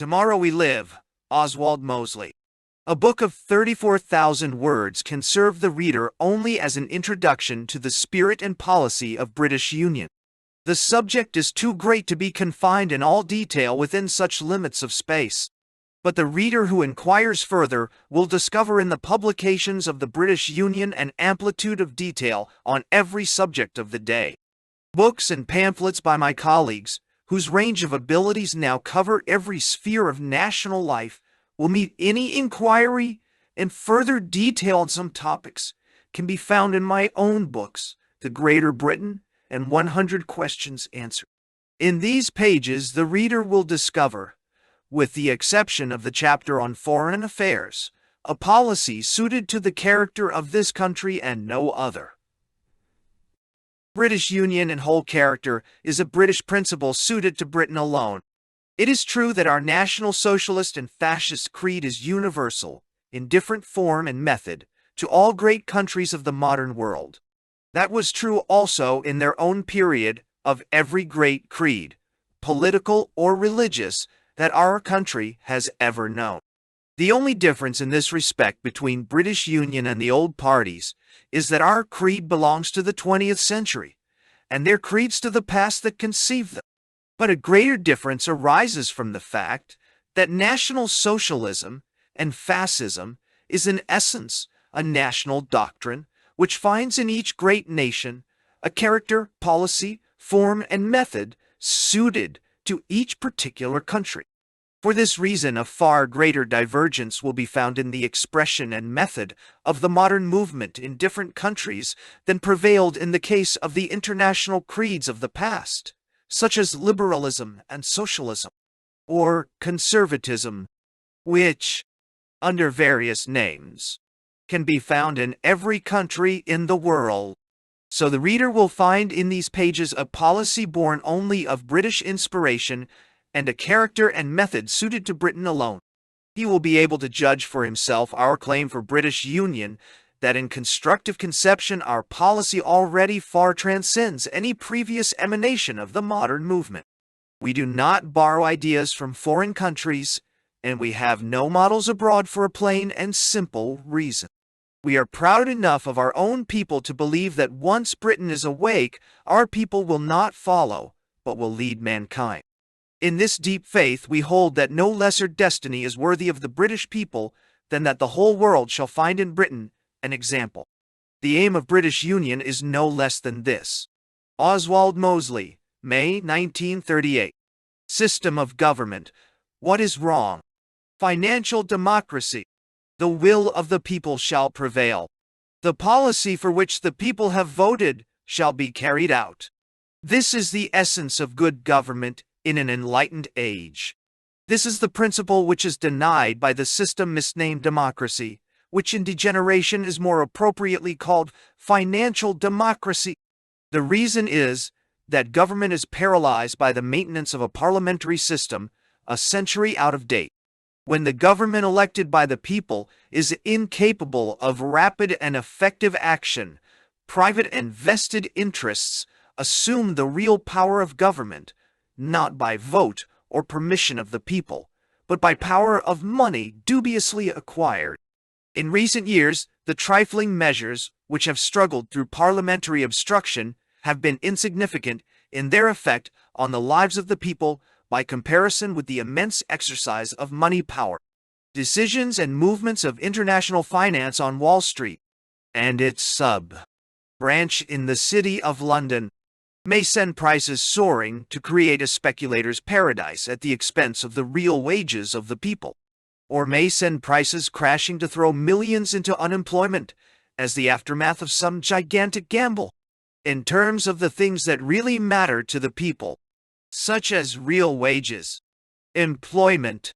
Tomorrow We Live, Oswald Mosley. A book of 34,000 words can serve the reader only as an introduction to the spirit and policy of British Union. The subject is too great to be confined in all detail within such limits of space. But the reader who inquires further will discover in the publications of the British Union an amplitude of detail on every subject of the day. Books and pamphlets by my colleagues, whose range of abilities now cover every sphere of national life, will meet any inquiry, and further detail on some topics can be found in my own books, The Greater Britain and 100 Questions Answered. In these pages, the reader will discover, with the exception of the chapter on foreign affairs, a policy suited to the character of this country and no other. British Union and whole character is a British principle suited to Britain alone. It is true that our National Socialist and Fascist creed is universal, in different form and method, to all great countries of the modern world. That was true also in their own period of every great creed, political or religious, that our country has ever known. The only difference in this respect between British Union and the old parties is that our creed belongs to the 20th century, and their creeds to the past that conceived them. But a greater difference arises from the fact that National Socialism and Fascism is in essence a national doctrine which finds in each great nation a character, policy, form, and method suited to each particular country. For this reason, a far greater divergence will be found in the expression and method of the modern movement in different countries than prevailed in the case of the international creeds of the past, such as liberalism and socialism, or conservatism, which, under various names, can be found in every country in the world. So the reader will find in these pages a policy born only of British inspiration and a character and method suited to Britain alone. He will be able to judge for himself our claim for British Union that in constructive conception our policy already far transcends any previous emanation of the modern movement. We do not borrow ideas from foreign countries, and we have no models abroad for a plain and simple reason. We are proud enough of our own people to believe that once Britain is awake, our people will not follow, but will lead mankind. In this deep faith, we hold that no lesser destiny is worthy of the British people than that the whole world shall find in Britain an example. The aim of British Union is no less than this. Oswald Mosley, May 1938. System of government. What is wrong? Financial democracy. The will of the people shall prevail. The policy for which the people have voted shall be carried out. This is the essence of good government in an enlightened age. This is the principle which is denied by the system misnamed democracy, which in degeneration is more appropriately called financial democracy. The reason is that government is paralyzed by the maintenance of a parliamentary system a century out of date. When the government elected by the people is incapable of rapid and effective action, private and vested interests assume the real power of government, not by vote or permission of the people, but by power of money dubiously acquired. In recent years, the trifling measures which have struggled through parliamentary obstruction have been insignificant in their effect on the lives of the people by comparison with the immense exercise of money power. Decisions and movements of international finance on Wall Street and its sub-branch in the City of London may send prices soaring to create a speculator's paradise at the expense of the real wages of the people, or may send prices crashing to throw millions into unemployment as the aftermath of some gigantic gamble. In terms of the things that really matter to the people, such as real wages, employment,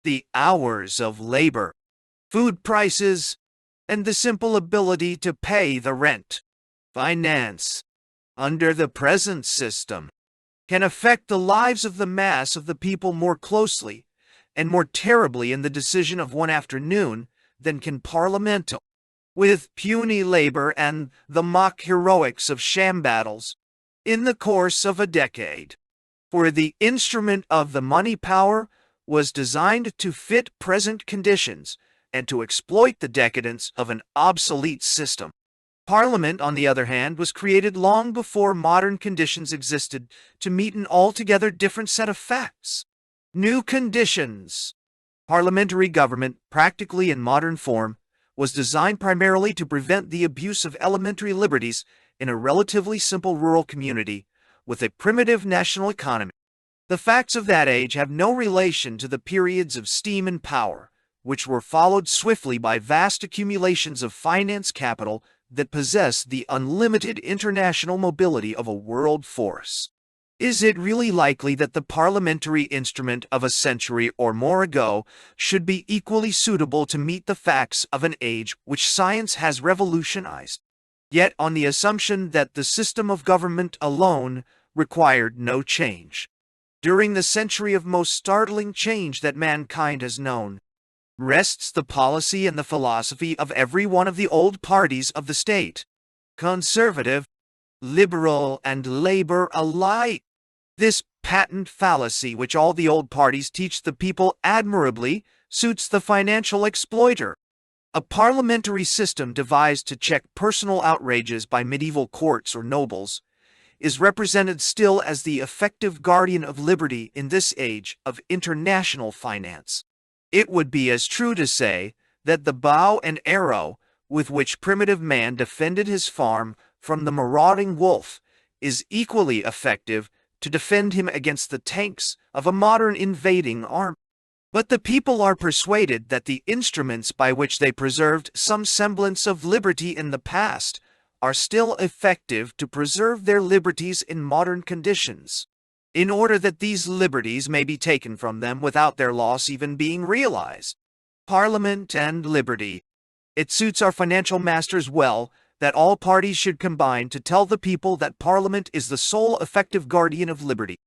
the hours of labor, food prices, and the simple ability to pay the rent, finance, under the present system, can affect the lives of the mass of the people more closely and more terribly in the decision of one afternoon than can parliamental, with puny labor and the mock heroics of sham battles, in the course of a decade. For the instrument of the money power was designed to fit present conditions and to exploit the decadence of an obsolete system. Parliament, on the other hand, was created long before modern conditions existed to meet an altogether different set of facts. New conditions. Parliamentary government, practically in modern form, was designed primarily to prevent the abuse of elementary liberties in a relatively simple rural community with a primitive national economy. The facts of that age have no relation to the periods of steam and power, which were followed swiftly by vast accumulations of finance capital that possess the unlimited international mobility of a world force. Is it really likely that the parliamentary instrument of a century or more ago should be equally suitable to meet the facts of an age which science has revolutionized? Yet, on the assumption that the system of government alone required no change, during the century of most startling change that mankind has known, rests the policy and the philosophy of every one of the old parties of the state, conservative, liberal, and labor alike. This patent fallacy, which all the old parties teach the people admirably, suits the financial exploiter. A parliamentary system devised to check personal outrages by medieval courts or nobles is represented still as the effective guardian of liberty in this age of international finance. It would be as true to say that the bow and arrow with which primitive man defended his farm from the marauding wolf is equally effective to defend him against the tanks of a modern invading army. But the people are persuaded that the instruments by which they preserved some semblance of liberty in the past are still effective to preserve their liberties in modern conditions, in order that these liberties may be taken from them without their loss even being realized. Parliament and liberty. It suits our financial masters well that all parties should combine to tell the people that Parliament is the sole effective guardian of liberty.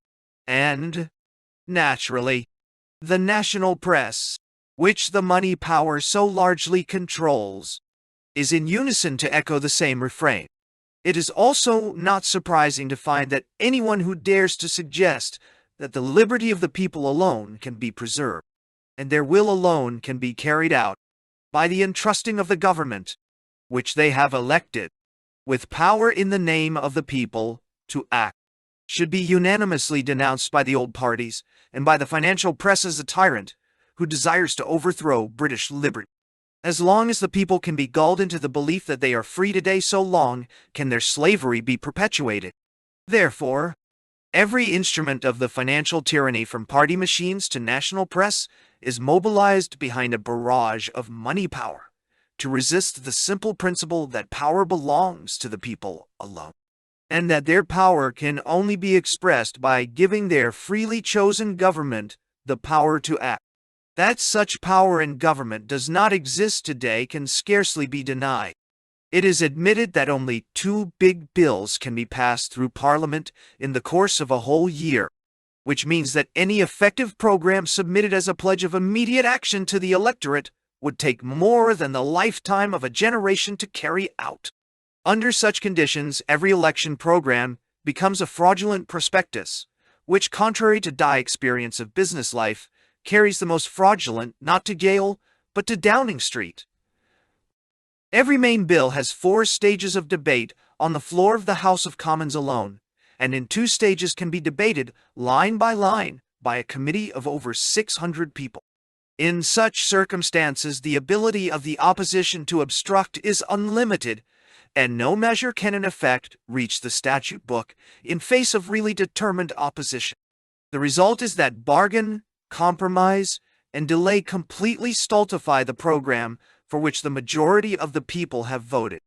And, naturally, the national press, which the money power so largely controls, is in unison to echo the same refrain. It is also not surprising to find that anyone who dares to suggest that the liberty of the people alone can be preserved, and their will alone can be carried out, by the entrusting of the government, which they have elected, with power in the name of the people to act, should be unanimously denounced by the old parties and by the financial press as a tyrant who desires to overthrow British liberty. As long as the people can be gulled into the belief that they are free today, so long can their slavery be perpetuated. Therefore, every instrument of the financial tyranny, from party machines to national press, is mobilized behind a barrage of money power to resist the simple principle that power belongs to the people alone, and that their power can only be expressed by giving their freely chosen government the power to act. That such power in government does not exist today can scarcely be denied. It is admitted that only 2 big bills can be passed through Parliament in the course of a whole year, which means that any effective program submitted as a pledge of immediate action to the electorate would take more than the lifetime of a generation to carry out. Under such conditions, every election program becomes a fraudulent prospectus, which, contrary to die experience of business life, carries the most fraudulent not to Yale, but to Downing Street. Every main bill has 4 stages of debate on the floor of the House of Commons alone, and in 2 stages can be debated line by line by a committee of over 600 people. In such circumstances, the ability of the opposition to obstruct is unlimited, and no measure can in effect reach the statute book in face of really determined opposition. The result is that bargain, compromise, and delay completely stultify the program for which the majority of the people have voted.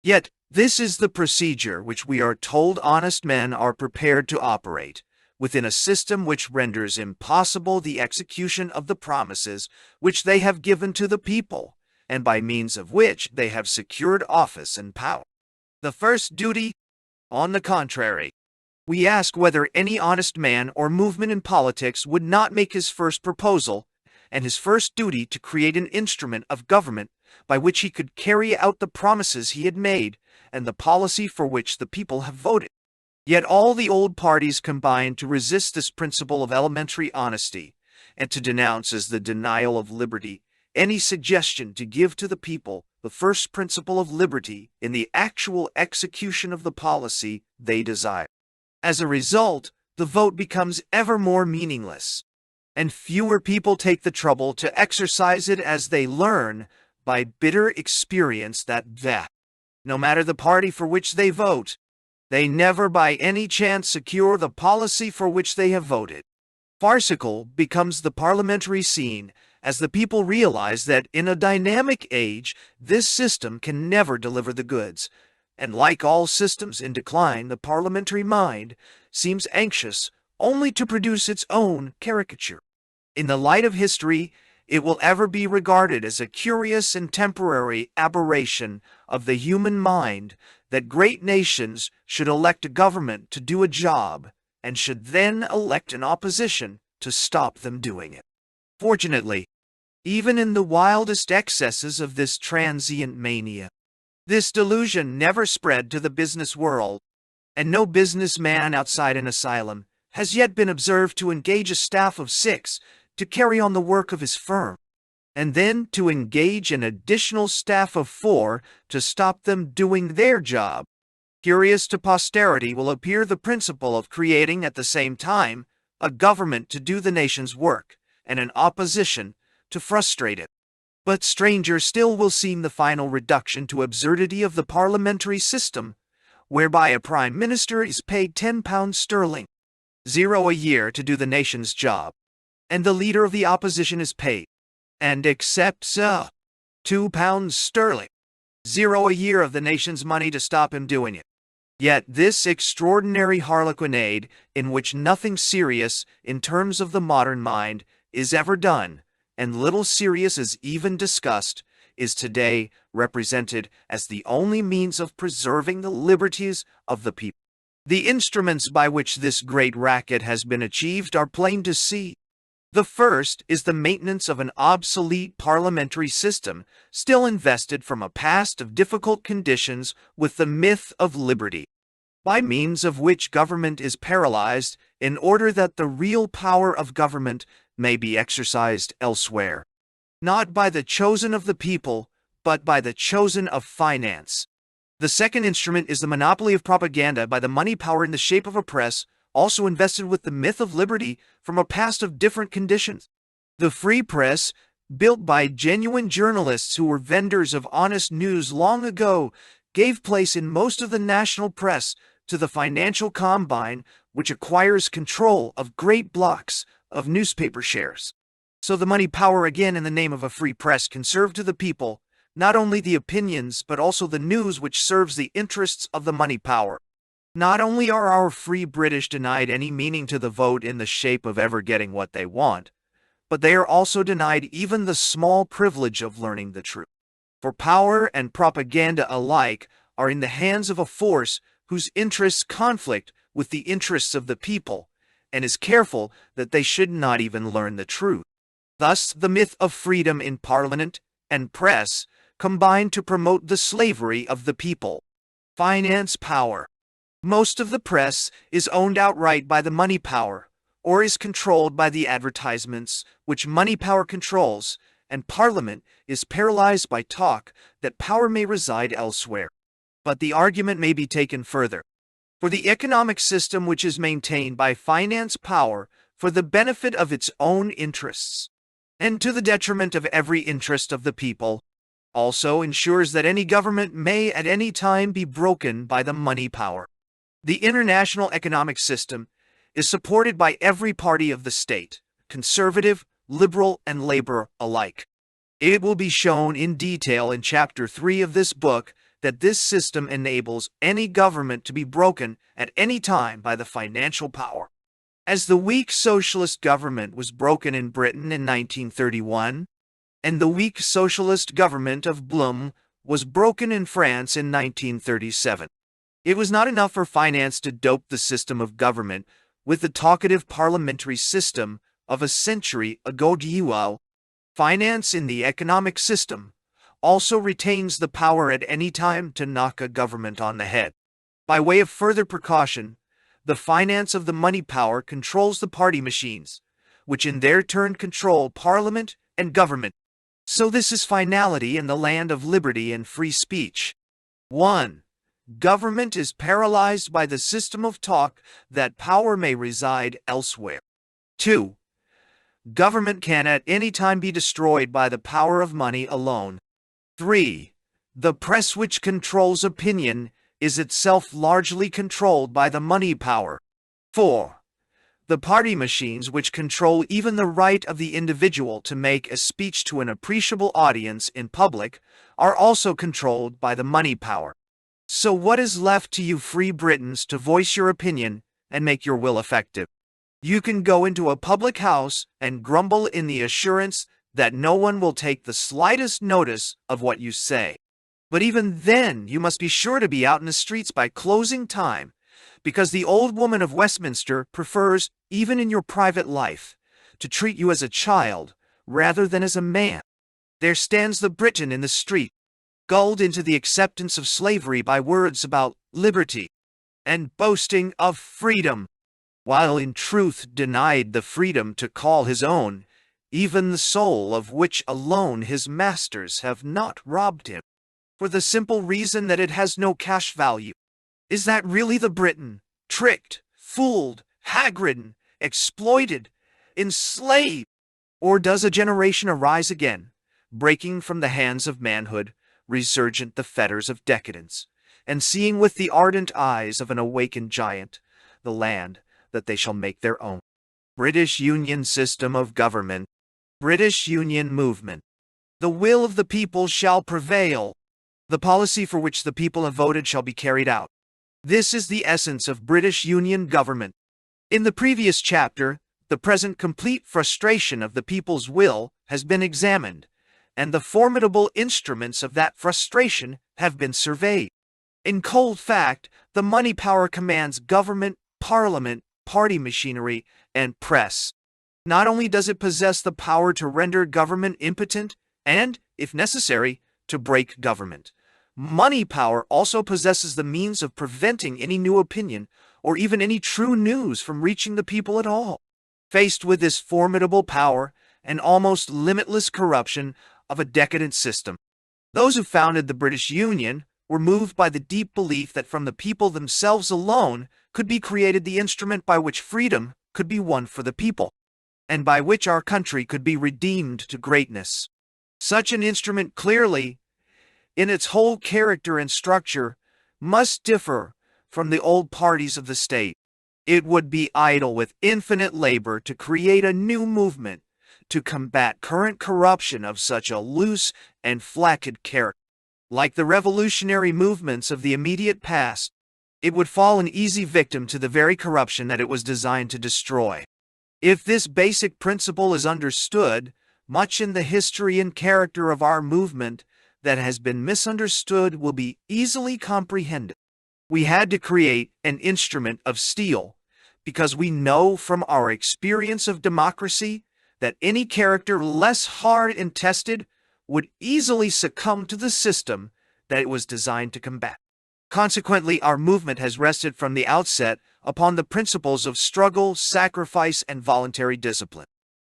Yet, this is the procedure which we are told honest men are prepared to operate, within a system which renders impossible the execution of the promises which they have given to the people, and by means of which they have secured office and power. The first duty, on the contrary, we ask whether any honest man or movement in politics would not make his first proposal and his first duty to create an instrument of government by which he could carry out the promises he had made and the policy for which the people have voted. Yet all the old parties combine to resist this principle of elementary honesty, and to denounce as the denial of liberty any suggestion to give to the people the first principle of liberty in the actual execution of the policy they desire. As a result, the vote becomes ever more meaningless, and fewer people take the trouble to exercise it as they learn by bitter experience that no matter the party for which they vote, they never by any chance secure the policy for which they have voted. Farcical becomes the parliamentary scene as the people realize that in a dynamic age, this system can never deliver the goods, and like all systems in decline, the parliamentary mind seems anxious only to produce its own caricature. In the light of history, it will ever be regarded as a curious and temporary aberration of the human mind that great nations should elect a government to do a job and should then elect an opposition to stop them doing it. Fortunately, even in the wildest excesses of this transient mania, this delusion never spread to the business world, and no businessman outside an asylum has yet been observed to engage a staff of 6 to carry on the work of his firm, and then to engage an additional staff of 4 to stop them doing their job. Curious to posterity will appear the principle of creating at the same time a government to do the nation's work and an opposition to frustrate it. But stranger still will seem the final reduction to absurdity of the parliamentary system, whereby a prime minister is paid £10 sterling, 0 a year to do the nation's job, and the leader of the opposition is paid, and accepts £2 sterling, 0 a year of the nation's money to stop him doing it. Yet this extraordinary harlequinade, in which nothing serious in terms of the modern mind is ever done, and little serious is even discussed, is today represented as the only means of preserving the liberties of the people. The instruments by which this great racket has been achieved are plain to see. The first is the maintenance of an obsolete parliamentary system, still invested from a past of difficult conditions with the myth of liberty, by means of which government is paralyzed in order that the real power of government may be exercised elsewhere, not by the chosen of the people, but by the chosen of finance. The second instrument is the monopoly of propaganda by the money power in the shape of a press, also invested with the myth of liberty from a past of different conditions. The free press, built by genuine journalists who were vendors of honest news long ago, gave place in most of the national press to the financial combine which acquires control of great blocks of newspaper shares. So the money power again in the name of a free press can serve to the people not only the opinions but also the news which serves the interests of the money power. Not only are our free British denied any meaning to the vote in the shape of ever getting what they want, but they are also denied even the small privilege of learning the truth. For power and propaganda alike are in the hands of a force whose interests conflict with the interests of the people, and is careful that they should not even learn the truth. Thus, the myth of freedom in Parliament and press combine to promote the slavery of the people. Finance power. Most of the press is owned outright by the money power, or is controlled by the advertisements which money power controls, and Parliament is paralyzed by talk that power may reside elsewhere. But the argument may be taken further. For the economic system which is maintained by finance power for the benefit of its own interests, and to the detriment of every interest of the people, also ensures that any government may at any time be broken by the money power. The international economic system is supported by every party of the state, conservative, liberal, and labor alike. It will be shown in detail in Chapter 3 of this book that this system enables any government to be broken at any time by the financial power. As the weak socialist government was broken in Britain in 1931, and the weak socialist government of Blum was broken in France in 1937. It was not enough for finance to dope the system of government with the talkative parliamentary system of a century ago. Finance in the economic system also retains the power at any time to knock a government on the head. By way of further precaution, the finance of the money power controls the party machines, which in their turn control parliament and government. So this is finality in the land of liberty and free speech. 1. Government is paralyzed by the system of talk that power may reside elsewhere. 2. Government can at any time be destroyed by the power of money alone. 3. The press which controls opinion is itself largely controlled by the money power. 4. The party machines which control even the right of the individual to make a speech to an appreciable audience in public are also controlled by the money power. So what is left to you free Britons to voice your opinion and make your will effective? You can go into a public house and grumble in the assurance that no one will take the slightest notice of what you say. But even then, you must be sure to be out in the streets by closing time, because the old woman of Westminster prefers, even in your private life, to treat you as a child rather than as a man. There stands the Briton in the street, gulled into the acceptance of slavery by words about liberty and boasting of freedom, while in truth denied the freedom to call his own, even the soul of which alone his masters have not robbed him, for the simple reason that it has no cash value. Is that really the Briton, tricked, fooled, hag-ridden, exploited, enslaved? Or does a generation arise again, breaking from the hands of manhood, resurgent the fetters of decadence, and seeing with the ardent eyes of an awakened giant the land that they shall make their own? British Union system of government. British Union movement. The will of the people shall prevail. The policy for which the people have voted shall be carried out. This is the essence of British Union government. In the previous chapter, the present complete frustration of the people's will has been examined, and the formidable instruments of that frustration have been surveyed. In cold fact, the money power commands government, parliament, party machinery, and press. Not only does it possess the power to render government impotent and, if necessary, to break government, money power also possesses the means of preventing any new opinion or even any true news from reaching the people at all. Faced with this formidable power and almost limitless corruption of a decadent system, those who founded the British Union were moved by the deep belief that from the people themselves alone could be created the instrument by which freedom could be won for the people, and by which our country could be redeemed to greatness. Such an instrument clearly, in its whole character and structure, must differ from the old parties of the state. It would be idle with infinite labor to create a new movement to combat current corruption of such a loose and flaccid character. Like the revolutionary movements of the immediate past, it would fall an easy victim to the very corruption that it was designed to destroy. If this basic principle is understood, much in the history and character of our movement that has been misunderstood will be easily comprehended. We had to create an instrument of steel because we know from our experience of democracy that any character less hard and tested would easily succumb to the system that it was designed to combat. Consequently, our movement has rested from the outset upon the principles of struggle, sacrifice, and voluntary discipline.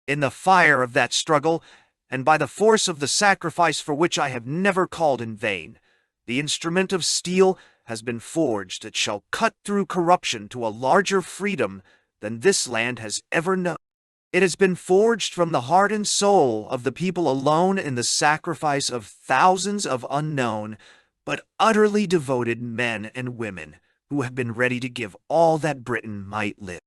In the fire of that struggle, and by the force of the sacrifice for which I have never called in vain, the instrument of steel has been forged that shall cut through corruption to a larger freedom than this land has ever known. It has been forged from the heart and soul of the people alone in the sacrifice of thousands of unknown, but utterly devoted men and women who have been ready to give all that Britain might live.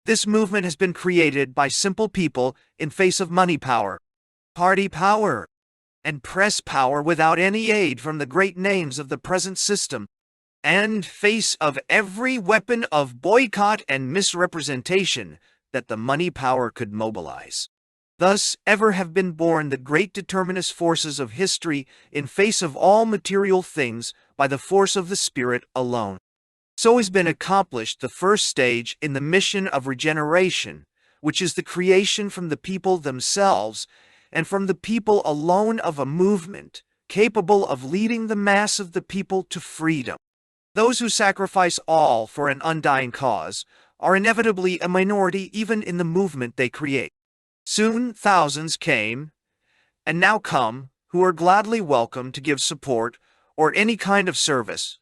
This movement has been created by simple people in face of money power, party power, and press power without any aid from the great names of the present system, and face of every weapon of boycott and misrepresentation that the money power could mobilize. Thus ever have been born the great determinist forces of history in face of all material things by the force of the Spirit alone. So has been accomplished the first stage in the mission of regeneration, which is the creation from the people themselves and from the people alone of a movement capable of leading the mass of the people to freedom. Those who sacrifice all for an undying cause are inevitably a minority even in the movement they create. Soon thousands came, and now come, who are gladly welcome to give support or any kind of service,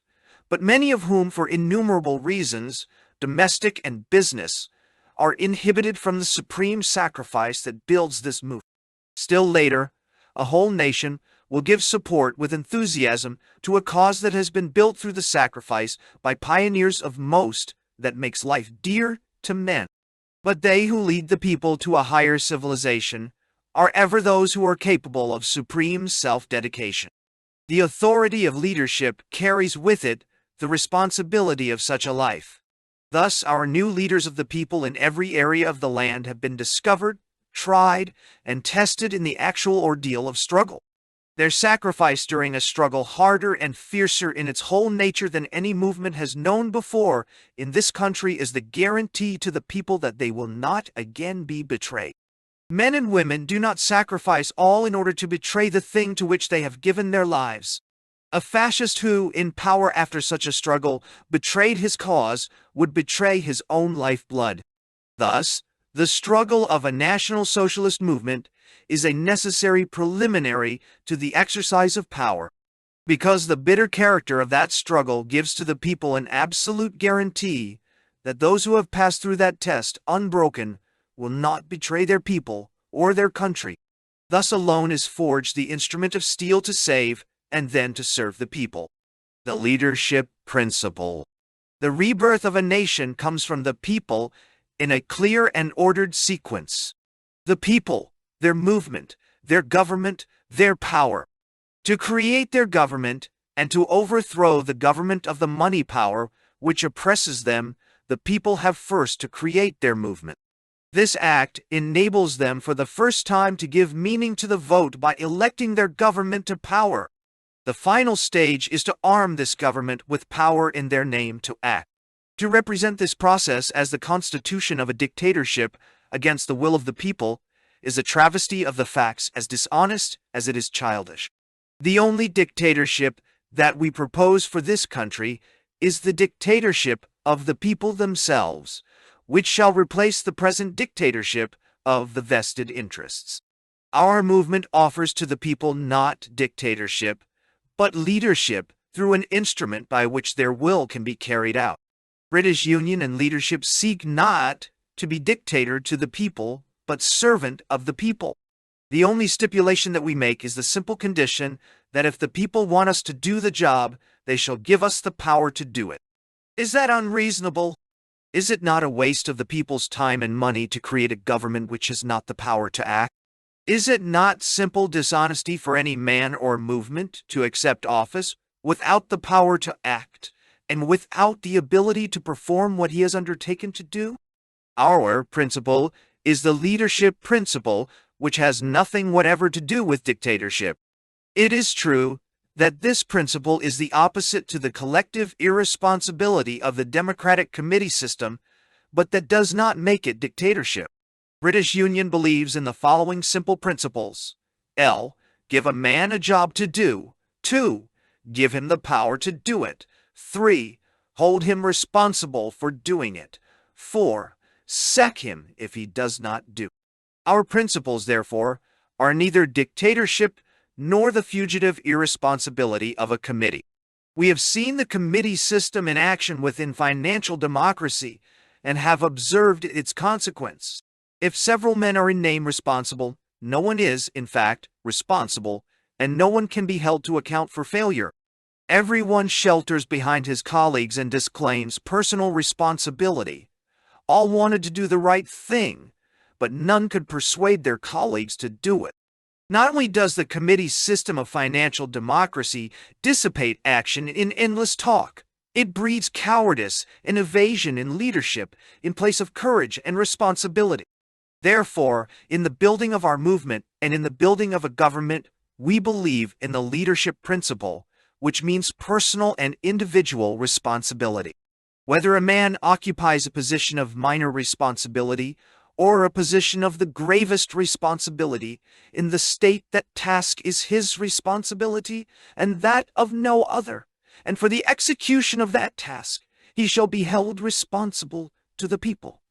but many of whom, for innumerable reasons, domestic and business, are inhibited from the supreme sacrifice that builds this movement. Still later, a whole nation will give support with enthusiasm to a cause that has been built through the sacrifice by pioneers of most that makes life dear to men. But they who lead the people to a higher civilization are ever those who are capable of supreme self-dedication. The authority of leadership carries with it the responsibility of such a life. Thus, our new leaders of the people in every area of the land have been discovered, tried, and tested in the actual ordeal of struggle. Their sacrifice during a struggle harder and fiercer in its whole nature than any movement has known before in this country is the guarantee to the people that they will not again be betrayed. Men and women do not sacrifice all in order to betray the thing to which they have given their lives. A fascist who, in power after such a struggle, betrayed his cause, would betray his own lifeblood. Thus, the struggle of a National Socialist movement is a necessary preliminary to the exercise of power, because the bitter character of that struggle gives to the people an absolute guarantee that those who have passed through that test unbroken will not betray their people or their country. Thus alone is forged the instrument of steel to save and then to serve the people. The leadership principle. The rebirth of a nation comes from the people in a clear and ordered sequence. The people, their movement, their government, their power. To create their government and to overthrow the government of the money power which oppresses them, the people have first to create their movement. This act enables them for the first time to give meaning to the vote by electing their government to power. The final stage is to arm this government with power in their name to act. To represent this process as the constitution of a dictatorship against the will of the people is a travesty of the facts as dishonest as it is childish. The only dictatorship that we propose for this country is the dictatorship of the people themselves, which shall replace the present dictatorship of the vested interests. Our movement offers to the people not dictatorship, but leadership through an instrument by which their will can be carried out. British Union and leadership seek not to be dictator to the people, but servant of the people. The only stipulation that we make is the simple condition that if the people want us to do the job, they shall give us the power to do it. Is that unreasonable? Is it not a waste of the people's time and money to create a government which has not the power to act? Is it not simple dishonesty for any man or movement to accept office without the power to act and without the ability to perform what he has undertaken to do? Our principle is the leadership principle, which has nothing whatever to do with dictatorship. It is true that this principle is the opposite to the collective irresponsibility of the democratic committee system, but that does not make it dictatorship. British Union believes in the following simple principles. L. Give a man a job to do. 2. Give him the power to do it. 3. Hold him responsible for doing it. 4. Sack him if he does not do. Our principles, therefore, are neither dictatorship nor the fugitive irresponsibility of a committee. We have seen the committee system in action within financial democracy and have observed its consequence. If several men are in name responsible, no one is, in fact, responsible, and no one can be held to account for failure. Everyone shelters behind his colleagues and disclaims personal responsibility. All wanted to do the right thing, but none could persuade their colleagues to do it. Not only does the committee system of financial democracy dissipate action in endless talk, it breeds cowardice and evasion in leadership in place of courage and responsibility. Therefore, in the building of our movement and in the building of a government, we believe in the leadership principle, which means personal and individual responsibility. Whether a man occupies a position of minor responsibility or a position of the gravest responsibility, in the state that task is his responsibility and that of no other, and for the execution of that task he shall be held responsible to the people.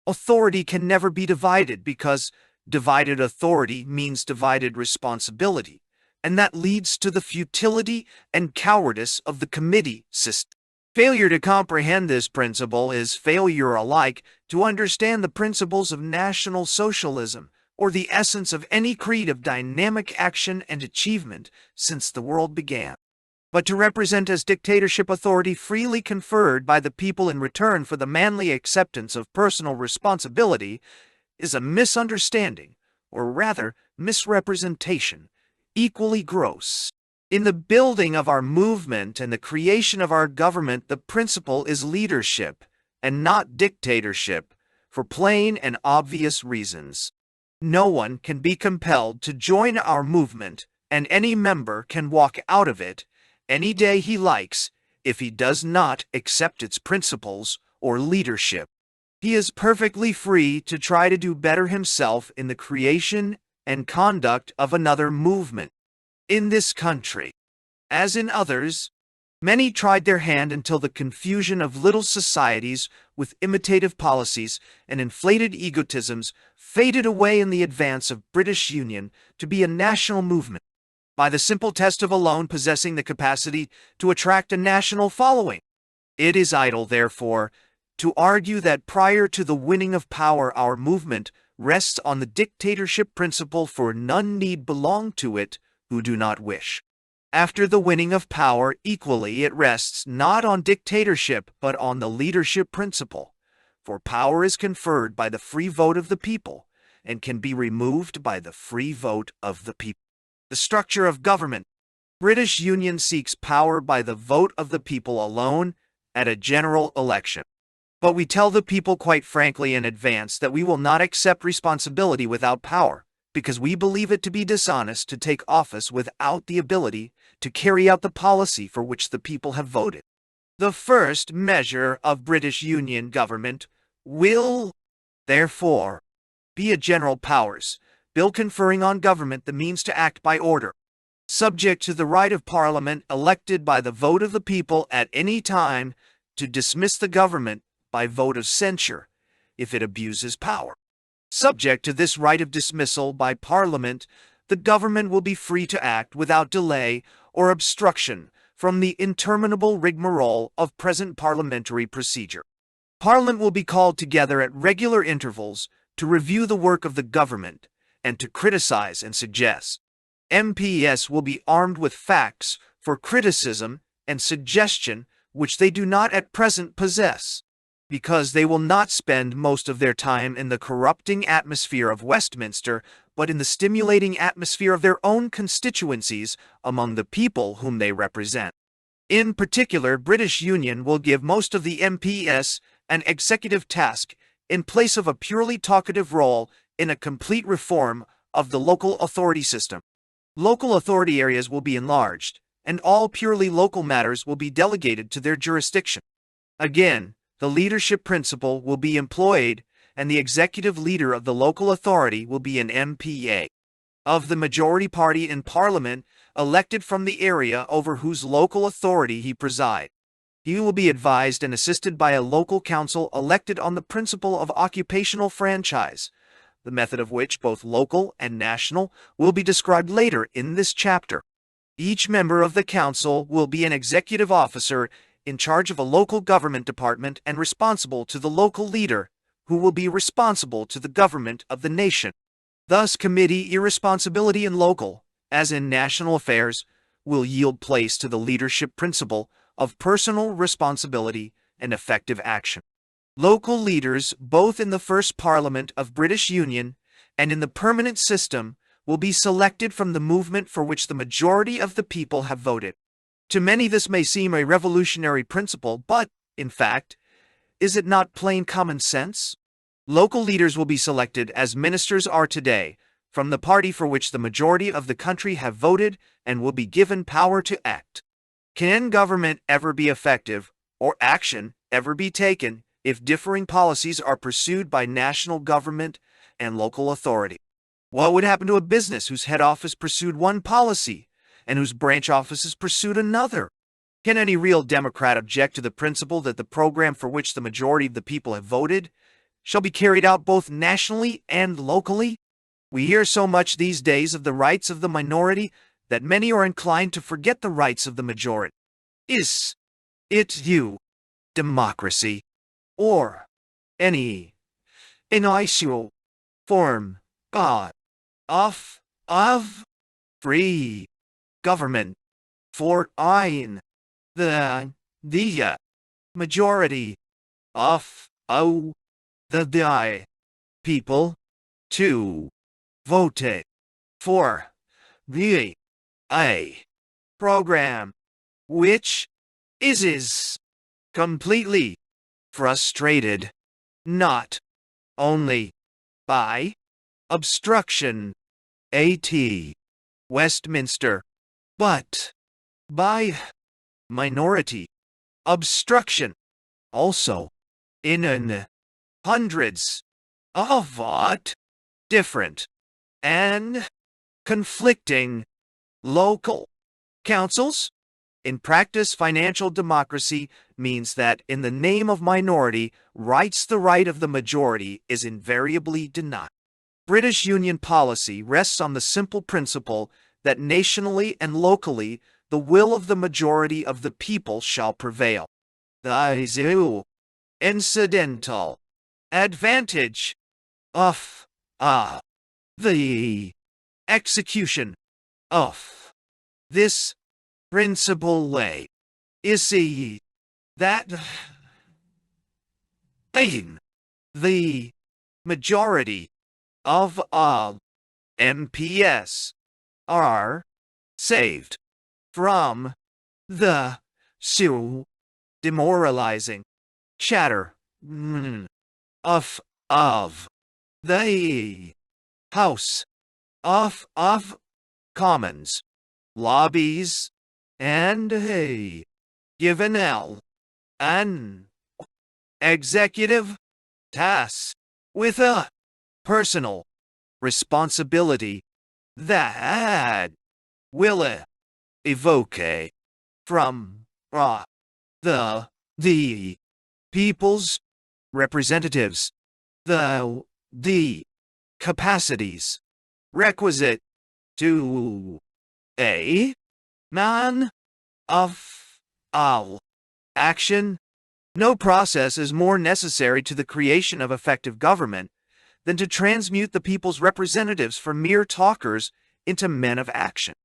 Authority can never be divided because divided authority means divided responsibility, and that leads to the futility and cowardice of the committee system. Failure to comprehend this principle is failure alike to understand the principles of National Socialism or the essence of any creed of dynamic action and achievement since the world began. But to represent as dictatorship authority freely conferred by the people in return for the manly acceptance of personal responsibility is a misunderstanding, or rather misrepresentation, equally gross. In the building of our movement and the creation of our government, the principle is leadership and not dictatorship, for plain and obvious reasons. No one can be compelled to join our movement, and any member can walk out of it any day he likes if he does not accept its principles or leadership. He is perfectly free to try to do better himself in the creation and conduct of another movement. In this country, as in others, many tried their hand until the confusion of little societies with imitative policies and inflated egotisms faded away in the advance of British Union to be a national movement, by the simple test of alone possessing the capacity to attract a national following. It is idle, therefore, to argue that prior to the winning of power our movement rests on the dictatorship principle, for none need belong to it who do not wish. After the winning of power, equally it rests not on dictatorship but on the leadership principle, for power is conferred by the free vote of the people and can be removed by the free vote of the people. The structure of government. British Union seeks power by the vote of the people alone at a general election. But we tell the people quite frankly in advance that we will not accept responsibility without power, because we believe it to be dishonest to take office without the ability to carry out the policy for which the people have voted. The first measure of British Union government will, therefore, be a general powers bill conferring on government the means to act by order, subject to the right of Parliament elected by the vote of the people at any time to dismiss the government by vote of censure if it abuses power. Subject to this right of dismissal by Parliament, the government will be free to act without delay or obstruction from the interminable rigmarole of present parliamentary procedure. Parliament will be called together at regular intervals to review the work of the government and to criticize and suggest. MPs will be armed with facts for criticism and suggestion which they do not at present possess, because they will not spend most of their time in the corrupting atmosphere of Westminster, but in the stimulating atmosphere of their own constituencies among the people whom they represent. In particular, British Union will give most of the MPs an executive task in place of a purely talkative role in a complete reform of the local authority system. Local authority areas will be enlarged, and all purely local matters will be delegated to their jurisdiction. Again, the leadership principle will be employed, and the executive leader of the local authority will be an MPA of the majority party in Parliament, elected from the area over whose local authority he presides. He will be advised and assisted by a local council elected on the principle of occupational franchise, the method of which, both local and national, will be described later in this chapter. Each member of the council will be an executive officer in charge of a local government department and responsible to the local leader, who will be responsible to the government of the nation. Thus, committee irresponsibility in local, as in national affairs, will yield place to the leadership principle of personal responsibility and effective action. Local leaders, both in the first Parliament of British Union and in the permanent system, will be selected from the movement for which the majority of the people have voted. To many this may seem a revolutionary principle, but, in fact, is it not plain common sense? Local leaders will be selected, as ministers are today, from the party for which the majority of the country have voted and will be given power to act. Can government ever be effective, or action ever be taken, if differing policies are pursued by national government and local authority? What would happen to a business whose head office pursued one policy and whose branch offices pursued another? Can any real Democrat object to the principle that the program for which the majority of the people have voted shall be carried out both nationally and locally? We hear so much these days of the rights of the minority that many are inclined to forget the rights of the majority. Is it you, democracy, or any initial form God of free government for the majority of the people to vote for the a program which is completely frustrated not only by obstruction at Westminster, but by minority obstruction also in hundreds of different and conflicting local councils. In practice, financial democracy means that in the name of minority rights, the right of the majority is invariably denied. British Union policy rests on the simple principle that nationally and locally the will of the majority of the people shall prevail. The incidental advantage of the execution of this principle is that the majority of all MPs are saved from the demoralizing chatter of the House of Commons lobbies and given an executive task with a personal responsibility that will evoke from the people's representatives the capacities requisite to a man of all action. No process is more necessary to the creation of effective government than to transmute the people's representatives from mere talkers into men of action.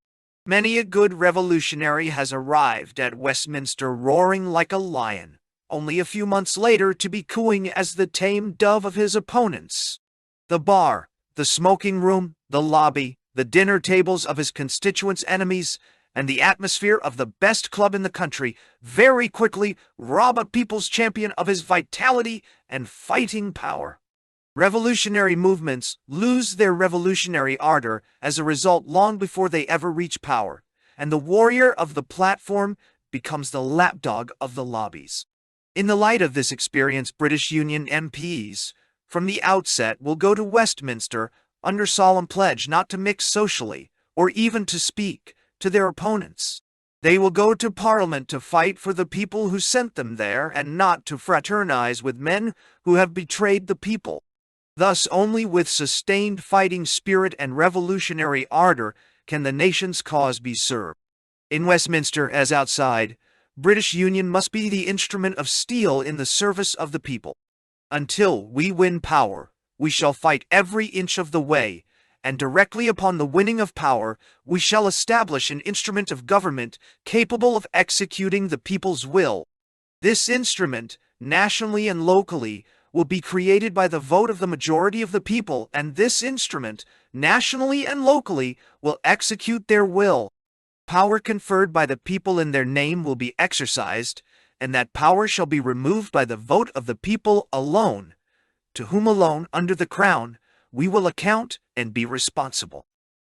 Many a good revolutionary has arrived at Westminster roaring like a lion, only a few months later to be cooing as the tame dove of his opponents. The bar, the smoking room, the lobby, the dinner tables of his constituents' enemies, and the atmosphere of the best club in the country very quickly rob a people's champion of his vitality and fighting power. Revolutionary movements lose their revolutionary ardor as a result long before they ever reach power, and the warrior of the platform becomes the lapdog of the lobbies. In the light of this experience, British Union MPs, from the outset, will go to Westminster under solemn pledge not to mix socially, or even to speak to their opponents. They will go to Parliament to fight for the people who sent them there, and not to fraternize with men who have betrayed the people. Thus, only with sustained fighting spirit and revolutionary ardor can the nation's cause be served. In Westminster, as outside, British Union must be the instrument of steel in the service of the people. Until we win power, we shall fight every inch of the way, and directly upon the winning of power, we shall establish an instrument of government capable of executing the people's will. This instrument, nationally and locally, will be created by the vote of the majority of the people, and this instrument, nationally and locally, will execute their will. Power conferred by the people in their name will be exercised, and that power shall be removed by the vote of the people alone, to whom alone, under the Crown, we will account and be responsible.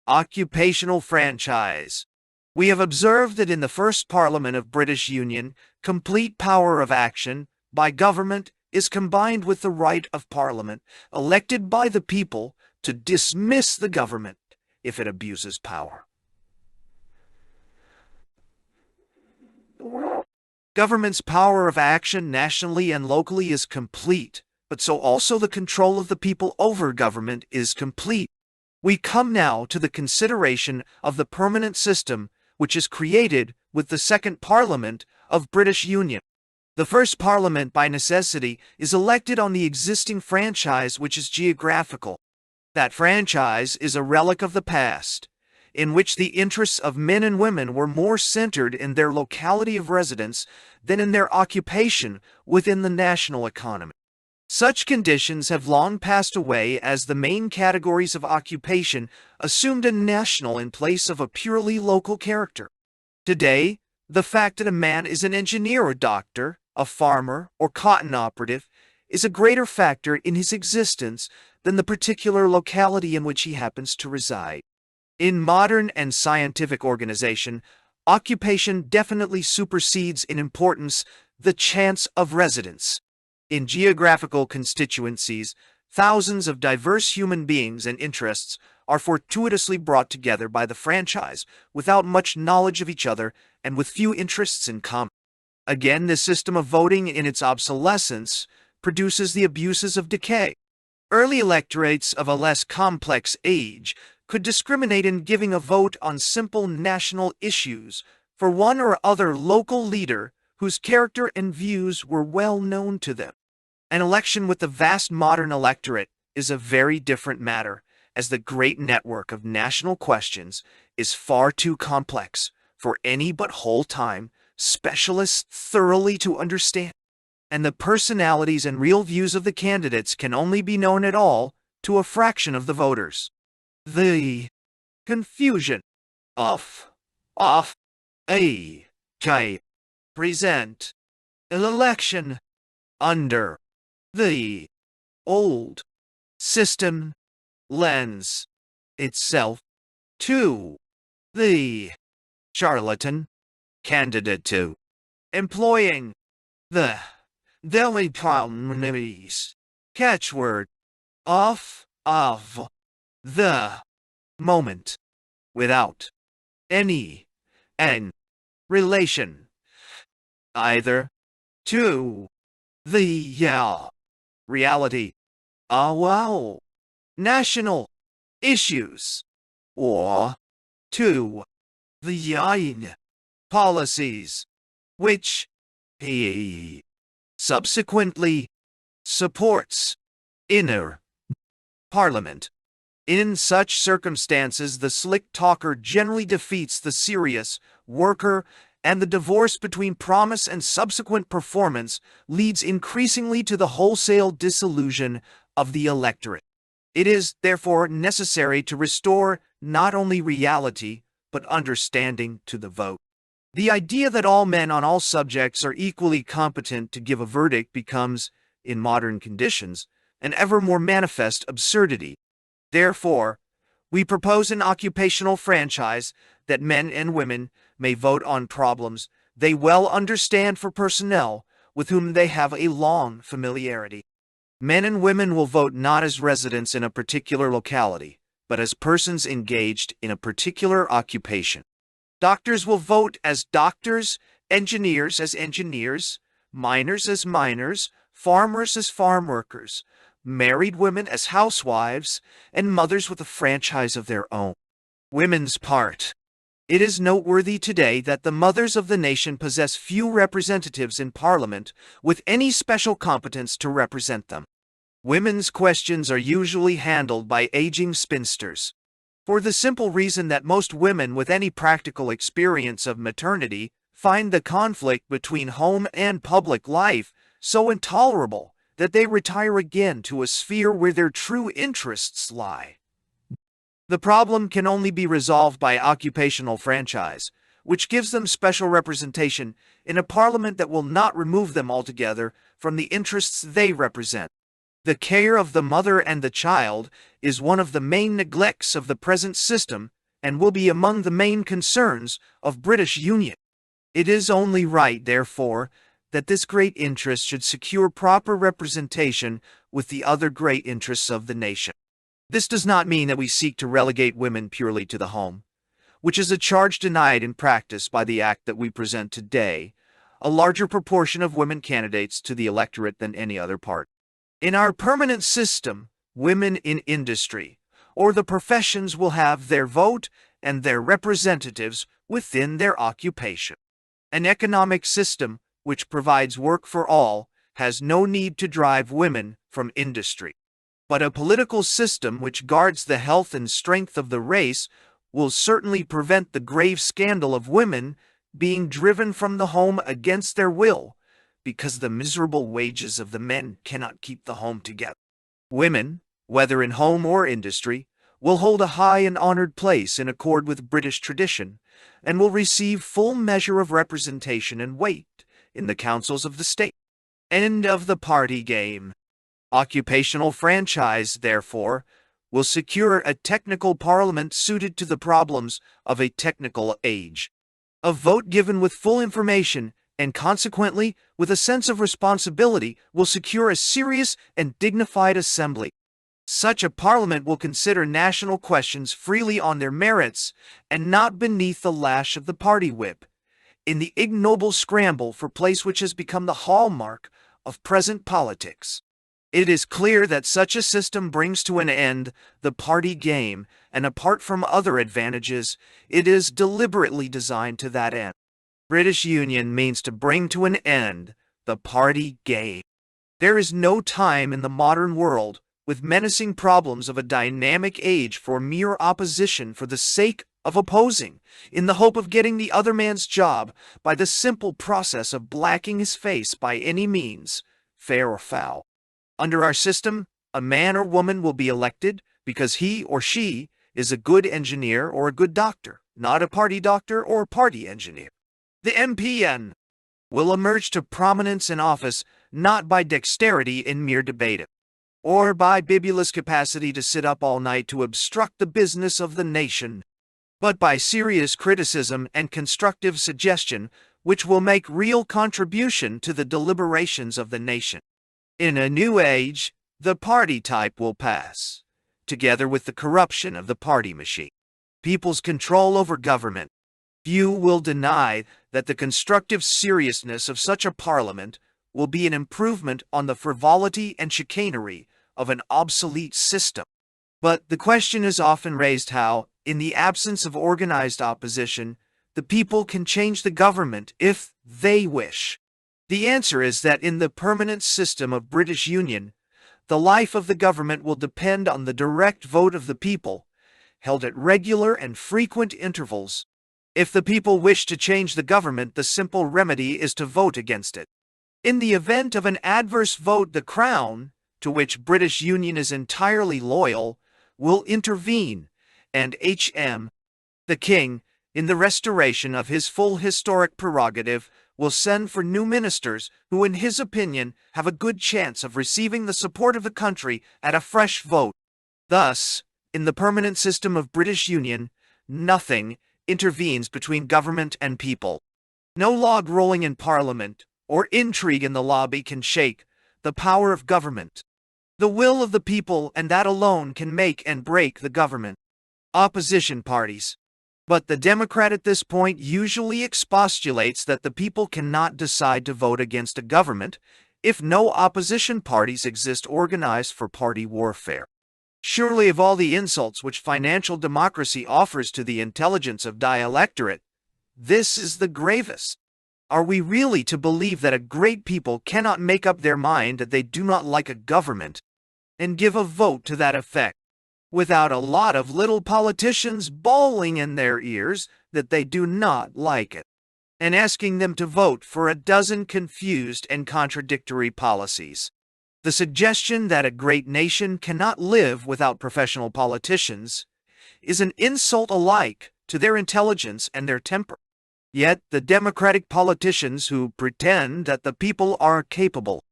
Occupational franchise. We have observed that in the first Parliament of British Union, complete power of action by government is combined with the right of Parliament, elected by the people, to dismiss the government if it abuses power. Government's power of action nationally and locally is complete, but so also the control of the people over government is complete. We come now to the consideration of the permanent system which is created with the second Parliament of British Union. The first Parliament, by necessity, is elected on the existing franchise which is geographical. That franchise is a relic of the past, in which the interests of men and women were more centered in their locality of residence than in their occupation within the national economy. Such conditions have long passed away as the main categories of occupation assumed a national in place of a purely local character. Today, the fact that a man is an engineer or doctor, a farmer or cotton operative, is a greater factor in his existence than the particular locality in which he happens to reside. In modern and scientific organization, occupation definitely supersedes in importance the chance of residence. In geographical constituencies, thousands of diverse human beings and interests are fortuitously brought together by the franchise without much knowledge of each other and with few interests in common. Again, this system of voting in its obsolescence produces the abuses of decay. Early electorates of a less complex age could discriminate in giving a vote on simple national issues for one or other local leader whose character and views were well known to them. An election with the vast modern electorate is a very different matter, as the great network of national questions is far too complex for any but whole-time specialists thoroughly to understand, and the personalities and real views of the candidates can only be known at all to a fraction of the voters. The confusion of a present an election under the old system lends itself to the charlatan candidate to employing the preliminaries catchword of the moment without any relation either to the reality national issues or to the policies which he subsequently supports in Parliament. In such circumstances, the slick talker generally defeats the serious worker, and the divorce between promise and subsequent performance leads increasingly to the wholesale disillusion of the electorate. It is, therefore, necessary to restore not only reality, but understanding to the vote. The idea that all men on all subjects are equally competent to give a verdict becomes, in modern conditions, an ever more manifest absurdity. Therefore, we propose an occupational franchise that men and women may vote on problems they well understand for personnel with whom they have a long familiarity. Men and women will vote not as residents in a particular locality, but as persons engaged in a particular occupation. Doctors will vote as doctors, engineers as engineers, miners as miners, farmers as farm workers, married women as housewives, and mothers with a franchise of their own. Women's part. It is noteworthy today that the mothers of the nation possess few representatives in Parliament with any special competence to represent them. Women's questions are usually handled by aging spinsters, for the simple reason that most women with any practical experience of maternity find the conflict between home and public life so intolerable that they retire again to a sphere where their true interests lie. The problem can only be resolved by occupational franchise, which gives them special representation in a parliament that will not remove them altogether from the interests they represent. The care of the mother and the child is one of the main neglects of the present system and will be among the main concerns of British Union. It is only right, therefore, that this great interest should secure proper representation with the other great interests of the nation. This does not mean that we seek to relegate women purely to the home, which is a charge denied in practice by the act that we present today, a larger proportion of women candidates to the electorate than any other part. In our permanent system, women in industry or the professions will have their vote and their representatives within their occupation. An economic system which provides work for all has no need to drive women from industry. But a political system which guards the health and strength of the race will certainly prevent the grave scandal of women being driven from the home against their will, because the miserable wages of the men cannot keep the home together. Women, whether in home or industry, will hold a high and honored place in accord with British tradition, and will receive full measure of representation and weight in the councils of the state. End of the party game. Occupational franchise, therefore, will secure a technical parliament suited to the problems of a technical age. A vote given with full information and consequently with a sense of responsibility will secure a serious and dignified assembly. Such a parliament will consider national questions freely on their merits and not beneath the lash of the party whip, in the ignoble scramble for place which has become the hallmark of present politics. It is clear that such a system brings to an end the party game, and apart from other advantages, it is deliberately designed to that end. British Union means to bring to an end the party game. There is no time in the modern world, with menacing problems of a dynamic age, for mere opposition for the sake of opposing, in the hope of getting the other man's job by the simple process of blacking his face by any means, fair or foul. Under our system, a man or woman will be elected because he or she is a good engineer or a good doctor, not a party doctor or party engineer. The MPN will emerge to prominence in office not by dexterity in mere debate, or by bibulous capacity to sit up all night to obstruct the business of the nation, but by serious criticism and constructive suggestion which will make real contribution to the deliberations of the nation. In a new age, the party type will pass, together with the corruption of the party machine. People's control over government. Few will deny that the constructive seriousness of such a parliament will be an improvement on the frivolity and chicanery of an obsolete system. But the question is often raised how, in the absence of organized opposition, the people can change the government if they wish. The answer is that in the permanent system of British Union, the life of the government will depend on the direct vote of the people, held at regular and frequent intervals. If the people wish to change the government, the simple remedy is to vote against it. In the event of an adverse vote, the Crown, to which British Union is entirely loyal, will intervene, and H.M. the King, in the restoration of his full historic prerogative, will send for new ministers who, in his opinion, have a good chance of receiving the support of the country at a fresh vote. Thus, in the permanent system of British Union, nothing intervenes between government and people. No log rolling in Parliament or intrigue in the lobby can shake the power of government. The will of the people, and that alone, can make and break the government. Opposition parties. But the Democrat at this point usually expostulates that the people cannot decide to vote against a government if no opposition parties exist organized for party warfare. Surely, of all the insults which financial democracy offers to the intelligence of the electorate, this is the gravest. Are we really to believe that a great people cannot make up their mind that they do not like a government and give a vote to that effect, without a lot of little politicians bawling in their ears that they do not like it, and asking them to vote for a dozen confused and contradictory policies? The suggestion that a great nation cannot live without professional politicians is an insult alike to their intelligence and their temper. Yet the democratic politicians who pretend that the people are capable,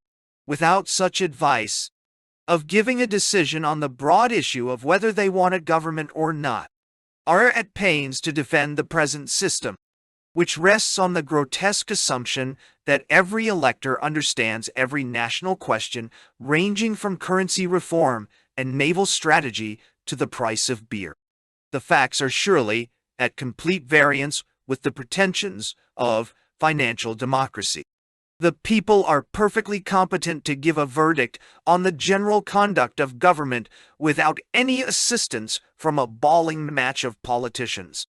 without such advice, of giving a decision on the broad issue of whether they want a government or not, are at pains to defend the present system, which rests on the grotesque assumption that every elector understands every national question, ranging from currency reform and naval strategy to the price of beer. The facts are surely at complete variance with the pretensions of financial democracy. The people are perfectly competent to give a verdict on the general conduct of government without any assistance from a bawling match of politicians.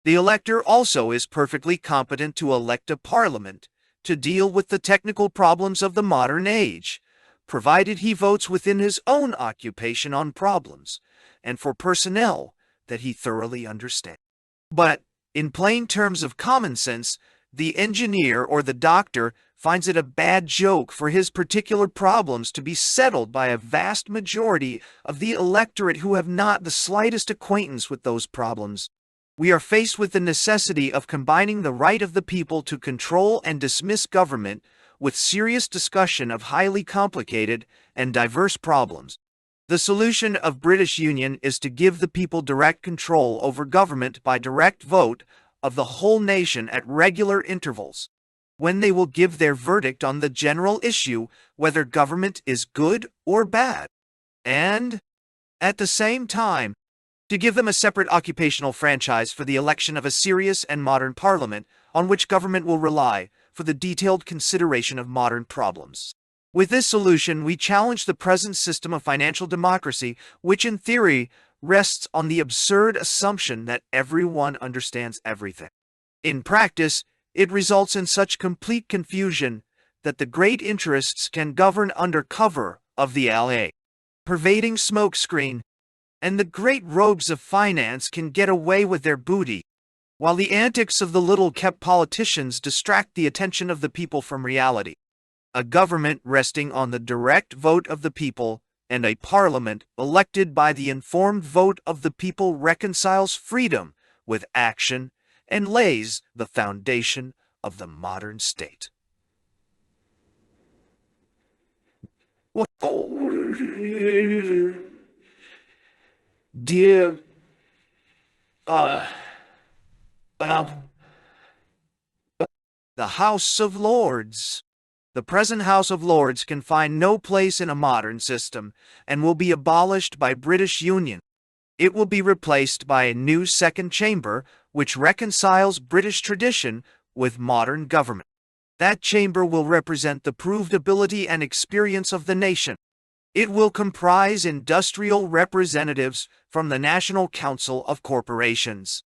The elector also is perfectly competent to elect a parliament to deal with the technical problems of the modern age, provided he votes within his own occupation on problems, and for personnel that he thoroughly understands. But, in plain terms of common sense, the engineer or the doctor finds it a bad joke for his particular problems to be settled by a vast majority of the electorate who have not the slightest acquaintance with those problems. We are faced with the necessity of combining the right of the people to control and dismiss government with serious discussion of highly complicated and diverse problems. The solution of British Union is to give the people direct control over government by direct vote of the whole nation at regular intervals, when they will give their verdict on the general issue whether government is good or bad, and, at the same time, to give them a separate occupational franchise for the election of a serious and modern parliament on which government will rely for the detailed consideration of modern problems. With this solution, we challenge the present system of financial democracy, which in theory rests on the absurd assumption that everyone understands everything. In practice, it results in such complete confusion that the great interests can govern under cover of the LA, pervading smokescreen, and the great rogues of finance can get away with their booty, while the antics of the little-kept politicians distract the attention of the people from reality. A government resting on the direct vote of the people and a parliament elected by the informed vote of the people reconciles freedom with action and lays the foundation of the modern state. Dear, the House of Lords. The present House of Lords can find no place in a modern system and will be abolished by British Union. It will be replaced by a new second chamber which reconciles British tradition with modern government. That chamber will represent the proved ability and experience of the nation. It will comprise industrial representatives from the National Council of Corporations,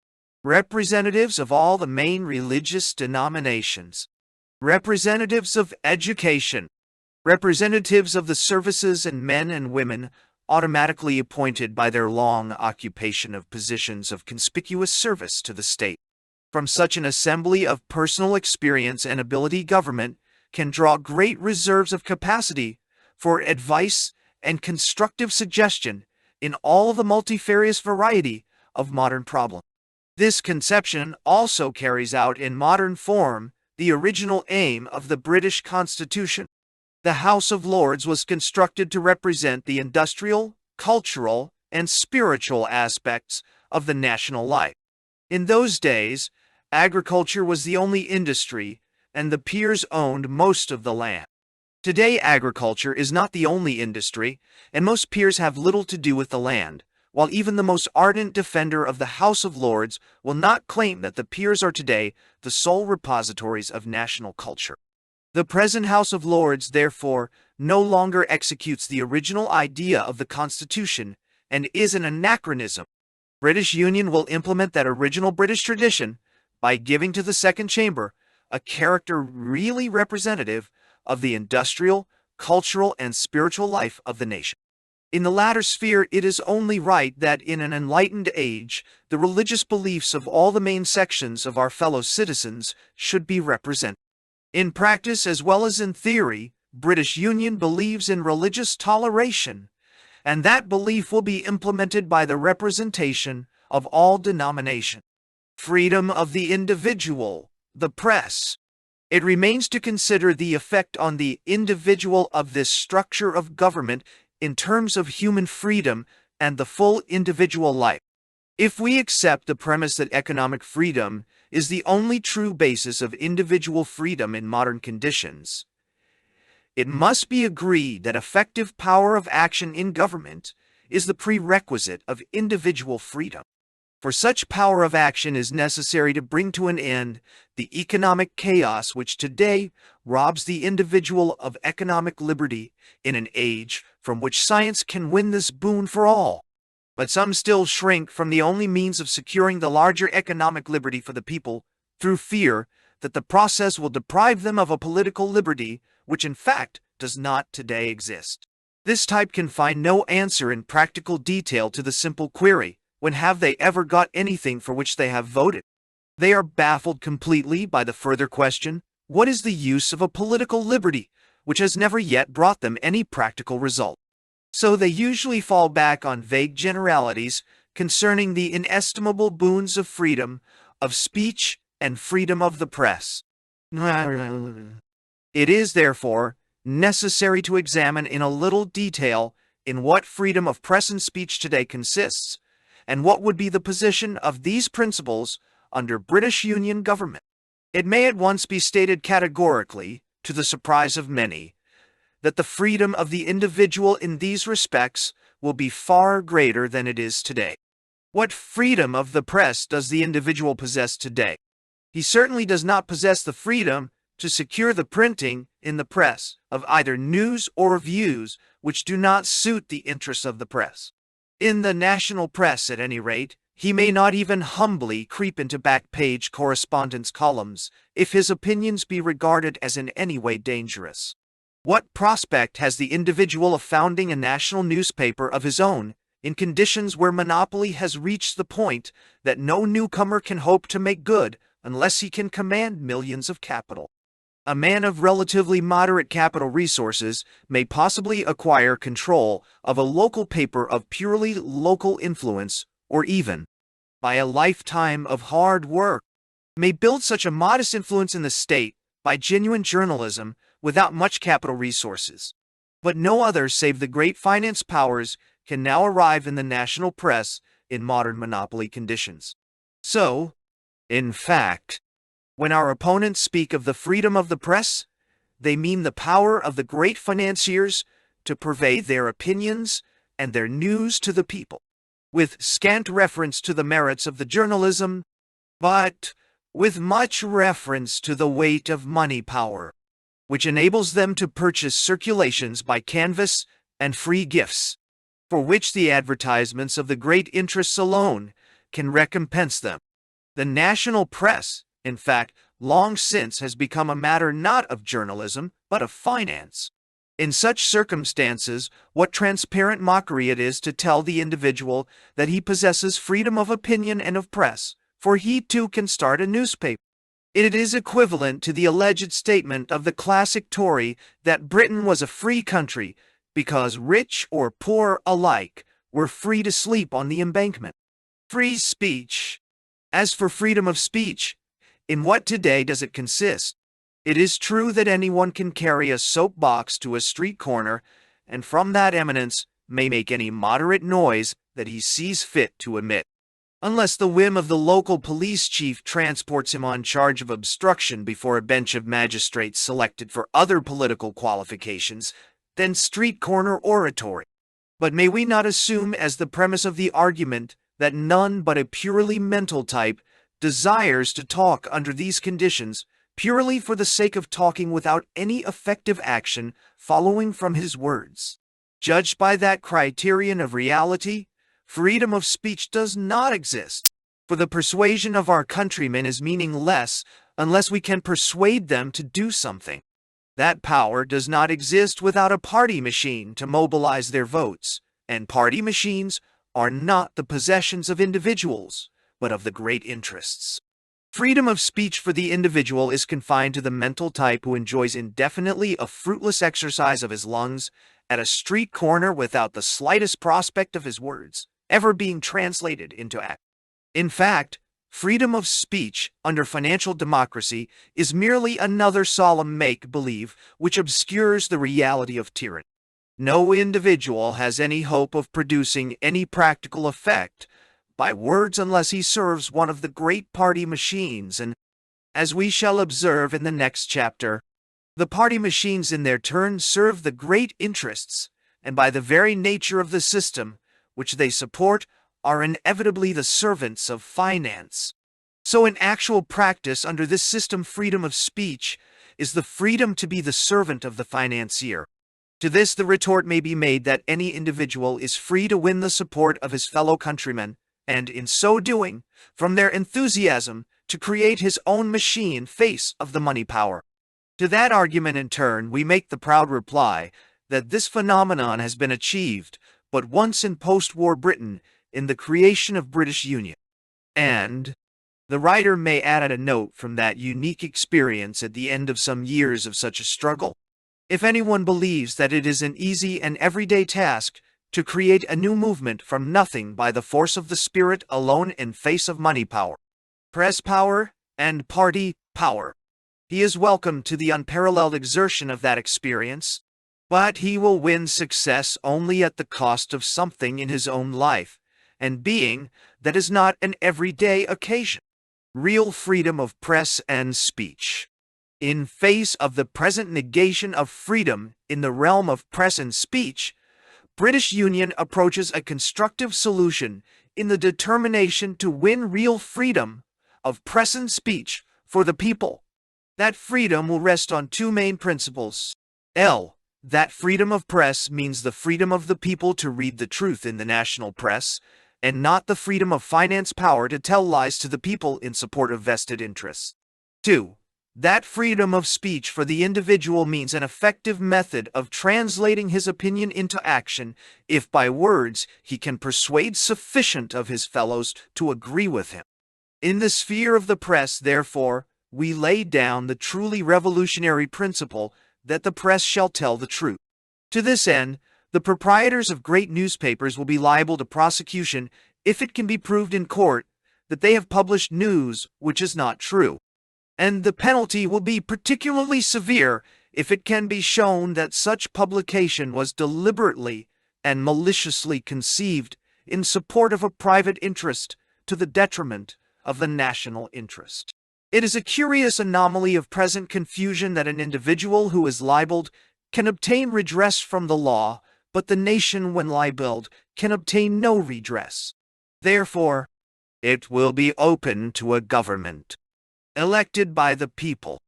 representatives of all the main religious denominations, representatives of education, representatives of the services, and men and women automatically appointed by their long occupation of positions of conspicuous service to the state. From such an assembly of personal experience and ability, government can draw great reserves of capacity for advice and constructive suggestion in all the multifarious variety of modern problems. This conception also carries out in modern form the original aim of the British Constitution. The House of Lords was constructed to represent the industrial, cultural, and spiritual aspects of the national life. In those days, agriculture was the only industry, and the peers owned most of the land. Today, agriculture is not the only industry, and most peers have little to do with the land, while even the most ardent defender of the House of Lords will not claim that the peers are today the sole repositories of national culture. The present House of Lords, therefore, no longer executes the original idea of the Constitution and is an anachronism. British Union will implement that original British tradition by giving to the second chamber a character really representative of the industrial, cultural, and spiritual life of the nation. In the latter sphere, it is only right that in an enlightened age, the religious beliefs of all the main sections of our fellow citizens should be represented. In practice as well as in theory, British Union believes in religious toleration, and that belief will be implemented by the representation of all denominations. Freedom of the individual, the press. It remains to consider the effect on the individual of this structure of government in terms of human freedom and the full individual life. If we accept the premise that economic freedom is the only true basis of individual freedom in modern conditions, it must be agreed that effective power of action in government is the prerequisite of individual freedom. For such power of action is necessary to bring to an end the economic chaos which today robs the individual of economic liberty in an age from which science can win this boon for all. But some still shrink from the only means of securing the larger economic liberty for the people through fear that the process will deprive them of a political liberty which in fact does not today exist. This type can find no answer in practical detail to the simple query, when have they ever got anything for which they have voted? They are baffled completely by the further question, what is the use of a political liberty, which has never yet brought them any practical result? So they usually fall back on vague generalities concerning the inestimable boons of freedom of speech and freedom of the press. It is, therefore, necessary to examine in a little detail in what freedom of press and speech today consists, and what would be the position of these principles under British Union government. It may at once be stated categorically, to the surprise of many, that the freedom of the individual in these respects will be far greater than it is today. What freedom of the press does the individual possess today? He certainly does not possess the freedom to secure the printing in the press of either news or views which do not suit the interests of the press. In the national press, at any rate, he may not even humbly creep into back-page correspondence columns if his opinions be regarded as in any way dangerous. What prospect has the individual of founding a national newspaper of his own in conditions where monopoly has reached the point that no newcomer can hope to make good unless he can command millions of capital? A man of relatively moderate capital resources may possibly acquire control of a local paper of purely local influence, or even, by a lifetime of hard work, may build such a modest influence in the state by genuine journalism without much capital resources. But no other save the great finance powers can now arrive in the national press in modern monopoly conditions. So, in fact, when our opponents speak of the freedom of the press, they mean the power of the great financiers to purvey their opinions and their news to the people, with scant reference to the merits of the journalism, but with much reference to the weight of money power, which enables them to purchase circulations by canvas and free gifts, for which the advertisements of the great interests alone can recompense them. The national press, in fact, long since has become a matter not of journalism, but of finance. In such circumstances, what transparent mockery it is to tell the individual that he possesses freedom of opinion and of press, for he too can start a newspaper. It is equivalent to the alleged statement of the classic Tory that Britain was a free country because rich or poor alike were free to sleep on the embankment. Free speech. As for freedom of speech, in what today does it consist? It is true that anyone can carry a soapbox to a street corner, and from that eminence may make any moderate noise that he sees fit to emit. Unless the whim of the local police chief transports him on charge of obstruction before a bench of magistrates selected for other political qualifications than street corner oratory. But may we not assume as the premise of the argument that none but a purely mental type desires to talk under these conditions purely for the sake of talking without any effective action following from his words? Judged by that criterion of reality, freedom of speech does not exist, for the persuasion of our countrymen is meaningless unless we can persuade them to do something. That power does not exist without a party machine to mobilize their votes, and party machines are not the possessions of individuals, but of the great interests. Freedom of speech for the individual is confined to the mental type who enjoys indefinitely a fruitless exercise of his lungs at a street corner without the slightest prospect of his words ever being translated into act. In fact, freedom of speech under financial democracy is merely another solemn make-believe which obscures the reality of tyranny. No individual has any hope of producing any practical effect by words unless he serves one of the great party machines, and, as we shall observe in the next chapter, the party machines in their turn serve the great interests, and by the very nature of the system which they support are inevitably the servants of finance. So in actual practice, under this system, freedom of speech is the freedom to be the servant of the financier. To this, the retort may be made that any individual is free to win the support of his fellow countrymen, and in so doing, from their enthusiasm, to create his own machine face of the money power. To that argument in turn, we make the proud reply that this phenomenon has been achieved but once in post-war Britain in the creation of British Union. And the writer may add a note from that unique experience at the end of some years of such a struggle. If anyone believes that it is an easy and everyday task to create a new movement from nothing by the force of the spirit alone in face of money power, press power, and party power, he is welcome to the unparalleled exertion of that experience, but he will win success only at the cost of something in his own life and being that is not an everyday occasion. Real freedom of press and speech. In face of the present negation of freedom in the realm of press and speech, British Union approaches a constructive solution in the determination to win real freedom of press and speech for the people. That freedom will rest on two main principles. That freedom of press means the freedom of the people to read the truth in the national press, and not the freedom of finance power to tell lies to the people in support of vested interests. 2. That freedom of speech for the individual means an effective method of translating his opinion into action, if by words he can persuade sufficient of his fellows to agree with him. In the sphere of the press, therefore, we lay down the truly revolutionary principle that the press shall tell the truth. To this end, the proprietors of great newspapers will be liable to prosecution if it can be proved in court that they have published news which is not true. And the penalty will be particularly severe if it can be shown that such publication was deliberately and maliciously conceived in support of a private interest to the detriment of the national interest. It is a curious anomaly of present confusion that an individual who is libeled can obtain redress from the law, but the nation, when libeled, can obtain no redress. Therefore, it will be open to a government elected by the people,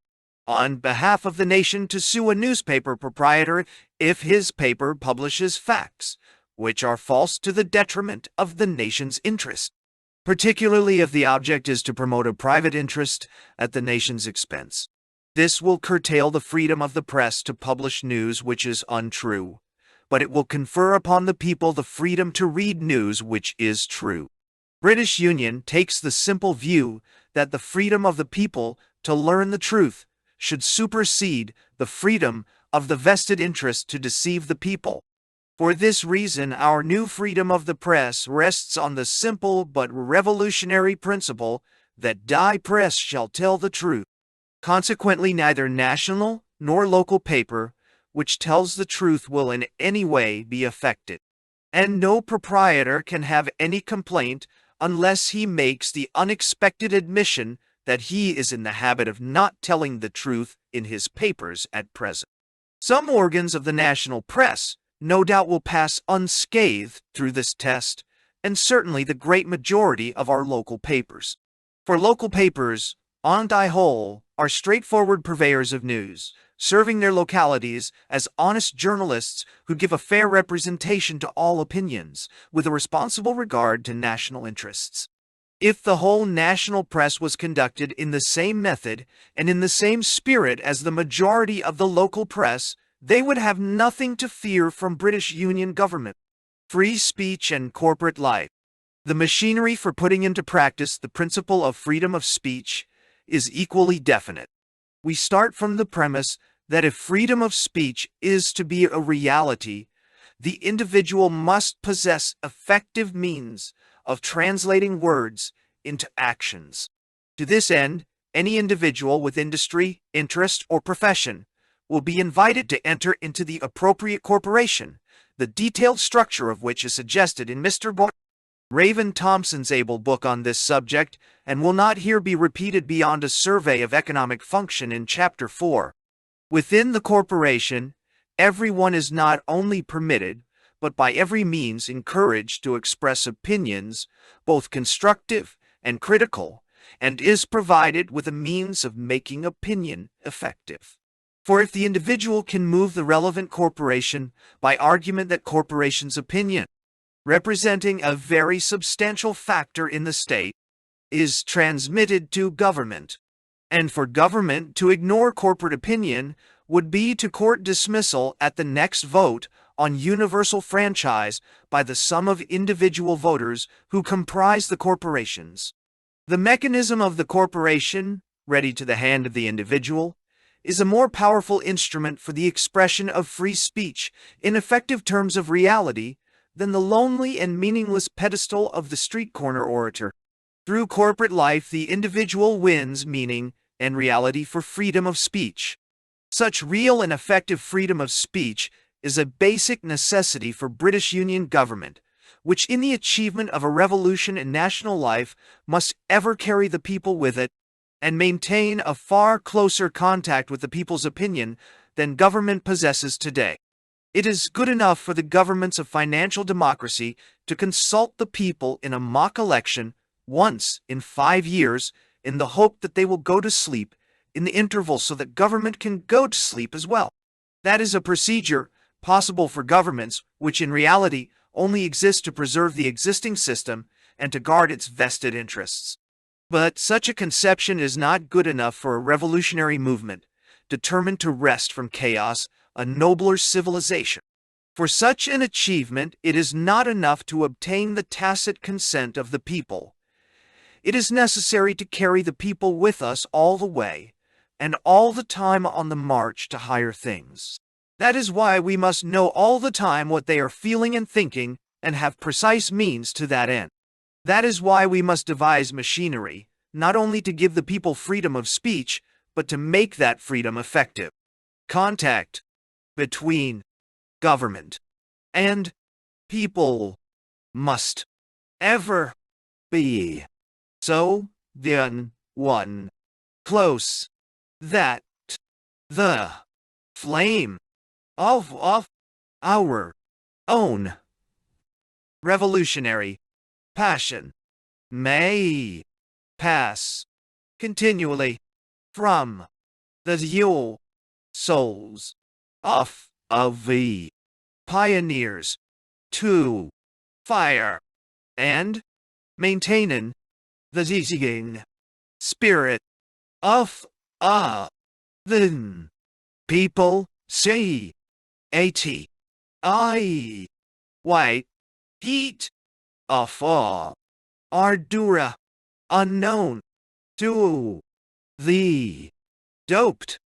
on behalf of the nation, to sue a newspaper proprietor if his paper publishes facts which are false to the detriment of the nation's interest, particularly if the object is to promote a private interest at the nation's expense. This will curtail the freedom of the press to publish news which is untrue, but it will confer upon the people the freedom to read news which is true. British Union takes the simple view that the freedom of the people to learn the truth should supersede the freedom of the vested interest to deceive the people. For this reason, our new freedom of the press rests on the simple but revolutionary principle that die press shall tell the truth. Consequently, neither national nor local paper which tells the truth will in any way be affected, and no proprietor can have any complaint unless he makes the unexpected admission that he is in the habit of not telling the truth in his papers at present. Some organs of the national press no doubt will pass unscathed through this test, and certainly the great majority of our local papers. For local papers, on the whole, are straightforward purveyors of news, serving their localities as honest journalists who give a fair representation to all opinions, with a responsible regard to national interests. If the whole national press was conducted in the same method and in the same spirit as the majority of the local press, they would have nothing to fear from British Union government. Free speech and corporate life. The machinery for putting into practice the principle of freedom of speech is equally definite. We start from the premise that if freedom of speech is to be a reality, the individual must possess effective means of translating words into actions. To this end, any individual with industry, interest, or profession will be invited to enter into the appropriate corporation, the detailed structure of which is suggested in Mr. Raven Thompson's able book on this subject, and will not here be repeated beyond a survey of economic function in Chapter 4. Within the corporation, everyone is not only permitted, but by every means encouraged to express opinions, both constructive and critical, and is provided with a means of making opinion effective. For if the individual can move the relevant corporation by argument that corporation's opinion, representing a very substantial factor in the state, is transmitted to government, and for government to ignore corporate opinion would be to court dismissal at the next vote on universal franchise by the sum of individual voters who comprise the corporations. The mechanism of the corporation, ready to the hand of the individual, is a more powerful instrument for the expression of free speech in effective terms of reality than the lonely and meaningless pedestal of the street corner orator. Through corporate life, the individual wins meaning and reality for freedom of speech. Such real and effective freedom of speech is a basic necessity for British Union government, which in the achievement of a revolution in national life must ever carry the people with it and maintain a far closer contact with the people's opinion than government possesses today. It is good enough for the governments of financial democracy to consult the people in a mock election once in 5 years in the hope that they will go to sleep in the interval so that government can go to sleep as well. That is a procedure possible for governments which in reality only exist to preserve the existing system and to guard its vested interests. But such a conception is not good enough for a revolutionary movement, determined to wrest from chaos a nobler civilization. For such an achievement, it is not enough to obtain the tacit consent of the people. It is necessary to carry the people with us all the way, and all the time on the march to higher things. That is why we must know all the time what they are feeling and thinking, and have precise means to that end. That is why we must devise machinery, not only to give the people freedom of speech, but to make that freedom effective. Contact between government and people must ever be so then one close that the flame of our own revolutionary passion may pass continually from the zeal souls of the pioneers to fire and maintaining the zealing spirit of the people. C-A-T-I white heat of ardura unknown to the doped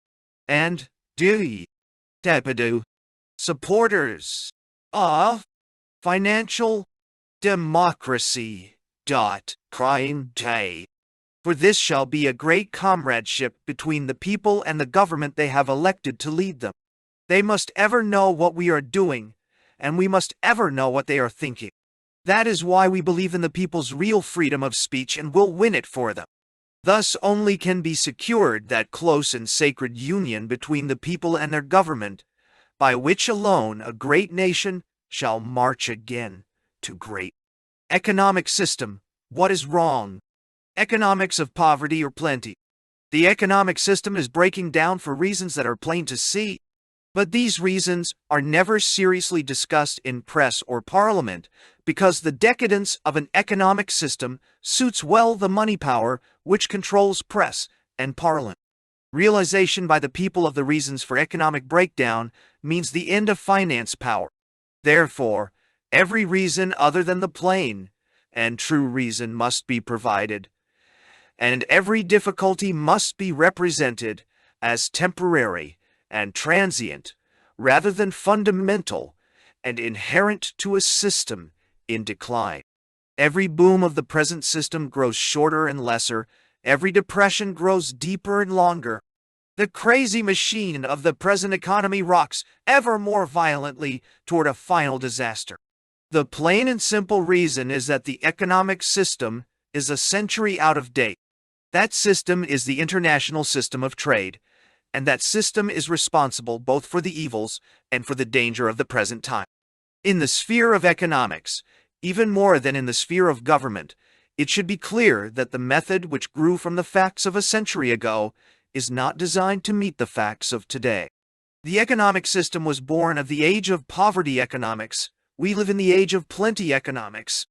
and depidoo supporters of financial democracy. Crying day. For this shall be a great comradeship between the people and the government they have elected to lead them. They must ever know what we are doing, and we must ever know what they are thinking. That is why we believe in the people's real freedom of speech and will win it for them. Thus only can be secured that close and sacred union between the people and their government, by which alone a great nation shall march again to great. Economic system. What is wrong? Economics of poverty or plenty. The economic system is breaking down for reasons that are plain to see. But these reasons are never seriously discussed in press or parliament because the decadence of an economic system suits well the money power which controls press and parliament. Realization by the people of the reasons for economic breakdown means the end of finance power. Therefore, every reason other than the plain and true reason must be provided, and every difficulty must be represented as temporary and transient, rather than fundamental and inherent to a system in decline. Every boom of the present system grows shorter and lesser, every depression grows deeper and longer. The crazy machine of the present economy rocks ever more violently toward a final disaster. The plain and simple reason is that the economic system is a century out of date. That system is the international system of trade, and that system is responsible both for the evils and for the danger of the present time. In the sphere of economics, even more than in the sphere of government, it should be clear that the method which grew from the facts of a century ago is not designed to meet the facts of today. The economic system was born of the age of poverty economics. We live in the age of plenty economics.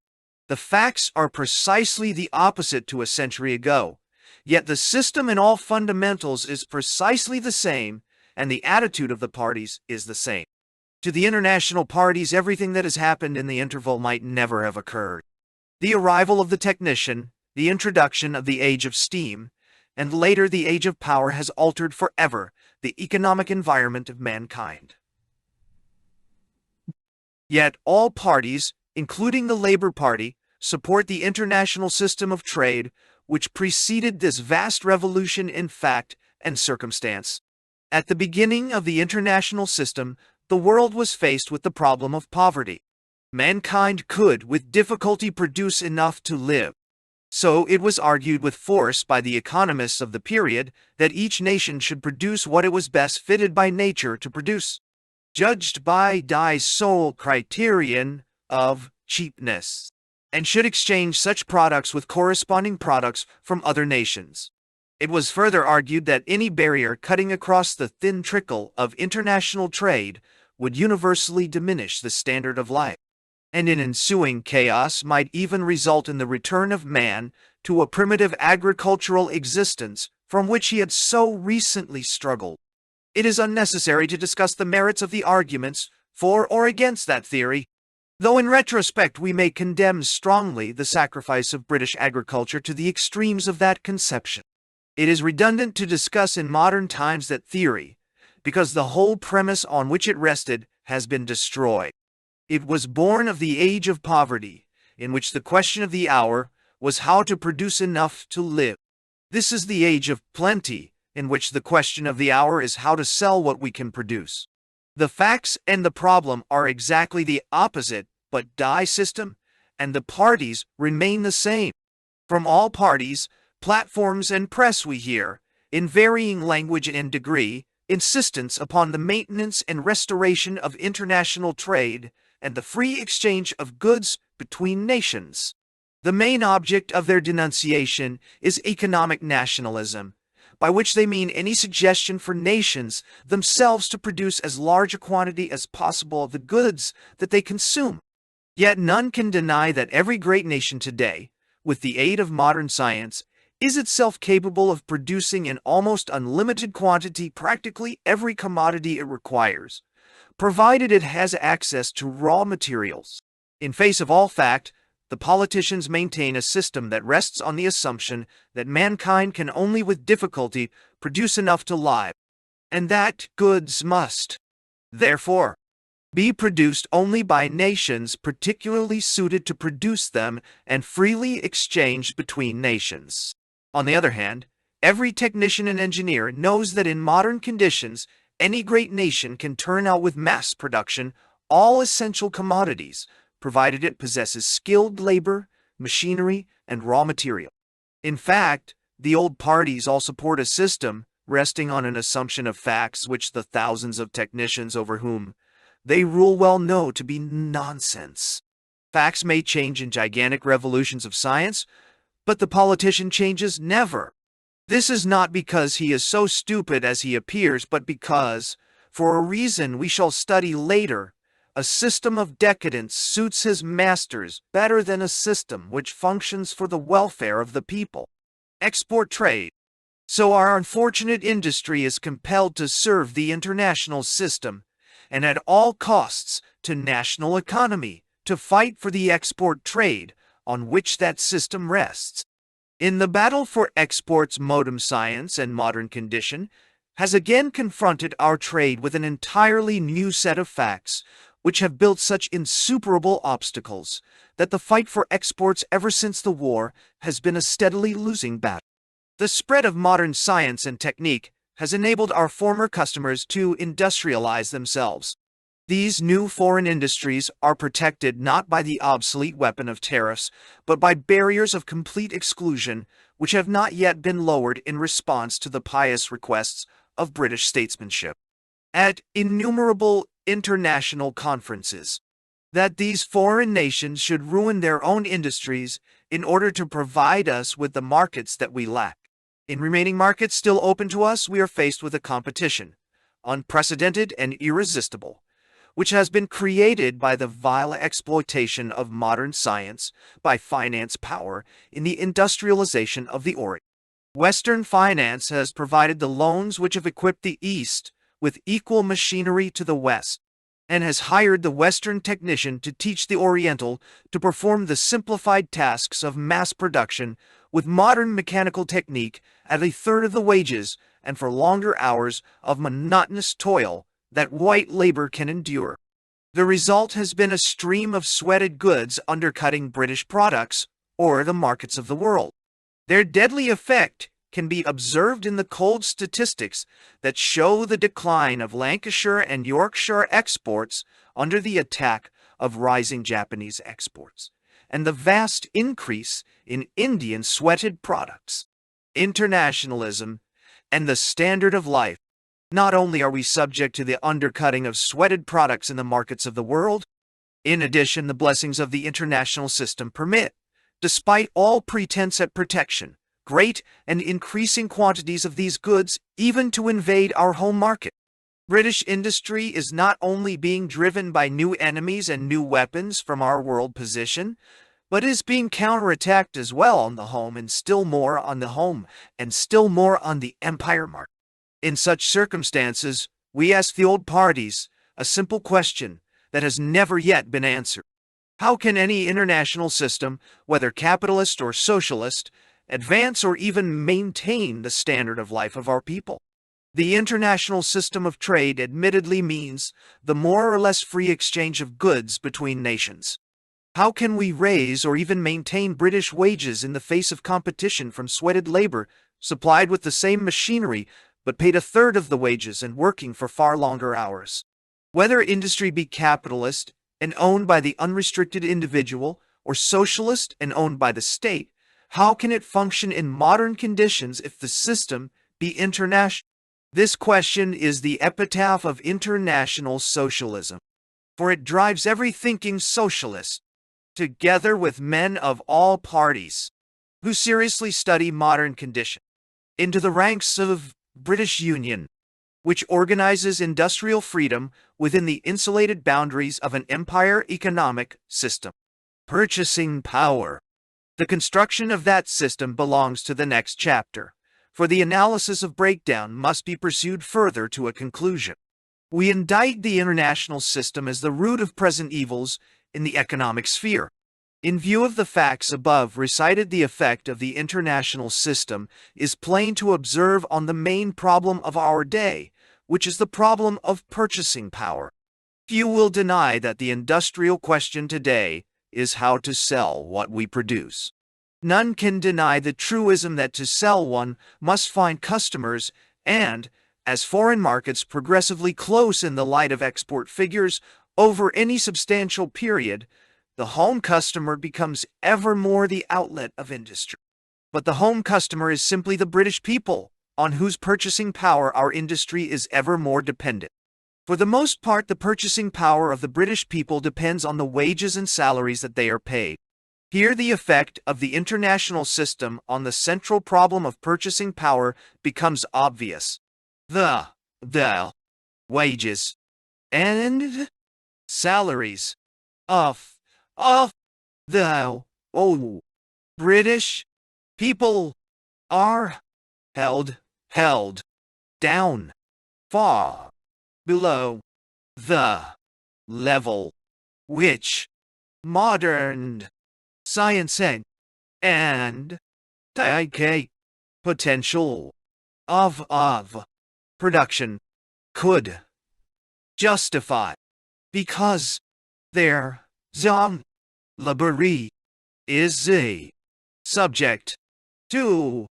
The facts are precisely the opposite to a century ago, yet the system in all fundamentals is precisely the same, and the attitude of the parties is the same. To the international parties, everything that has happened in the interval might never have occurred. The arrival of the technician, the introduction of the age of steam, and later the age of power has altered forever the economic environment of mankind. Yet all parties, including the Labour Party, support the international system of trade which preceded this vast revolution in fact and circumstance. At the beginning of the international system, the world was faced with the problem of poverty. Mankind could, with difficulty, produce enough to live. So it was argued with force by the economists of the period that each nation should produce what it was best fitted by nature to produce, judged by the sole criterion of cheapness, and should exchange such products with corresponding products from other nations. It was further argued that any barrier cutting across the thin trickle of international trade would universally diminish the standard of life, and in ensuing chaos might even result in the return of man to a primitive agricultural existence from which he had so recently struggled. It is unnecessary to discuss the merits of the arguments for or against that theory, though in retrospect we may condemn strongly the sacrifice of British agriculture to the extremes of that conception. It is redundant to discuss in modern times that theory, because the whole premise on which it rested has been destroyed. It was born of the age of poverty, in which the question of the hour was how to produce enough to live. This is the age of plenty, in which the question of the hour is how to sell what we can produce. The facts and the problem are exactly the opposite, but the system and the parties remain the same. From all parties, platforms and press we hear, in varying language and degree, insistence upon the maintenance and restoration of international trade and the free exchange of goods between nations. The main object of their denunciation is economic nationalism, by which they mean any suggestion for nations themselves to produce as large a quantity as possible of the goods that they consume. Yet none can deny that every great nation today, with the aid of modern science, is itself capable of producing in almost unlimited quantity practically every commodity it requires, provided it has access to raw materials. In face of all fact, the politicians maintain a system that rests on the assumption that mankind can only with difficulty produce enough to live, and that goods must, therefore, be produced only by nations particularly suited to produce them and freely exchanged between nations. On the other hand, every technician and engineer knows that in modern conditions, any great nation can turn out with mass production all essential commodities, provided it possesses skilled labor, machinery, and raw material. In fact, the old parties all support a system resting on an assumption of facts which the thousands of technicians over whom they rule well know to be nonsense. Facts may change in gigantic revolutions of science, but the politician changes never. This is not because he is so stupid as he appears, but because, for a reason we shall study later, a system of decadence suits his masters better than a system which functions for the welfare of the people. Export trade. So our unfortunate industry is compelled to serve the international system, and at all costs to national economy, to fight for the export trade on which that system rests. In the battle for exports, modern science and modern condition has again confronted our trade with an entirely new set of facts which have built such insuperable obstacles that the fight for exports ever since the war has been a steadily losing battle. The spread of modern science and technique has enabled our former customers to industrialize themselves. These new foreign industries are protected not by the obsolete weapon of tariffs, but by barriers of complete exclusion which have not yet been lowered in response to the pious requests of British statesmanship. At innumerable international conferences, that these foreign nations should ruin their own industries in order to provide us with the markets that we lack. In remaining markets still open to us, we are faced with a competition, unprecedented and irresistible, which has been created by the vile exploitation of modern science by finance power in the industrialization of the Orient. Western finance has provided the loans which have equipped the East with equal machinery to the West, and has hired the Western technician to teach the Oriental to perform the simplified tasks of mass production with modern mechanical technique at a third of the wages and for longer hours of monotonous toil that white labor can endure. The result has been a stream of sweated goods undercutting British products or the markets of the world. Their deadly effect can be observed in the cold statistics that show the decline of Lancashire and Yorkshire exports under the attack of rising Japanese exports, and the vast increase in Indian sweated products. Internationalism and the standard of life. Not only are we subject to the undercutting of sweated products in the markets of the world, in addition, the blessings of the international system permit, despite all pretense at protection, great and increasing quantities of these goods even to invade our home market. British industry is not only being driven by new enemies and new weapons from our world position, but is being counterattacked as well on the home and still more on the empire market. In such circumstances, we ask the old parties a simple question that has never yet been answered. How can any international system, whether capitalist or socialist, advance or even maintain the standard of life of our people? The international system of trade admittedly means the more or less free exchange of goods between nations. How can we raise or even maintain British wages in the face of competition from sweated labor, supplied with the same machinery, but paid a third of the wages and working for far longer hours? Whether industry be capitalist and owned by the unrestricted individual, or socialist and owned by the state, how can it function in modern conditions if the system be international? This question is the epitaph of international socialism, for it drives every thinking socialist, together with men of all parties, who seriously study modern conditions, into the ranks of British Union, which organizes industrial freedom within the insulated boundaries of an empire economic system. Purchasing power. The construction of that system belongs to the next chapter, for the analysis of breakdown must be pursued further to a conclusion. We indict the international system as the root of present evils in the economic sphere. In view of the facts above recited, the effect of the international system is plain to observe on the main problem of our day, which is the problem of purchasing power. Few will deny that the industrial question today is how to sell what we produce. None can deny the truism that to sell one must find customers, and, as foreign markets progressively close in the light of export figures over any substantial period, the home customer becomes ever more the outlet of industry. But the home customer is simply the British people, on whose purchasing power our industry is ever more dependent. For the most part, the purchasing power of the British people depends on the wages and salaries that they are paid. Here the effect of the international system on the central problem of purchasing power becomes obvious. The wages and salaries of the British people are held down far below the level which modern science and technical potential of production could justify, because their labor is subject to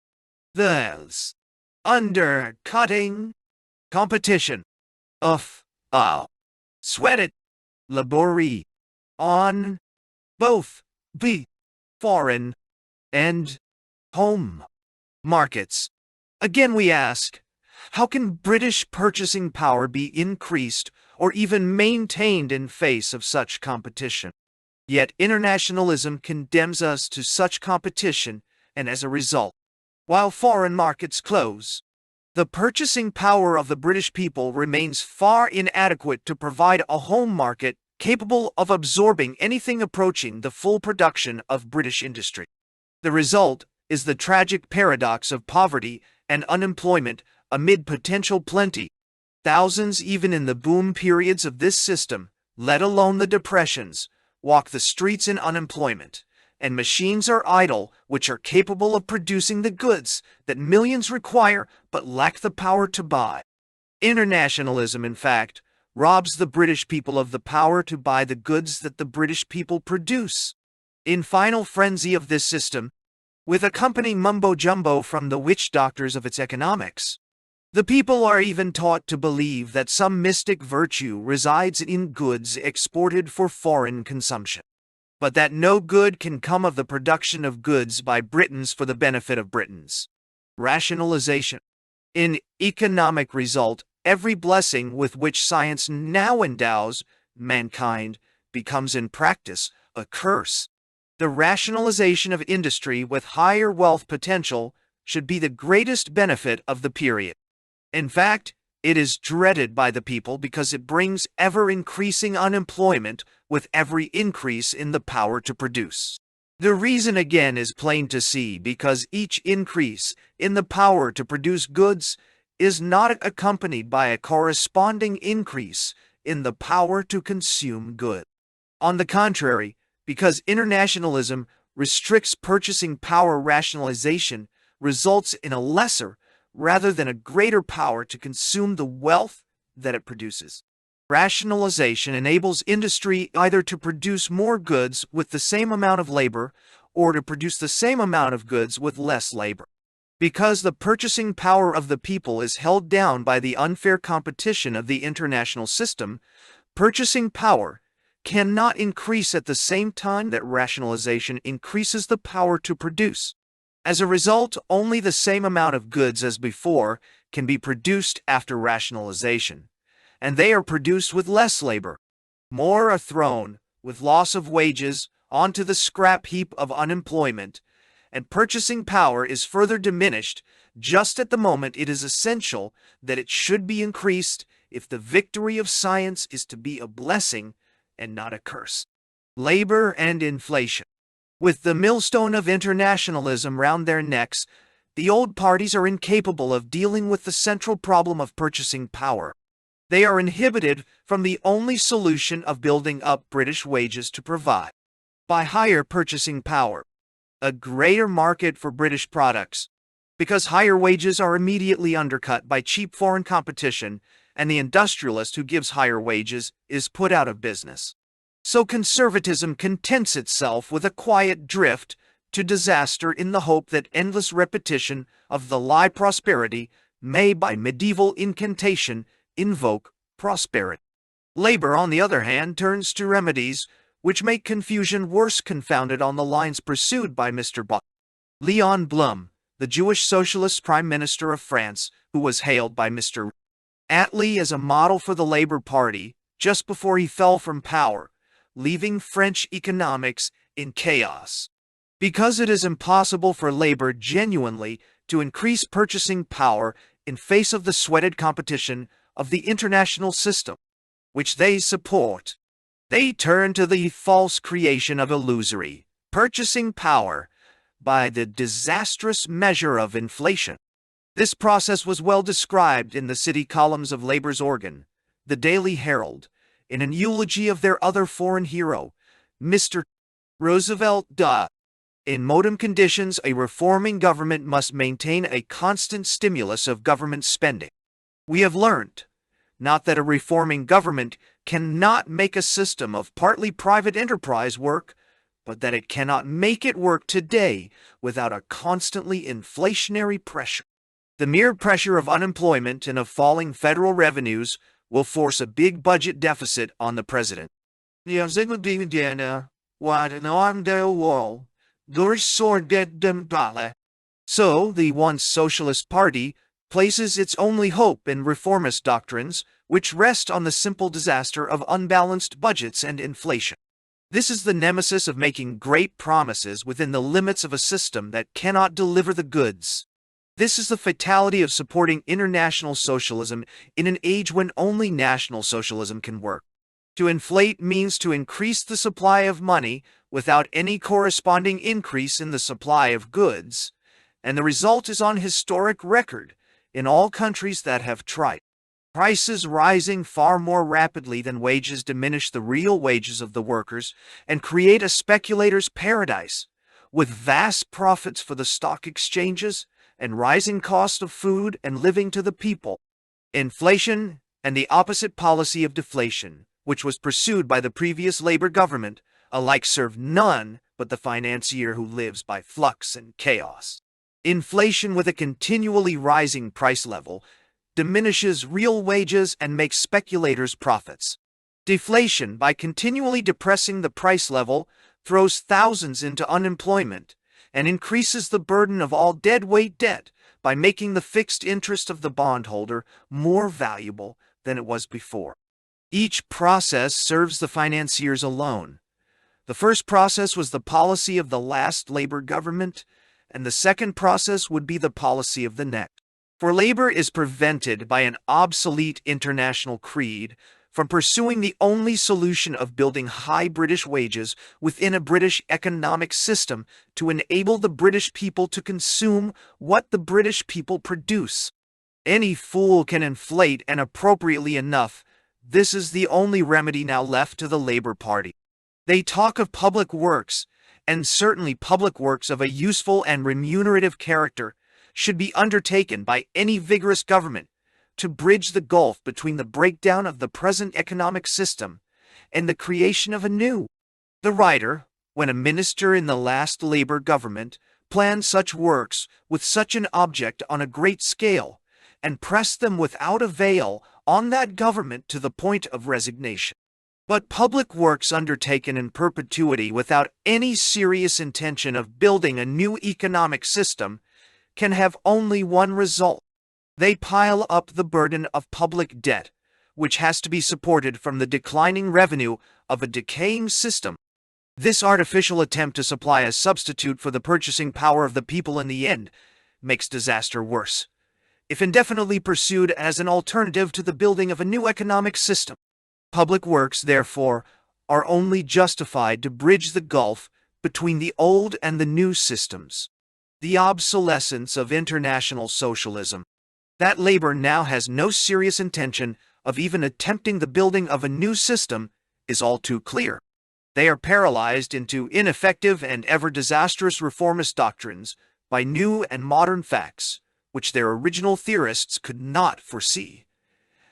this undercutting competition of sweated labor on both the foreign and home markets. Again we ask, how can British purchasing power be increased or even maintained in face of such competition. Yet internationalism condemns us to such competition, and as a result, while foreign markets close, the purchasing power of the British people remains far inadequate to provide a home market capable of absorbing anything approaching the full production of British industry. The result is the tragic paradox of poverty and unemployment amid potential plenty. Thousands, even in the boom periods of this system, let alone the depressions, walk the streets in unemployment, and machines are idle which are capable of producing the goods that millions require but lack the power to buy. Internationalism, in fact, robs the British people of the power to buy the goods that the British people produce. In final frenzy of this system, with accompanying mumbo-jumbo from the witch doctors of its economics, the people are even taught to believe that some mystic virtue resides in goods exported for foreign consumption, but that no good can come of the production of goods by Britons for the benefit of Britons. Rationalization. In economic result, every blessing with which science now endows mankind becomes in practice a curse. The rationalization of industry with higher wealth potential should be the greatest benefit of the period. In fact, it is dreaded by the people because it brings ever-increasing unemployment with every increase in the power to produce. The reason again is plain to see, because each increase in the power to produce goods is not accompanied by a corresponding increase in the power to consume goods. On the contrary, because internationalism restricts purchasing power, rationalization results in a lesser rather than a greater power to consume the wealth that it produces. Rationalization enables industry either to produce more goods with the same amount of labor or to produce the same amount of goods with less labor. Because the purchasing power of the people is held down by the unfair competition of the international system, purchasing power cannot increase at the same time that rationalization increases the power to produce. As a result, only the same amount of goods as before can be produced after rationalization, and they are produced with less labor. More are thrown, with loss of wages, onto the scrap heap of unemployment, and purchasing power is further diminished just at the moment it is essential that it should be increased if the victory of science is to be a blessing and not a curse. Labor and inflation. With the millstone of internationalism round their necks, the old parties are incapable of dealing with the central problem of purchasing power. They are inhibited from the only solution of building up British wages to provide, by higher purchasing power, a greater market for British products, because higher wages are immediately undercut by cheap foreign competition, and the industrialist who gives higher wages is put out of business. So conservatism contents itself with a quiet drift to disaster in the hope that endless repetition of the lie prosperity may by medieval incantation invoke prosperity. Labor, on the other hand, turns to remedies which make confusion worse, confounded on the lines pursued by Mr. Leon Blum, the Jewish socialist prime minister of France, who was hailed by Mr. Attlee as a model for the Labour Party just before he fell from power, leaving French economics in chaos. Because it is impossible for labor genuinely to increase purchasing power in face of the sweated competition of the international system, which they support, they turn to the false creation of illusory purchasing power by the disastrous measure of inflation. This process was well described in the city columns of Labour's organ, the Daily Herald, in an eulogy of their other foreign hero, Mr. Roosevelt. In modern conditions, a reforming government must maintain a constant stimulus of government spending. We have learned, not that a reforming government cannot make a system of partly private enterprise work, but that it cannot make it work today without a constantly inflationary pressure. The mere pressure of unemployment and of falling federal revenues will force a big budget deficit on the president. So, the once socialist party places its only hope in reformist doctrines which rest on the simple disaster of unbalanced budgets and inflation. This is the nemesis of making great promises within the limits of a system that cannot deliver the goods. This is the fatality of supporting international socialism in an age when only national socialism can work. To inflate means to increase the supply of money without any corresponding increase in the supply of goods, and the result is on historic record in all countries that have tried. Prices rising far more rapidly than wages diminish the real wages of the workers and create a speculator's paradise, with vast profits for the stock exchanges and rising cost of food and living to the people. Inflation and the opposite policy of deflation, which was pursued by the previous Labor government, alike serve none but the financier who lives by flux and chaos. Inflation with a continually rising price level diminishes real wages and makes speculators profits. Deflation, by continually depressing the price level, throws thousands into unemployment and increases the burden of all deadweight debt by making the fixed interest of the bondholder more valuable than it was before. Each process serves the financiers alone. The first process was the policy of the last Labor government, and the second process would be the policy of the next. For labor is prevented by an obsolete international creed from pursuing the only solution of building high British wages within a British economic system to enable the British people to consume what the British people produce. Any fool can inflate, and appropriately enough, this is the only remedy now left to the Labour Party. They talk of public works, and certainly public works of a useful and remunerative character should be undertaken by any vigorous government to bridge the gulf between the breakdown of the present economic system and the creation of a new. The writer, when a minister in the last Labour government, planned such works with such an object on a great scale, and pressed them without avail on that government to the point of resignation. But public works undertaken in perpetuity without any serious intention of building a new economic system can have only one result. They pile up the burden of public debt, which has to be supported from the declining revenue of a decaying system. This artificial attempt to supply a substitute for the purchasing power of the people in the end makes disaster worse, if indefinitely pursued as an alternative to the building of a new economic system. Public works, therefore, are only justified to bridge the gulf between the old and the new systems. The obsolescence of international socialism. That Labor now has no serious intention of even attempting the building of a new system is all too clear. They are paralyzed into ineffective and ever disastrous reformist doctrines by new and modern facts, which their original theorists could not foresee.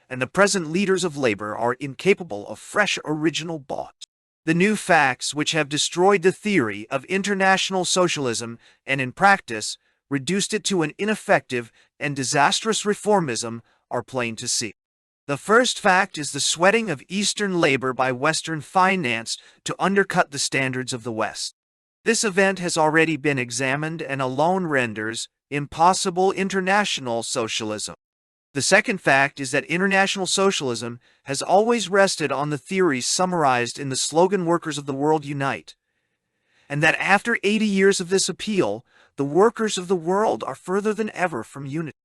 And the present leaders of labor are incapable of fresh original thought. The new facts which have destroyed the theory of international socialism and in practice reduced it to an ineffective and disastrous reformism are plain to see. The first fact is the sweating of Eastern labor by Western finance to undercut the standards of the West. This event has already been examined and alone renders impossible international socialism. The second fact is that international socialism has always rested on the theories summarized in the slogan "Workers of the World Unite," and that after 80 years of this appeal, the workers of the world are further than ever from unity.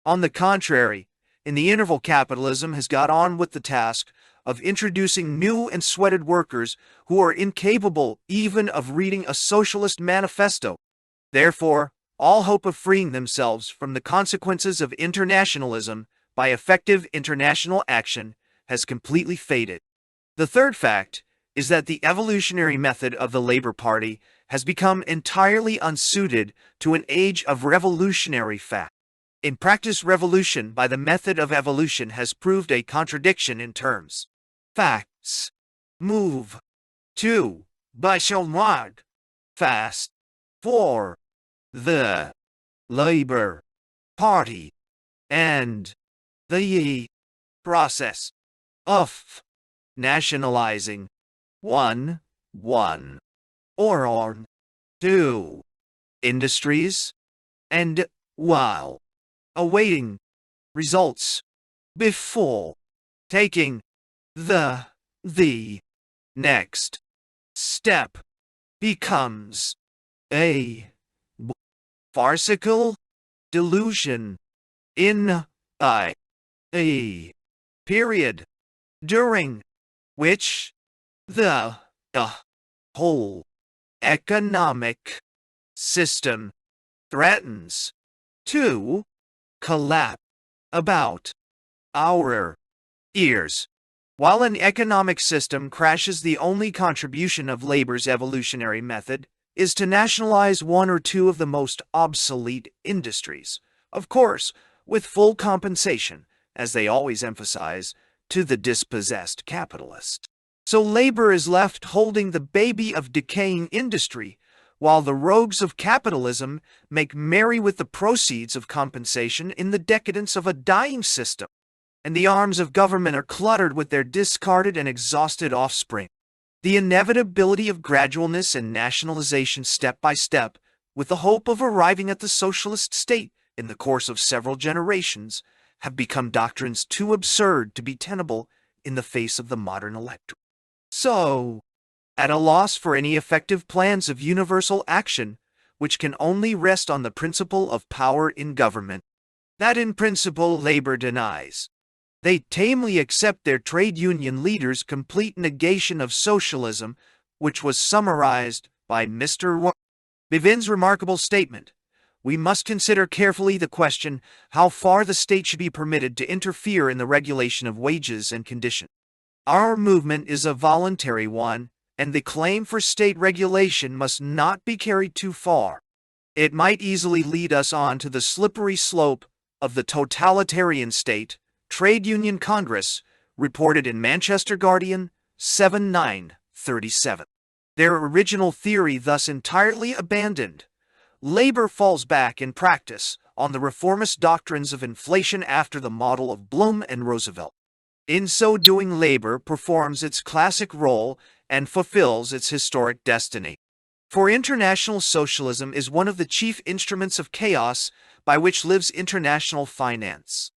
On the contrary, in the interval, capitalism has got on with the task of introducing new and sweated workers who are incapable even of reading a socialist manifesto. Therefore, all hope of freeing themselves from the consequences of internationalism by effective international action has completely faded. The third fact is that the evolutionary method of the Labor Party has become entirely unsuited to an age of revolutionary fact. In practice, revolution by the method of evolution has proved a contradiction in terms. Facts move to by shall fast for the Labor Party, and the process of nationalizing one or on two industries, and while awaiting results before taking the next step becomes a farcical delusion in a period during which the whole economic system threatens to collapse about our ears. While an economic system crashes, the only contribution of labor's evolutionary method is to nationalize one or two of the most obsolete industries, of course, with full compensation, as they always emphasize, to the dispossessed capitalist. So labor is left holding the baby of decaying industry, while the rogues of capitalism make merry with the proceeds of compensation in the decadence of a dying system, and the arms of government are cluttered with their discarded and exhausted offspring. The inevitability of gradualness and nationalization step by step, with the hope of arriving at the socialist state in the course of several generations, have become doctrines too absurd to be tenable in the face of the modern electorate. So, at a loss for any effective plans of universal action, which can only rest on the principle of power in government, that in principle labor denies, they tamely accept their trade union leaders' complete negation of socialism, which was summarized by Mr. Bevin's remarkable statement. We must consider carefully the question how far the state should be permitted to interfere in the regulation of wages and conditions. Our movement is a voluntary one, and the claim for state regulation must not be carried too far. It might easily lead us on to the slippery slope of the totalitarian state. Trade Union Congress reported in Manchester Guardian 7/9/37. Their original theory thus entirely abandoned, labor falls back in practice on the reformist doctrines of inflation after the model of Blum and Roosevelt. In so doing, labor performs its classic role and fulfills its historic destiny. For international socialism is one of the chief instruments of chaos by which lives international finance.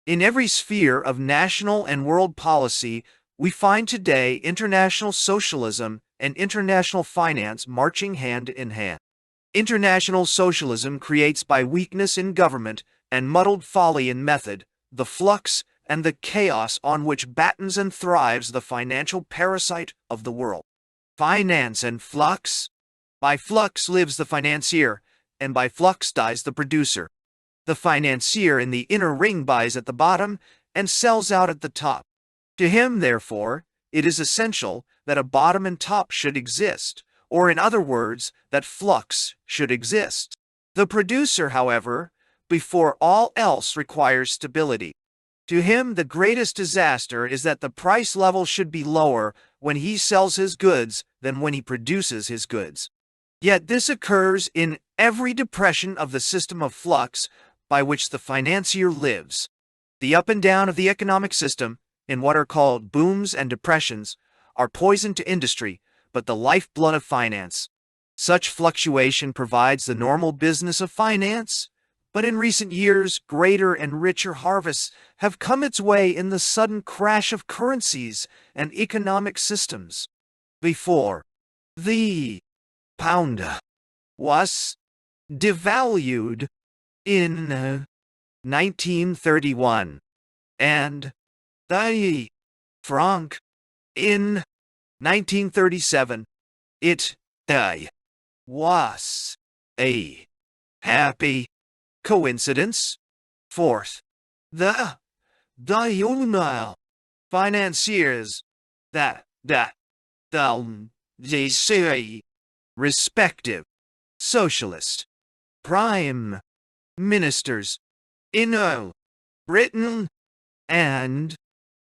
In every sphere of national and world policy, we find today international socialism and international finance marching hand in hand. International socialism creates by weakness in government and muddled folly in method the flux and the chaos on which battens and thrives the financial parasite of the world. Finance and flux. By flux lives the financier, and by flux dies the producer. The financier in the inner ring buys at the bottom and sells out at the top. To him, therefore, it is essential that a bottom and top should exist, or in other words, that flux should exist. The producer, however, before all else requires stability. To him, the greatest disaster is that the price level should be lower when he sells his goods than when he produces his goods. Yet this occurs in every depression of the system of flux by which the financier lives. The up and down of the economic system, in what are called booms and depressions, are poison to industry, but the lifeblood of finance. Such fluctuation provides the normal business of finance, but in recent years, greater and richer harvests have come its way in the sudden crash of currencies and economic systems. Before, the pound was devalued in 1931, and the franc in 1937. It was a happy coincidence. Fourth, the union financiers that the respective socialist prime ministers in Britain and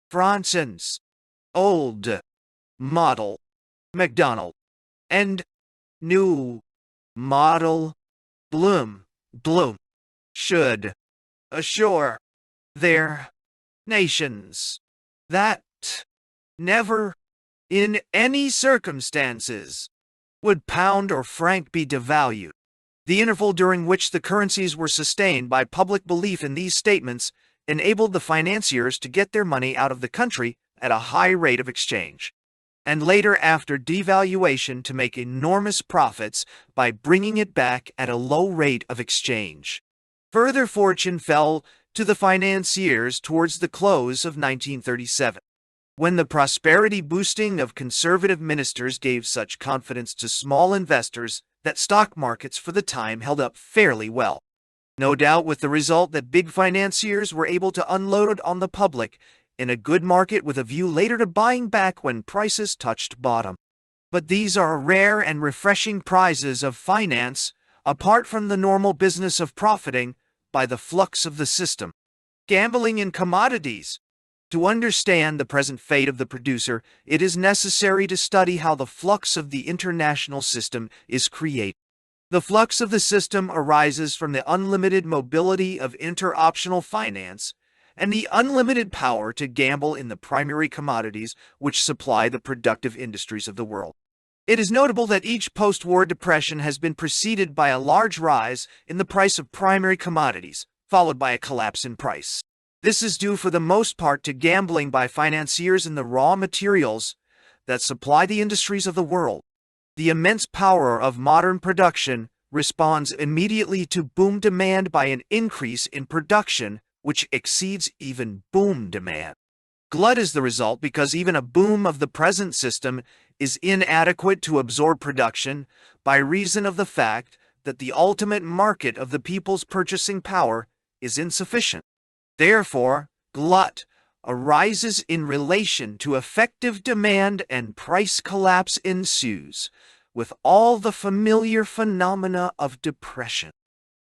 France's old model MacDonald and new model Bloom should assure their nations that never in any circumstances would pound or franc be devalued. The interval during which the currencies were sustained by public belief in these statements enabled the financiers to get their money out of the country at a high rate of exchange, and later after devaluation to make enormous profits by bringing it back at a low rate of exchange. Further fortune fell to the financiers towards the close of 1937, when the prosperity boosting of conservative ministers gave such confidence to small investors that stock markets for the time held up fairly well. No doubt with the result that big financiers were able to unload on the public in a good market with a view later to buying back when prices touched bottom. But these are rare and refreshing prizes of finance, apart from the normal business of profiting by the flux of the system. Gambling in commodities. To understand the present fate of the producer, it is necessary to study how the flux of the international system is created. The flux of the system arises from the unlimited mobility of interoptional finance and the unlimited power to gamble in the primary commodities which supply the productive industries of the world. It is notable that each post-war depression has been preceded by a large rise in the price of primary commodities, followed by a collapse in price. This is due for the most part to gambling by financiers in the raw materials that supply the industries of the world. The immense power of modern production responds immediately to boom demand by an increase in production which exceeds even boom demand. Glut is the result because even a boom of the present system is inadequate to absorb production by reason of the fact that the ultimate market of the people's purchasing power is insufficient. Therefore, glut arises in relation to effective demand and price collapse ensues, with all the familiar phenomena of depression.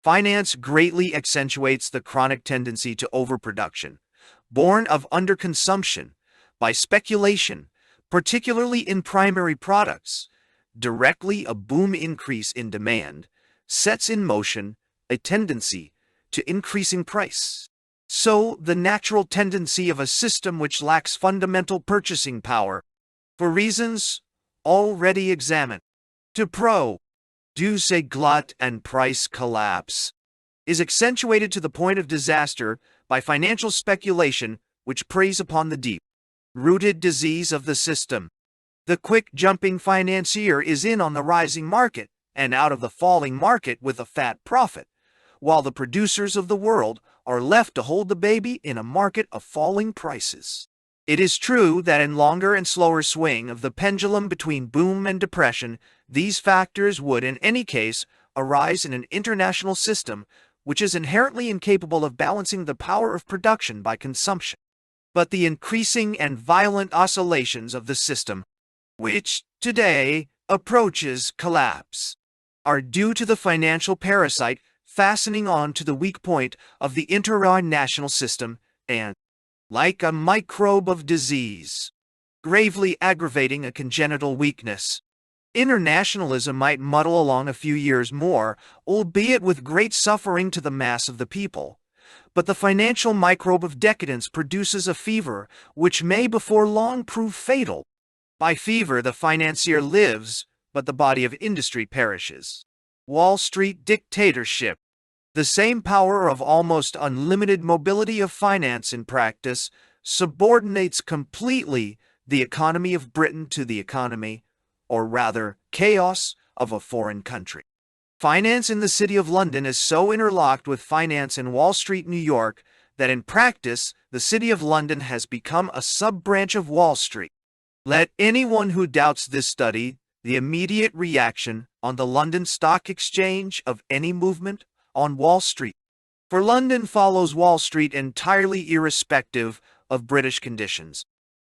Finance greatly accentuates the chronic tendency to overproduction, born of underconsumption, by speculation, particularly in primary products. Directly a boom increase in demand sets in motion a tendency to increasing price. So, the natural tendency of a system which lacks fundamental purchasing power, for reasons already examined, to produce a glut and price collapse, is accentuated to the point of disaster by financial speculation which preys upon the deep-rooted disease of the system. The quick-jumping financier is in on the rising market and out of the falling market with a fat profit, while the producers of the world are left to hold the baby in a market of falling prices. It is true that in longer and slower swing of the pendulum between boom and depression, these factors would in any case arise in an international system which is inherently incapable of balancing the power of production by consumption. But the increasing and violent oscillations of the system, which today approaches collapse, are due to the financial parasite fastening on to the weak point of the international system and, like a microbe of disease, gravely aggravating a congenital weakness. Internationalism might muddle along a few years more, albeit with great suffering to the mass of the people. But the financial microbe of decadence produces a fever which may before long prove fatal. By fever the financier lives, but the body of industry perishes. Wall Street dictatorship. The same power of almost unlimited mobility of finance in practice subordinates completely the economy of Britain to the economy, or rather, chaos of a foreign country. Finance in the City of London is so interlocked with finance in Wall Street, New York, that in practice, the City of London has become a sub-branch of Wall Street. Let anyone who doubts this study the immediate reaction on the London Stock Exchange of any movement on Wall Street. For London follows Wall Street entirely irrespective of British conditions.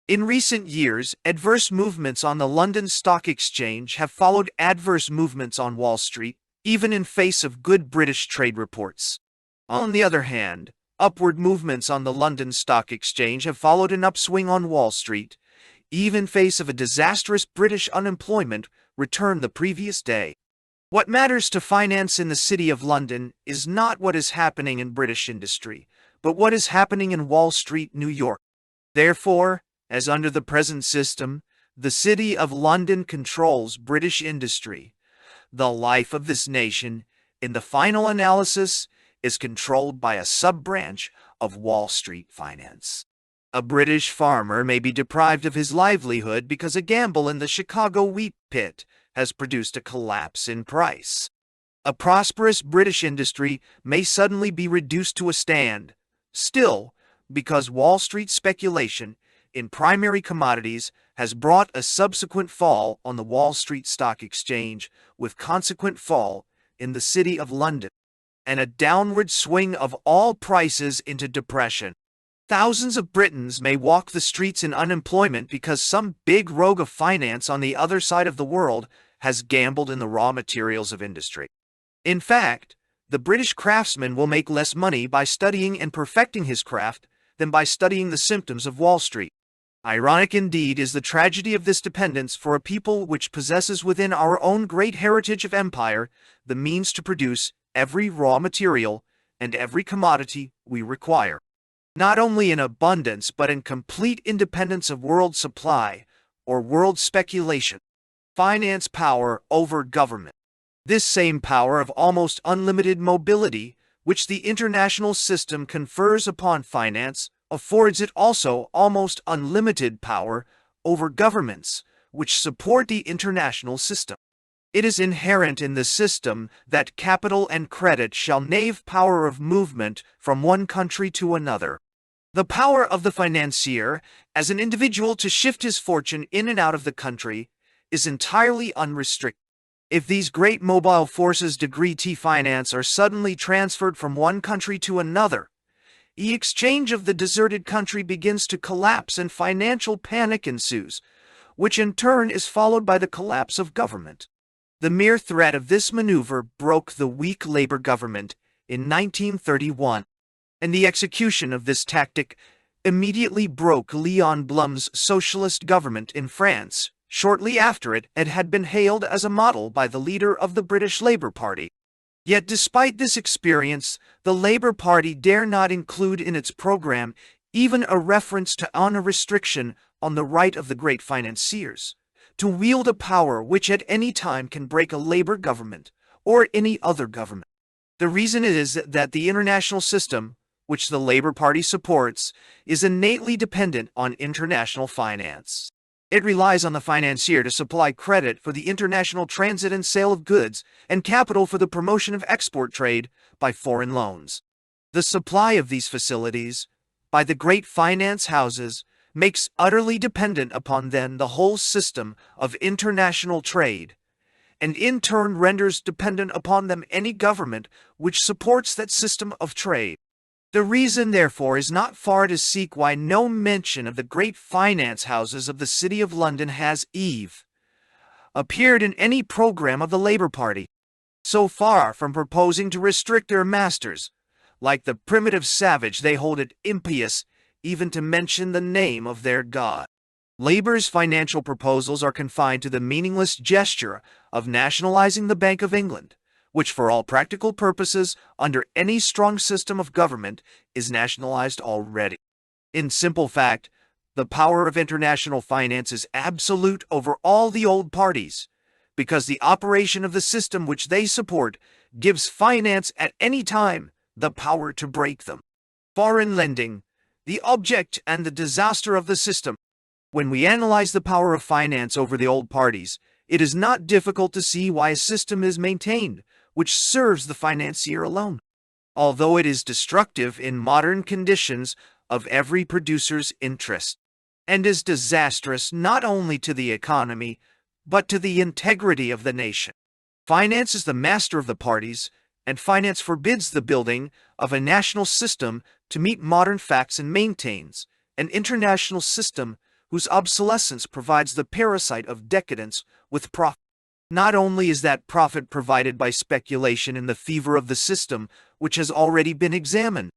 In recent years, adverse movements on the London Stock Exchange have followed adverse movements on Wall Street, even in face of good British trade reports. On the other hand, upward movements on the London Stock Exchange have followed an upswing on Wall Street, even in face of a disastrous British unemployment return the previous day. What matters to finance in the City of London is not what is happening in British industry, but what is happening in Wall Street, New York. Therefore, as under the present system, the City of London controls British industry. The life of this nation, in the final analysis, is controlled by a sub-branch of Wall Street finance. A British farmer may be deprived of his livelihood because a gamble in the Chicago wheat pit has produced a collapse in price. A prosperous British industry may suddenly be reduced to a stand, still, because Wall Street speculation in primary commodities has brought a subsequent fall on the Wall Street Stock Exchange, with consequent fall in the City of London, and a downward swing of all prices into depression. Thousands of Britons may walk the streets in unemployment because some big rogue of finance on the other side of the world has gambled in the raw materials of industry. In fact, the British craftsman will make less money by studying and perfecting his craft than by studying the symptoms of Wall Street. Ironic indeed is the tragedy of this dependence for a people which possesses within our own great heritage of empire the means to produce every raw material and every commodity we require, not only in abundance but in complete independence of world supply or world speculation. Finance power over government. This same power of almost unlimited mobility, which the international system confers upon finance, affords it also almost unlimited power over governments, which support the international system. It is inherent in the system that capital and credit shall nave power of movement from one country to another. The power of the financier, as an individual to shift his fortune in and out of the country, is entirely unrestricted. If these great mobile forces degree T finance are suddenly transferred from one country to another, the exchange of the deserted country begins to collapse and financial panic ensues, which in turn is followed by the collapse of government. The mere threat of this maneuver broke the weak Labour government in 1931, and the execution of this tactic immediately broke Leon Blum's socialist government in France, shortly after it had been hailed as a model by the leader of the British Labour Party. Yet despite this experience, the Labour Party dare not include in its program even a reference to a restriction on the right of the great financiers to wield a power which at any time can break a Labour government or any other government. The reason is that the international system, which the Labour Party supports, is innately dependent on international finance. It relies on the financier to supply credit for the international transit and sale of goods and capital for the promotion of export trade by foreign loans. The supply of these facilities by the great finance houses makes utterly dependent upon them the whole system of international trade, and in turn renders dependent upon them any government which supports that system of trade. The reason, therefore, is not far to seek why no mention of the great finance houses of the City of London has appeared in any program of the Labour Party. So far from proposing to restrict their masters, like the primitive savage, they hold it impious even to mention the name of their God. Labour's financial proposals are confined to the meaningless gesture of nationalising the Bank of England, which for all practical purposes, under any strong system of government, is nationalized already. In simple fact, the power of international finance is absolute over all the old parties, because the operation of the system which they support gives finance at any time the power to break them. Foreign lending, the object and the disaster of the system. When we analyze the power of finance over the old parties, it is not difficult to see why a system is maintained which serves the financier alone, although it is destructive in modern conditions of every producer's interest, and is disastrous not only to the economy, but to the integrity of the nation. Finance is the master of the parties, and finance forbids the building of a national system to meet modern facts and maintains an international system whose obsolescence provides the parasite of decadence with profit. Not only is that profit provided by speculation in the fever of the system, which has already been examined.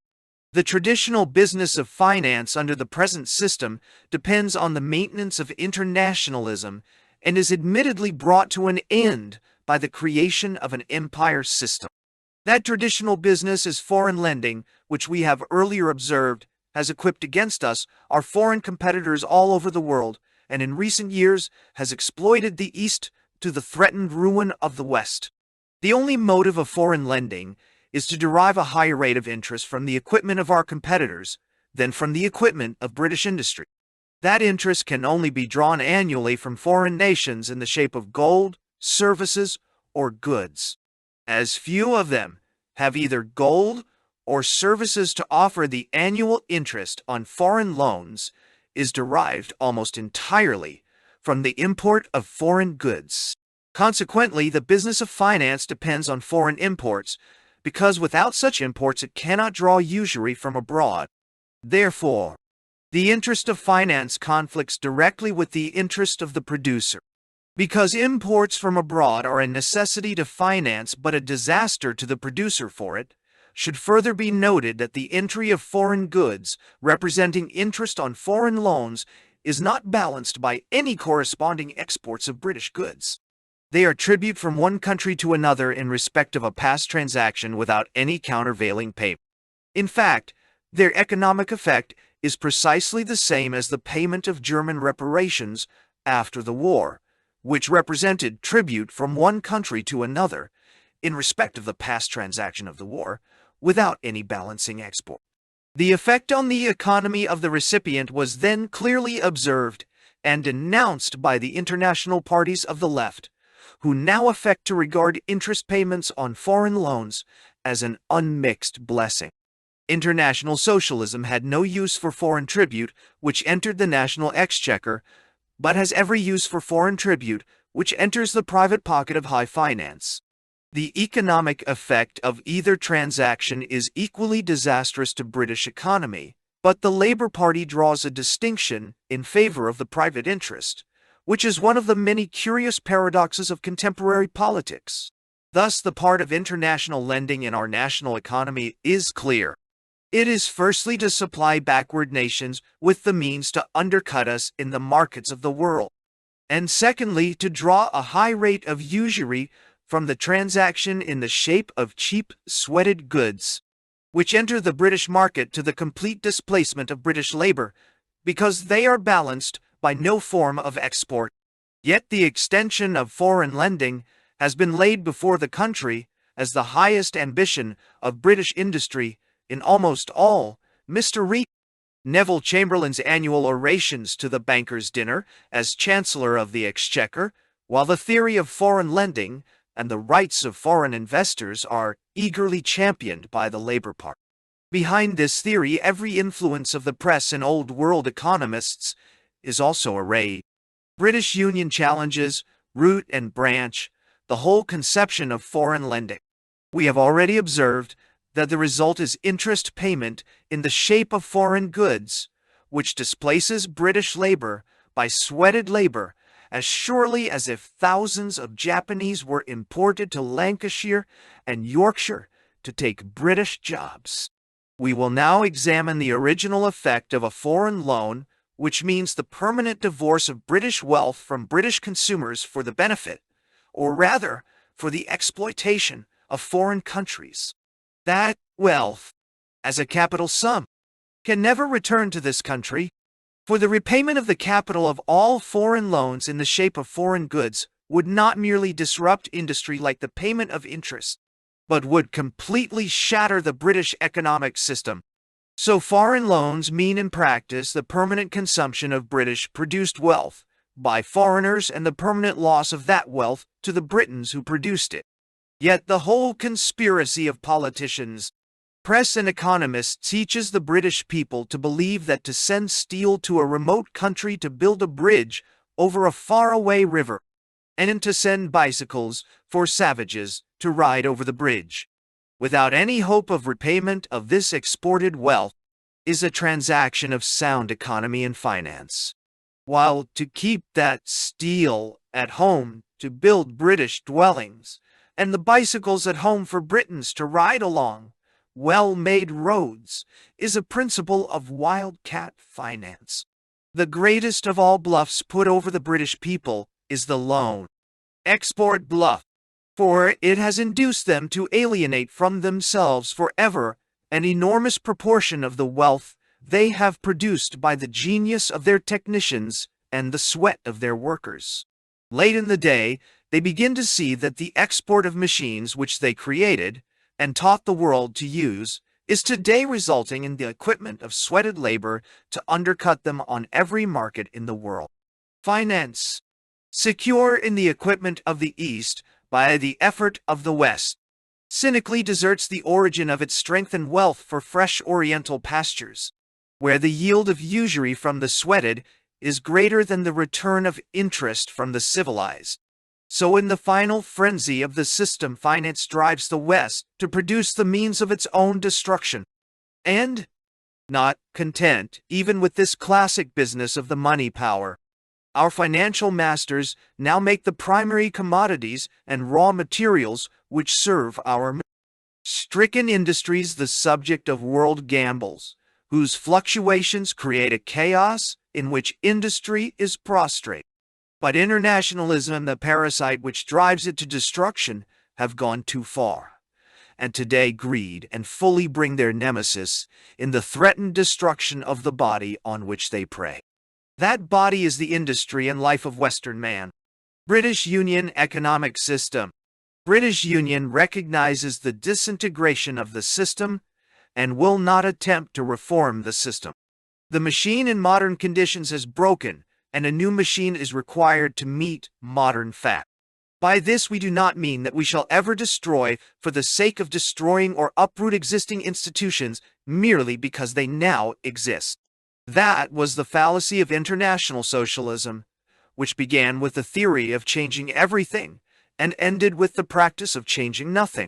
The traditional business of finance under the present system depends on the maintenance of internationalism and is admittedly brought to an end by the creation of an empire system. That traditional business is foreign lending, which we have earlier observed has equipped against us our foreign competitors all over the world, and in recent years has exploited the East to the threatened ruin of the West. The only motive of foreign lending is to derive a higher rate of interest from the equipment of our competitors than from the equipment of British industry. That interest can only be drawn annually from foreign nations in the shape of gold, services, or goods. As few of them have either gold or services to offer, the annual interest on foreign loans is derived almost entirely from the import of foreign goods. Consequently, the business of finance depends on foreign imports, because without such imports it cannot draw usury from abroad. Therefore, the interest of finance conflicts directly with the interest of the producer. Because imports from abroad are a necessity to finance but a disaster to the producer for it, should further be noted that the entry of foreign goods representing interest on foreign loans is not balanced by any corresponding exports of British goods. They are tribute from one country to another in respect of a past transaction without any countervailing payment. In fact, their economic effect is precisely the same as the payment of German reparations after the war, which represented tribute from one country to another in respect of the past transaction of the war without any balancing export. The effect on the economy of the recipient was then clearly observed and denounced by the international parties of the left, who now affect to regard interest payments on foreign loans as an unmixed blessing. International socialism had no use for foreign tribute which entered the national exchequer, but has every use for foreign tribute which enters the private pocket of high finance. The economic effect of either transaction is equally disastrous to British economy, but the Labour Party draws a distinction in favor of the private interest, which is one of the many curious paradoxes of contemporary politics. Thus, the part of international lending in our national economy is clear. It is firstly to supply backward nations with the means to undercut us in the markets of the world, and secondly to draw a high rate of usury from the transaction in the shape of cheap, sweated goods, which enter the British market to the complete displacement of British labor, because they are balanced by no form of export. Yet the extension of foreign lending has been laid before the country as the highest ambition of British industry in almost all Mr. Neville Chamberlain's annual orations to the bankers' dinner as Chancellor of the Exchequer, while the theory of foreign lending and the rights of foreign investors are eagerly championed by the Labour Party. Behind this theory, every influence of the press and old world economists is also arrayed. British Union challenges, root and branch, the whole conception of foreign lending. We have already observed that the result is interest payment in the shape of foreign goods, which displaces British labor by sweated labor as surely as if thousands of Japanese were imported to Lancashire and Yorkshire to take British jobs. We will now examine the original effect of a foreign loan, which means the permanent divorce of British wealth from British consumers for the benefit, or rather, for the exploitation of foreign countries. That wealth, as a capital sum, can never return to this country, for the repayment of the capital of all foreign loans in the shape of foreign goods would not merely disrupt industry like the payment of interest, but would completely shatter the British economic system. So foreign loans mean in practice the permanent consumption of British-produced wealth by foreigners and the permanent loss of that wealth to the Britons who produced it. Yet the whole conspiracy of politicians, press and economists teaches the British people to believe that to send steel to a remote country to build a bridge over a faraway river, and to send bicycles for savages to ride over the bridge, without any hope of repayment of this exported wealth, is a transaction of sound economy and finance. While to keep that steel at home to build British dwellings, and the bicycles at home for Britons to ride along well-made roads, is a principle of wildcat finance. The greatest of all bluffs put over the British people is the loan export bluff, for it has induced them to alienate from themselves forever an enormous proportion of the wealth they have produced by the genius of their technicians and the sweat of their workers. Late in the day, they begin to see that the export of machines which they created, and taught the world to use, is today resulting in the equipment of sweated labor to undercut them on every market in the world. Finance, secure in the equipment of the East by the effort of the West, cynically deserts the origin of its strength and wealth for fresh Oriental pastures, where the yield of usury from the sweated is greater than the return of interest from the civilized. So in the final frenzy of the system, finance drives the West to produce the means of its own destruction. And, not content even with this classic business of the money power, our financial masters now make the primary commodities and raw materials which serve our stricken industries the subject of world gambles, whose fluctuations create a chaos in which industry is prostrate. But internationalism and the parasite which drives it to destruction have gone too far, and today greed and fully bring their nemesis in the threatened destruction of the body on which they prey. That body is the industry and life of Western man. British Union economic system. British Union recognizes the disintegration of the system and will not attempt to reform the system. The machine in modern conditions is broken, and a new machine is required to meet modern fact. By this we do not mean that we shall ever destroy for the sake of destroying or uproot existing institutions merely because they now exist. That was the fallacy of international socialism, which began with the theory of changing everything and ended with the practice of changing nothing.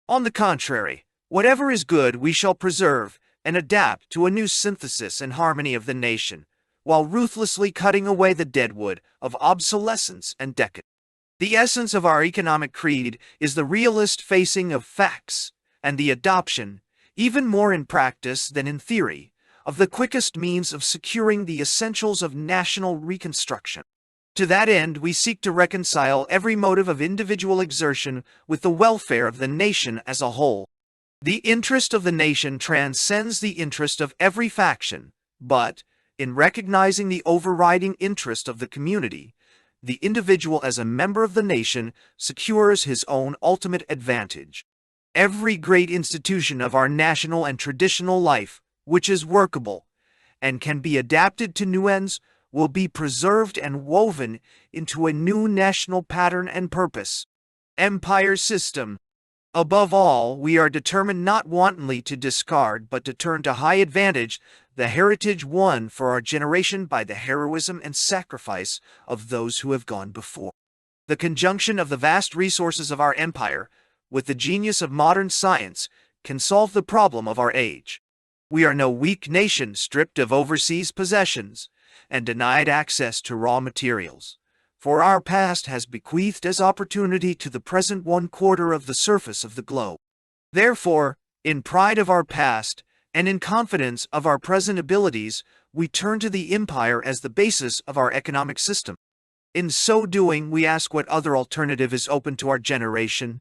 On the contrary, whatever is good we shall preserve and adapt to a new synthesis and harmony of the nation, while ruthlessly cutting away the deadwood of obsolescence and decadence. The essence of our economic creed is the realist facing of facts and the adoption, even more in practice than in theory, of the quickest means of securing the essentials of national reconstruction. To that end, we seek to reconcile every motive of individual exertion with the welfare of the nation as a whole. The interest of the nation transcends the interest of every faction, but, in recognizing the overriding interest of the community, the individual as a member of the nation secures his own ultimate advantage. Every great institution of our national and traditional life, which is workable and can be adapted to new ends, will be preserved and woven into a new national pattern and purpose. Empire system. Above all, we are determined not wantonly to discard but to turn to high advantage the heritage won for our generation by the heroism and sacrifice of those who have gone before. The conjunction of the vast resources of our empire with the genius of modern science can solve the problem of our age. We are no weak nation stripped of overseas possessions and denied access to raw materials, for our past has bequeathed as opportunity to the present 1/4 of the surface of the globe. Therefore, in pride of our past, and in confidence of our present abilities, we turn to the empire as the basis of our economic system. In so doing, we ask what other alternative is open to our generation.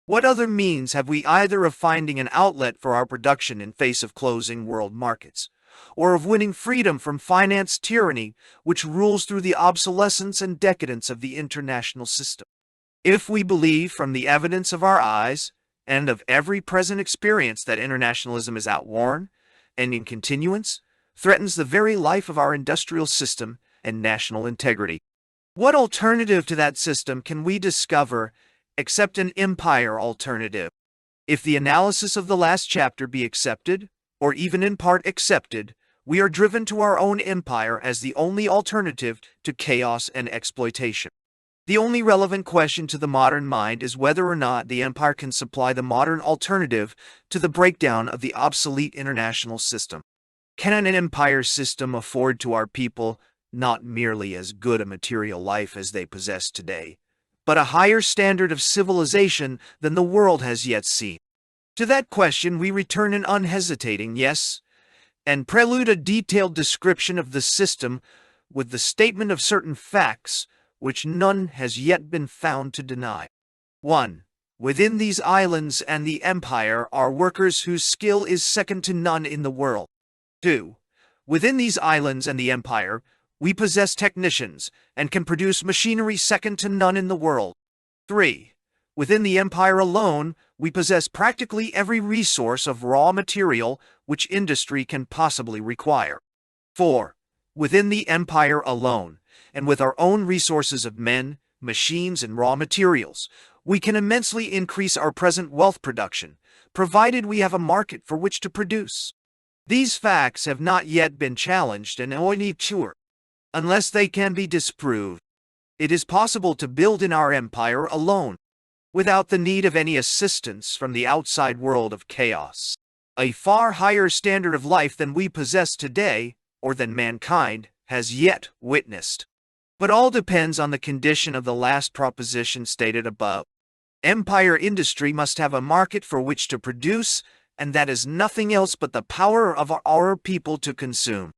What other means have we either of finding an outlet for our production in face of closing world markets, or of winning freedom from finance tyranny which rules through the obsolescence and decadence of the international system? If we believe from the evidence of our eyes and of every present experience that internationalism is outworn and in continuance threatens the very life of our industrial system and national integrity, what alternative to that system can we discover except an empire alternative? If the analysis of the last chapter be accepted, or even in part accepted, we are driven to our own empire as the only alternative to chaos and exploitation. The only relevant question to the modern mind is whether or not the empire can supply the modern alternative to the breakdown of the obsolete international system. Can an empire system afford to our people not merely as good a material life as they possess today, but a higher standard of civilization than the world has yet seen? To that question we return an unhesitating yes, and prelude a detailed description of the system with the statement of certain facts which none has yet been found to deny. 1. Within these islands and the empire are workers whose skill is second to none in the world. 2. Within these islands and the empire, we possess technicians and can produce machinery second to none in the world. 3. Within the empire alone, we possess practically every resource of raw material which industry can possibly require. 4. Within the empire alone, and with our own resources of men, machines, and raw materials, we can immensely increase our present wealth production, provided we have a market for which to produce. These facts have not yet been challenged and only sure, unless they can be disproved. It is possible to build in our empire alone, without the need of any assistance from the outside world of chaos. A far higher standard of life than we possess today, or than mankind has yet witnessed. But all depends on the condition of the last proposition stated above. Empire industry must have a market for which to produce, and that is nothing else but the power of our people to consume.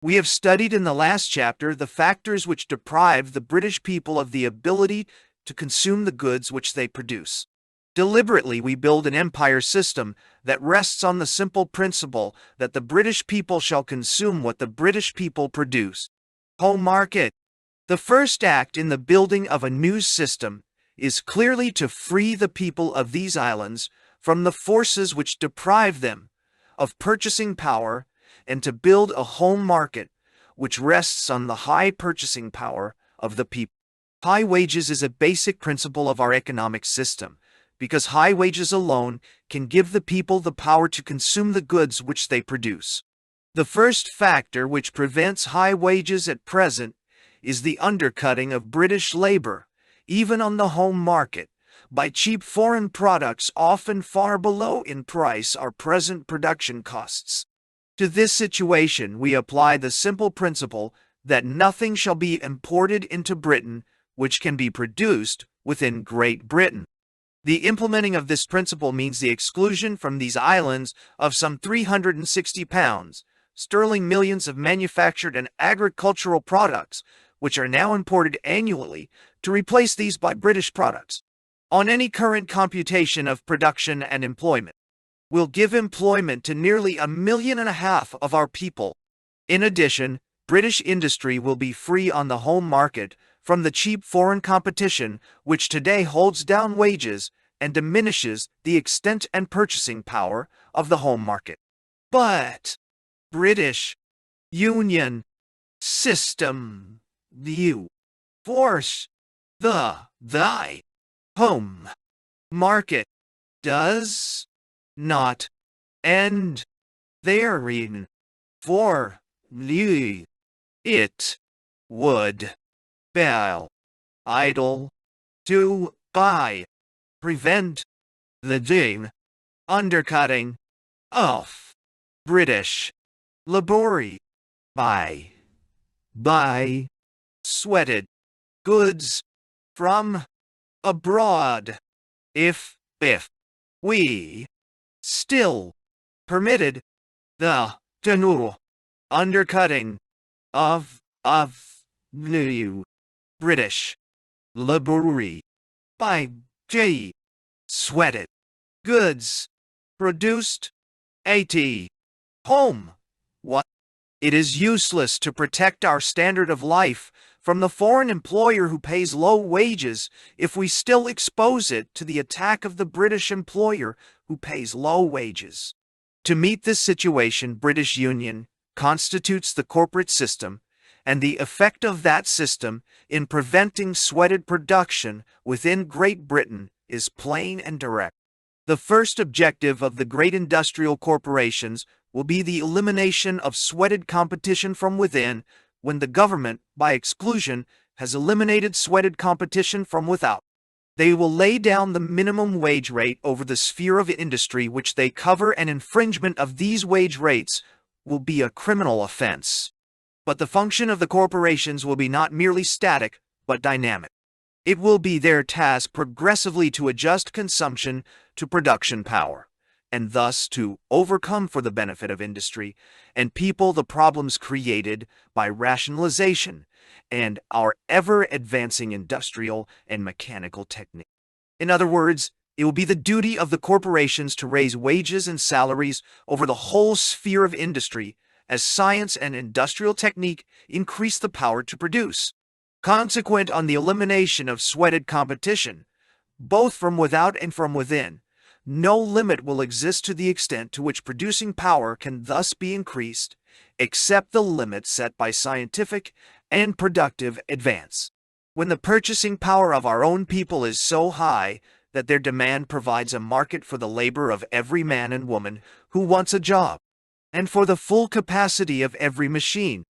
We have studied in the last chapter the factors which deprive the British people of the ability to consume the goods which they produce. Deliberately, we build an empire system that rests on the simple principle that the British people shall consume what the British people produce. Home market. The first act in the building of a new system is clearly to free the people of these islands from the forces which deprive them of purchasing power, and to build a home market which rests on the high purchasing power of the people. High wages is a basic principle of our economic system, because high wages alone can give the people the power to consume the goods which they produce. The first factor which prevents high wages at present is the undercutting of British labor, even on the home market, by cheap foreign products often far below in price our present production costs. To this situation we apply the simple principle that nothing shall be imported into Britain which can be produced within Great Britain. The implementing of this principle means the exclusion from these islands of some £360 sterling millions of manufactured and agricultural products, which are now imported annually, to replace these by British products. On any current computation of production and employment, will give employment to nearly 1.5 million of our people. In addition, British industry will be free on the home market from the cheap foreign competition which today holds down wages and diminishes the extent and purchasing power of the home market. But British Union system view force thy home market does not end therein, for it would be idle to prevent the undercutting of British labor by sweated goods from abroad. If we still permitted the general undercutting of new British labor by sweated goods produced at home, it is useless to protect our standard of life from the foreign employer who pays low wages if we still expose it to the attack of the British employer who pays low wages. To meet this situation, British Union constitutes the corporate system, and the effect of that system in preventing sweated production within Great Britain is plain and direct. The first objective of the great industrial corporations will be the elimination of sweated competition from within, when the government, by exclusion, has eliminated sweated competition from without. They will lay down the minimum wage rate over the sphere of industry which they cover, and infringement of these wage rates will be a criminal offense. But the function of the corporations will be not merely static, but dynamic. It will be their task progressively to adjust consumption to production power, and thus to overcome for the benefit of industry and people the problems created by rationalization and our ever-advancing industrial and mechanical technique. In other words, it will be the duty of the corporations to raise wages and salaries over the whole sphere of industry as science and industrial technique increase the power to produce. Consequent on the elimination of sweated competition, both from without and from within, no limit will exist to the extent to which producing power can thus be increased, except the limits set by scientific and productive advance. When the purchasing power of our own people is so high that their demand provides a market for the labor of every man and woman who wants a job, and for the full capacity of every machine,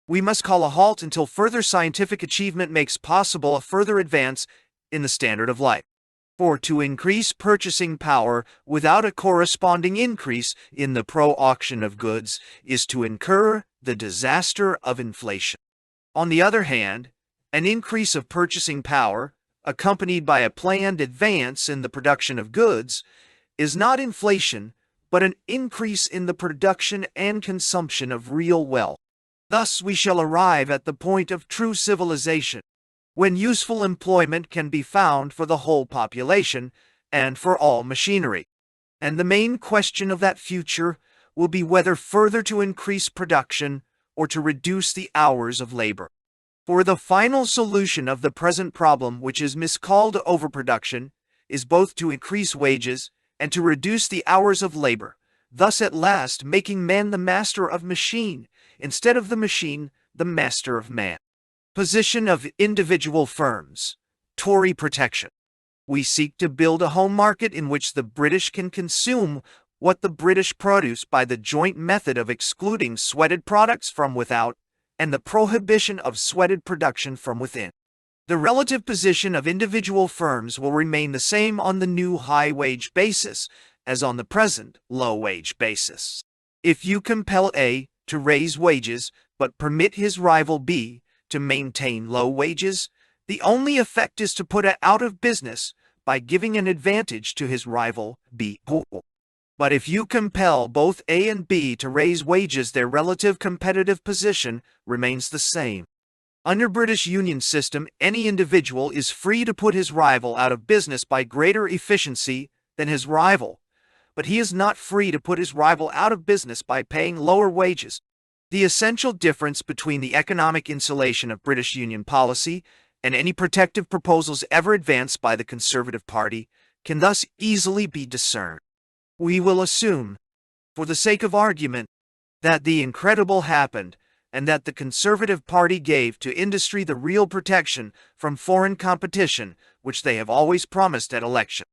we must call a halt until further scientific achievement makes possible a further advance in the standard of life. For to increase purchasing power without a corresponding increase in the pro-auction of goods is to incur the disaster of inflation. On the other hand, an increase of purchasing power, accompanied by a planned advance in the production of goods, is not inflation, but an increase in the production and consumption of real wealth. Thus we shall arrive at the point of true civilization, when useful employment can be found for the whole population and for all machinery. And the main question of that future will be whether further to increase production or to reduce the hours of labor. For the final solution of the present problem, which is miscalled overproduction, is both to increase wages and to reduce the hours of labor, thus at last making man the master of machine, instead of the machine the master of man. Position of individual firms. Tory protection. We seek to build a home market in which the British can consume what the British produce by the joint method of excluding sweated products from without and the prohibition of sweated production from within. The relative position of individual firms will remain the same on the new high-wage basis as on the present low-wage basis. If you compel A to raise wages but permit his rival B to maintain low wages, the only effect is to put it out of business by giving an advantage to his rival B. But if you compel both A and B to raise wages, their relative competitive position remains the same. Under British Union system, any individual is free to put his rival out of business by greater efficiency than his rival, but he is not free to put his rival out of business by paying lower wages. The essential difference between the economic insulation of British Union policy and any protective proposals ever advanced by the Conservative Party can thus easily be discerned. We will assume, for the sake of argument, that the incredible happened and that the Conservative Party gave to industry the real protection from foreign competition which they have always promised at election.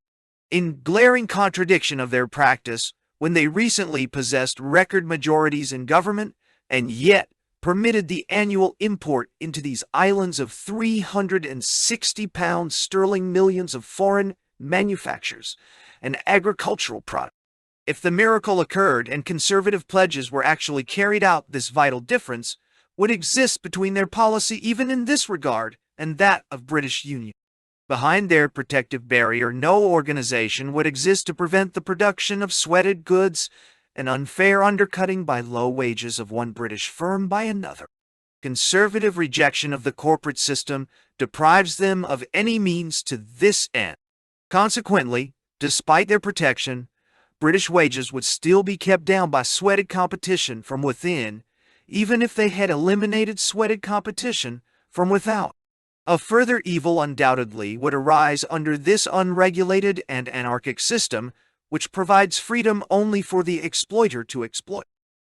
In glaring contradiction of their practice, when they recently possessed record majorities in government and yet permitted the annual import into these islands of £360 millions of foreign manufactures and agricultural products. If the miracle occurred and conservative pledges were actually carried out, this vital difference would exist between their policy even in this regard and that of British Union. Behind their protective barrier, no organization would exist to prevent the production of sweated goods and unfair undercutting by low wages of one British firm by another. Conservative rejection of the corporate system deprives them of any means to this end. Consequently, despite their protection, British wages would still be kept down by sweated competition from within, even if they had eliminated sweated competition from without. A further evil undoubtedly would arise under this unregulated and anarchic system, which provides freedom only for the exploiter to exploit.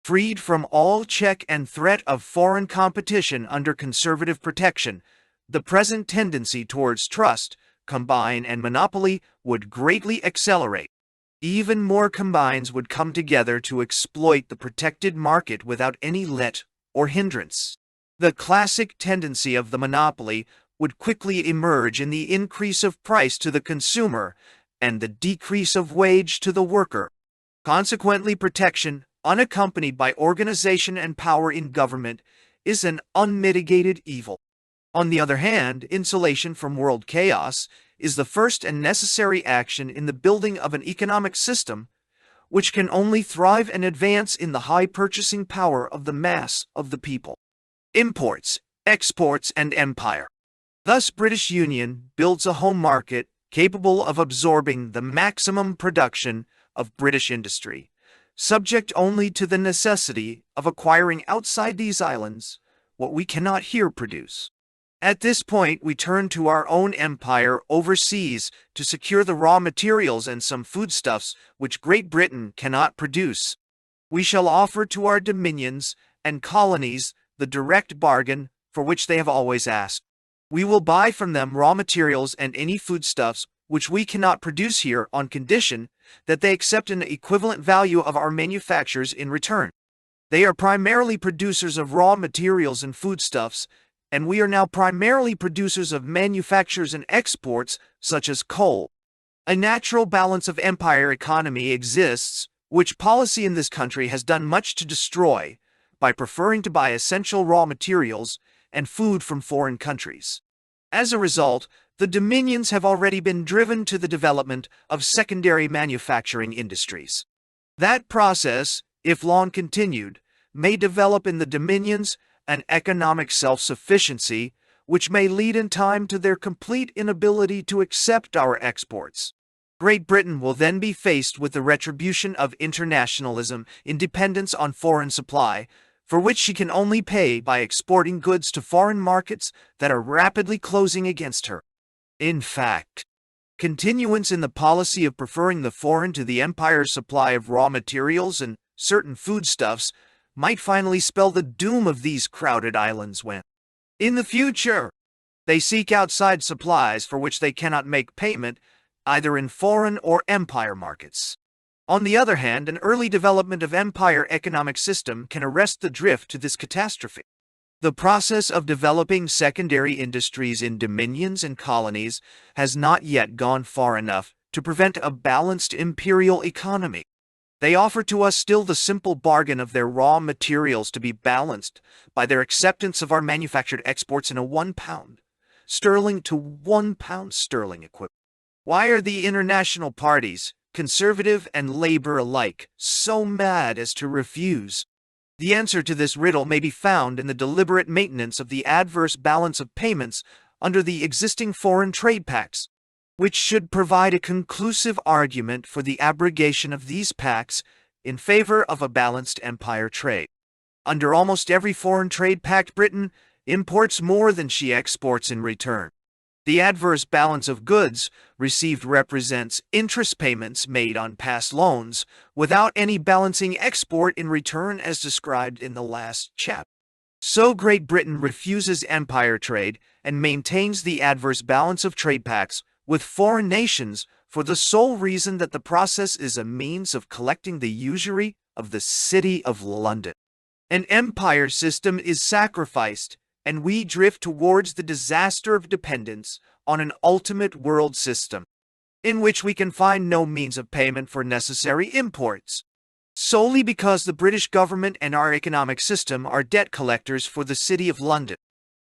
Freed from all check and threat of foreign competition under conservative protection, the present tendency towards trust, combine, and monopoly would greatly accelerate. Even more combines would come together to exploit the protected market without any let or hindrance. The classic tendency of the monopoly would quickly emerge in the increase of price to the consumer and the decrease of wage to the worker. Consequently, protection, unaccompanied by organization and power in government, is an unmitigated evil. On the other hand, insulation from world chaos is the first and necessary action in the building of an economic system which can only thrive and advance in the high purchasing power of the mass of the people. Imports, exports, and empire. Thus, British Union builds a home market capable of absorbing the maximum production of British industry, subject only to the necessity of acquiring outside these islands what we cannot here produce. At this point, we turn to our own empire overseas to secure the raw materials and some foodstuffs which Great Britain cannot produce. We shall offer to our dominions and colonies the direct bargain for which they have always asked. We will buy from them raw materials and any foodstuffs which we cannot produce here on condition that they accept an equivalent value of our manufactures in return. They are primarily producers of raw materials and foodstuffs, and we are now primarily producers of manufactures and exports such as coal. A natural balance of empire economy exists, which policy in this country has done much to destroy by preferring to buy essential raw materials and food from foreign countries. As a result, the dominions have already been driven to the development of secondary manufacturing industries. That process, if long continued, may develop in the dominions an economic self-sufficiency, which may lead in time to their complete inability to accept our exports. Great Britain will then be faced with the retribution of internationalism in dependence on foreign supply, for which she can only pay by exporting goods to foreign markets that are rapidly closing against her. In fact, continuance in the policy of preferring the foreign to the empire's supply of raw materials and certain foodstuffs might finally spell the doom of these crowded islands when, in the future, they seek outside supplies for which they cannot make payment either in foreign or empire markets. On the other hand, an early development of empire economic system can arrest the drift to this catastrophe. The process of developing secondary industries in dominions and colonies has not yet gone far enough to prevent a balanced imperial economy. They offer to us still the simple bargain of their raw materials to be balanced by their acceptance of our manufactured exports in a £1 sterling to £1 sterling equivalent. Why are the international parties, Conservative and Labour alike, so mad as to refuse? The answer to this riddle may be found in the deliberate maintenance of the adverse balance of payments under the existing foreign trade pacts, which should provide a conclusive argument for the abrogation of these pacts in favor of a balanced empire trade. Under almost every foreign trade pact, Britain imports more than she exports in return. The adverse balance of goods received represents interest payments made on past loans without any balancing export in return as described in the last chapter. So Great Britain refuses empire trade and maintains the adverse balance of trade pacts with foreign nations for the sole reason that the process is a means of collecting the usury of the City of London. An empire system is sacrificed, and we drift towards the disaster of dependence on an ultimate world system, in which we can find no means of payment for necessary imports, solely because the British government and our economic system are debt collectors for the City of London.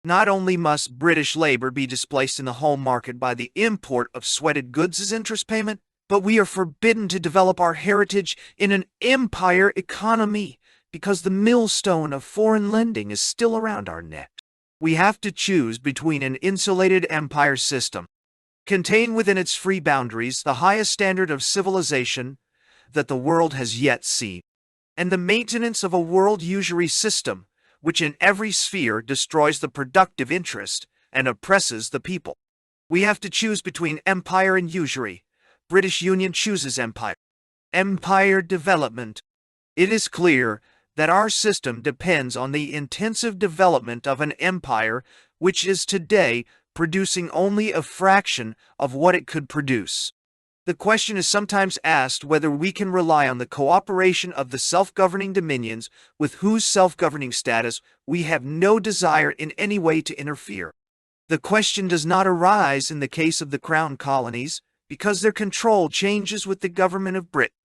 Not only must British labor be displaced in the home market by the import of sweated goods as interest payment, but we are forbidden to develop our heritage in an empire economy because the millstone of foreign lending is still around our neck. We have to choose between an insulated empire system, contain within its free boundaries the highest standard of civilization that the world has yet seen, and the maintenance of a world usury system which in every sphere destroys the productive interest and oppresses the people. We have to choose between empire and usury. British Union chooses empire. Empire development. It is clear that our system depends on the intensive development of an empire which is today producing only a fraction of what it could produce. The question is sometimes asked whether we can rely on the cooperation of the self-governing dominions with whose self-governing status we have no desire in any way to interfere. The question does not arise in the case of the Crown colonies because their control changes with the government of Britain.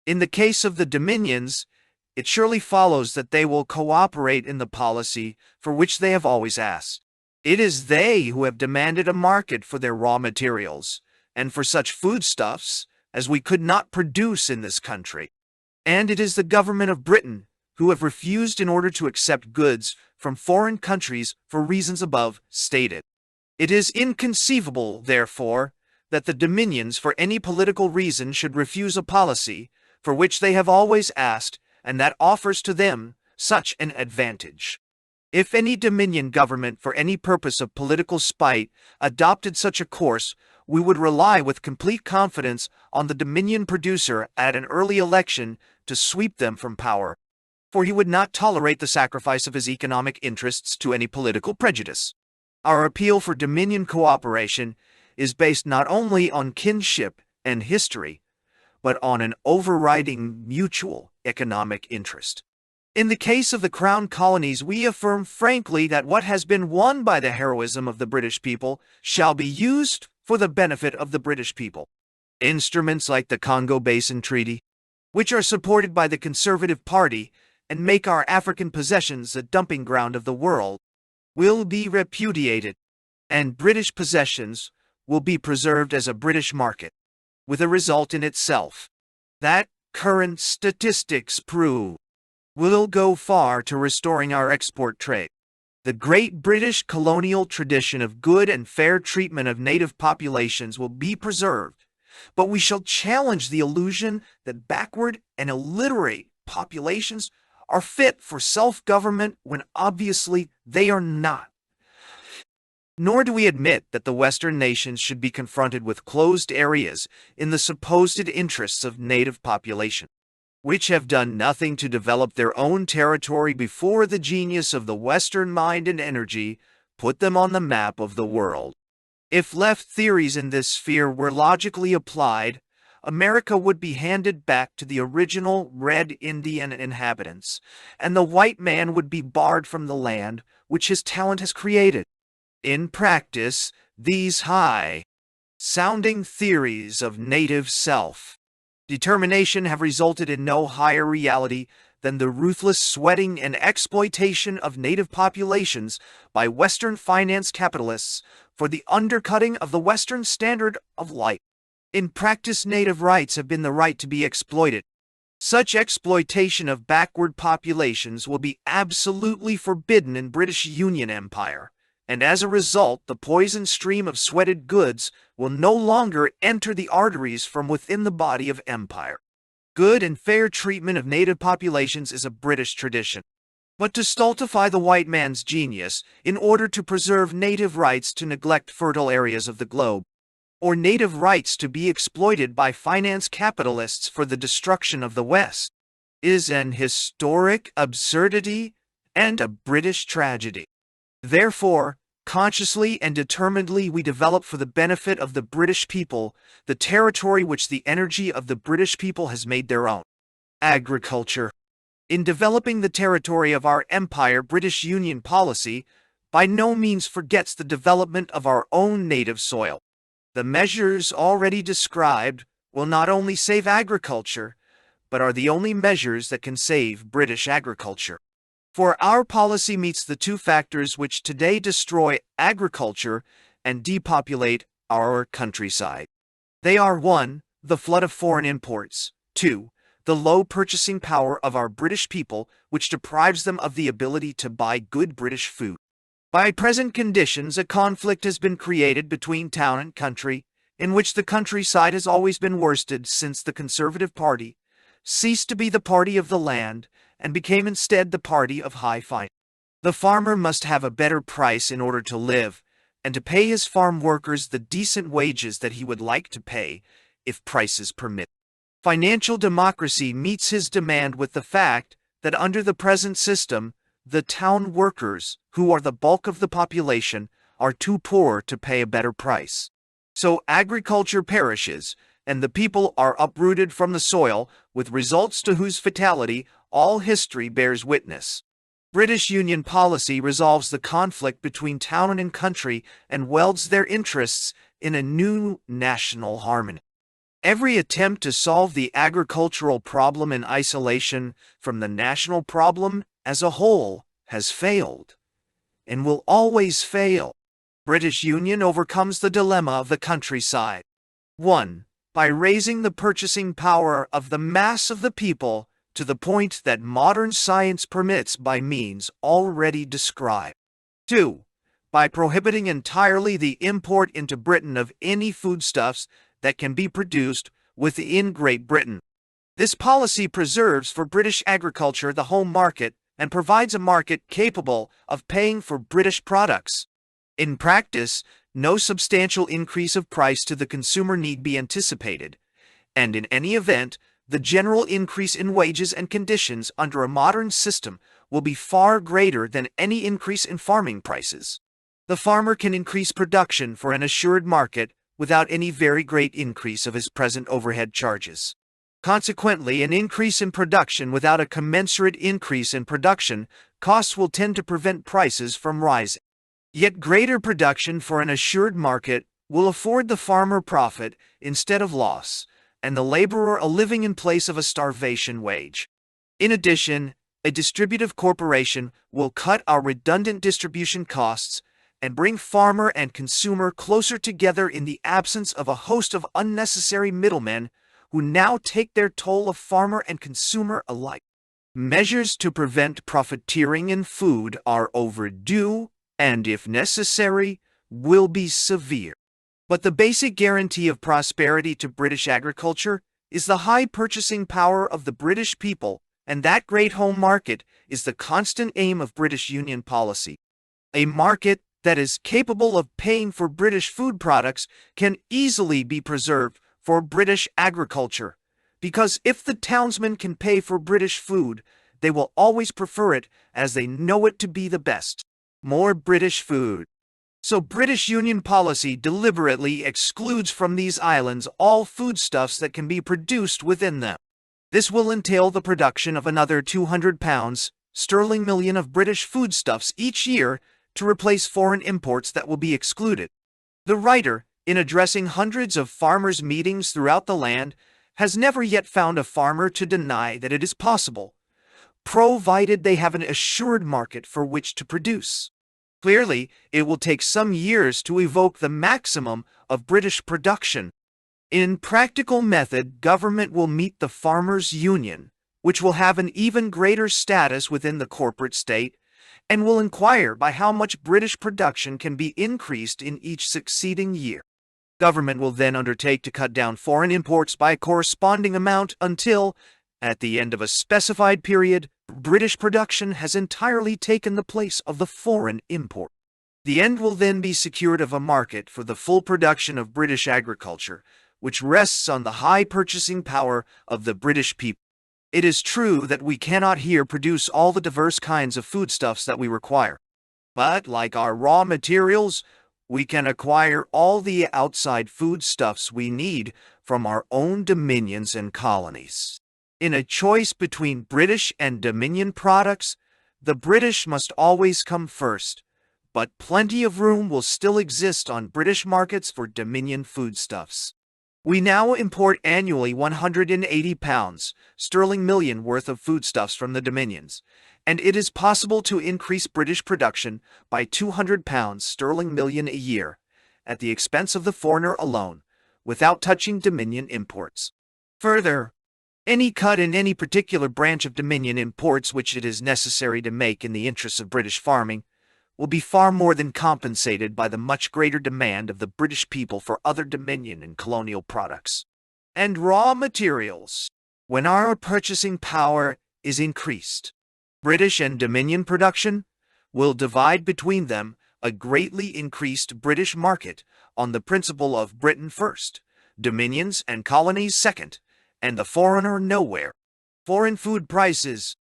In the case of the dominions, it surely follows that they will cooperate in the policy for which they have always asked. It is they who have demanded a market for their raw materials, and for such foodstuffs as we could not produce in this country. And it is the government of Britain who have refused in order to accept goods from foreign countries for reasons above stated. It is inconceivable, therefore, that the dominions for any political reason should refuse a policy for which they have always asked and that offers to them such an advantage. If any Dominion government for any purpose of political spite adopted such a course, we would rely with complete confidence on the Dominion producer at an early election to sweep them from power, for he would not tolerate the sacrifice of his economic interests to any political prejudice. Our appeal for Dominion cooperation is based not only on kinship and history, but on an overriding mutual economic interest. In the case of the Crown Colonies, we affirm frankly that what has been won by the heroism of the British people shall be used for the benefit of the British people. Instruments like the Congo Basin Treaty, which are supported by the Conservative Party and make our African possessions a dumping ground of the world, will be repudiated, and British possessions will be preserved as a British market, with a result in itself that current statistics prove will go far to restoring our export trade. The great British colonial tradition of good and fair treatment of native populations will be preserved, but we shall challenge the illusion that backward and illiterate populations are fit for self-government when obviously they are not. Nor do we admit that the Western nations should be confronted with closed areas in the supposed interests of native population, which have done nothing to develop their own territory before the genius of the Western mind and energy put them on the map of the world. If left theories in this sphere were logically applied, America would be handed back to the original Red Indian inhabitants, and the white man would be barred from the land which his talent has created. In practice, these high-sounding theories of native self-determination have resulted in no higher reality than the ruthless sweating and exploitation of native populations by Western finance capitalists for the undercutting of the Western standard of life. In practice, native rights have been the right to be exploited. Such exploitation of backward populations will be absolutely forbidden in British Union Empire, and as a result, the poison stream of sweated goods will no longer enter the arteries from within the body of empire. Good and fair treatment of native populations is a British tradition. But to stultify the white man's genius in order to preserve native rights to neglect fertile areas of the globe, or native rights to be exploited by finance capitalists for the destruction of the West, is an historic absurdity and a British tragedy. Therefore, consciously and determinedly we develop for the benefit of the British people the territory which the energy of the British people has made their own. Agriculture. In developing the territory of our empire, British Union policy by no means forgets the development of our own native soil. The measures already described will not only save agriculture, but are the only measures that can save British agriculture. For our policy meets the two factors which today destroy agriculture and depopulate our countryside. They are 1. The flood of foreign imports, 2. The low purchasing power of our British people, which deprives them of the ability to buy good British food. By present conditions, a conflict has been created between town and country, in which the countryside has always been worsted since the Conservative Party ceased to be the party of the land and became instead the party of high finance. The farmer must have a better price in order to live, and to pay his farm workers the decent wages that he would like to pay, if prices permit. Financial democracy meets his demand with the fact that under the present system, the town workers, who are the bulk of the population, are too poor to pay a better price. So agriculture perishes, and the people are uprooted from the soil, with results to whose fatality all history bears witness. British Union policy resolves the conflict between town and country and welds their interests in a new national harmony. Every attempt to solve the agricultural problem in isolation from the national problem as a whole has failed, and will always fail. British Union overcomes the dilemma of the countryside. 1. By raising the purchasing power of the mass of the people to the point that modern science permits by means already described. 2. By prohibiting entirely the import into Britain of any foodstuffs that can be produced within Great Britain. This policy preserves for British agriculture the home market and provides a market capable of paying for British products. In practice, no substantial increase of price to the consumer need be anticipated, and in any event, the general increase in wages and conditions under a modern system will be far greater than any increase in farming prices. The farmer can increase production for an assured market without any very great increase of his present overhead charges. Consequently, an increase in production without a commensurate increase in production costs will tend to prevent prices from rising. Yet greater production for an assured market will afford the farmer profit instead of loss, and the laborer a living in place of a starvation wage. In addition, a distributive corporation will cut our redundant distribution costs and bring farmer and consumer closer together in the absence of a host of unnecessary middlemen who now take their toll of farmer and consumer alike. Measures to prevent profiteering in food are overdue and, if necessary, will be severe. But the basic guarantee of prosperity to British agriculture is the high purchasing power of the British people, and that great home market is the constant aim of British Union policy. A market that is capable of paying for British food products can easily be preserved for British agriculture, because if the townsmen can pay for British food, they will always prefer it as they know it to be the best. More British food. So British Union policy deliberately excludes from these islands all foodstuffs that can be produced within them. This will entail the production of another £200 sterling million of British foodstuffs each year to replace foreign imports that will be excluded. The writer, in addressing hundreds of farmers' meetings throughout the land, has never yet found a farmer to deny that it is possible, provided they have an assured market for which to produce. Clearly, it will take some years to evoke the maximum of British production. In practical method, government will meet the farmers' union, which will have an even greater status within the corporate state, and will inquire by how much British production can be increased in each succeeding year. Government will then undertake to cut down foreign imports by a corresponding amount until, at the end of a specified period, British production has entirely taken the place of the foreign import. The end will then be secured of a market for the full production of British agriculture, which rests on the high purchasing power of the British people. It is true that we cannot here produce all the diverse kinds of foodstuffs that we require. But, like our raw materials, we can acquire all the outside foodstuffs we need from our own dominions and colonies. In a choice between British and Dominion products, the British must always come first, but plenty of room will still exist on British markets for Dominion foodstuffs. We now import annually £180 sterling million worth of foodstuffs from the Dominions, and it is possible to increase British production by £200 sterling million a year, at the expense of the foreigner alone, without touching Dominion imports. Further, any cut in any particular branch of Dominion imports which it is necessary to make in the interests of British farming will be far more than compensated by the much greater demand of the British people for other Dominion and colonial products and raw materials. When our purchasing power is increased, British and Dominion production will divide between them a greatly increased British market on the principle of Britain first, Dominions and colonies second, and the foreigner nowhere. Foreign food prices.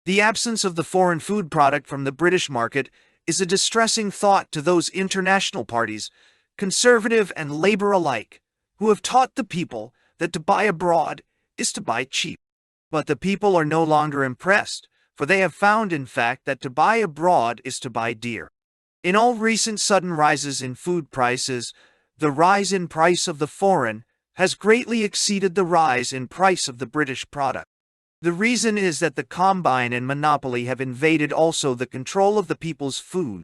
The absence of the foreign food product from the British market is a distressing thought to those international parties, conservative and labor alike, who have taught the people that to buy abroad is to buy cheap. But the people are no longer impressed, for they have found, in fact, that to buy abroad is to buy dear. In all recent sudden rises in food prices, the rise in price of the foreign has greatly exceeded the rise in price of the British product. The reason is that the combine and monopoly have invaded also the control of the people's food.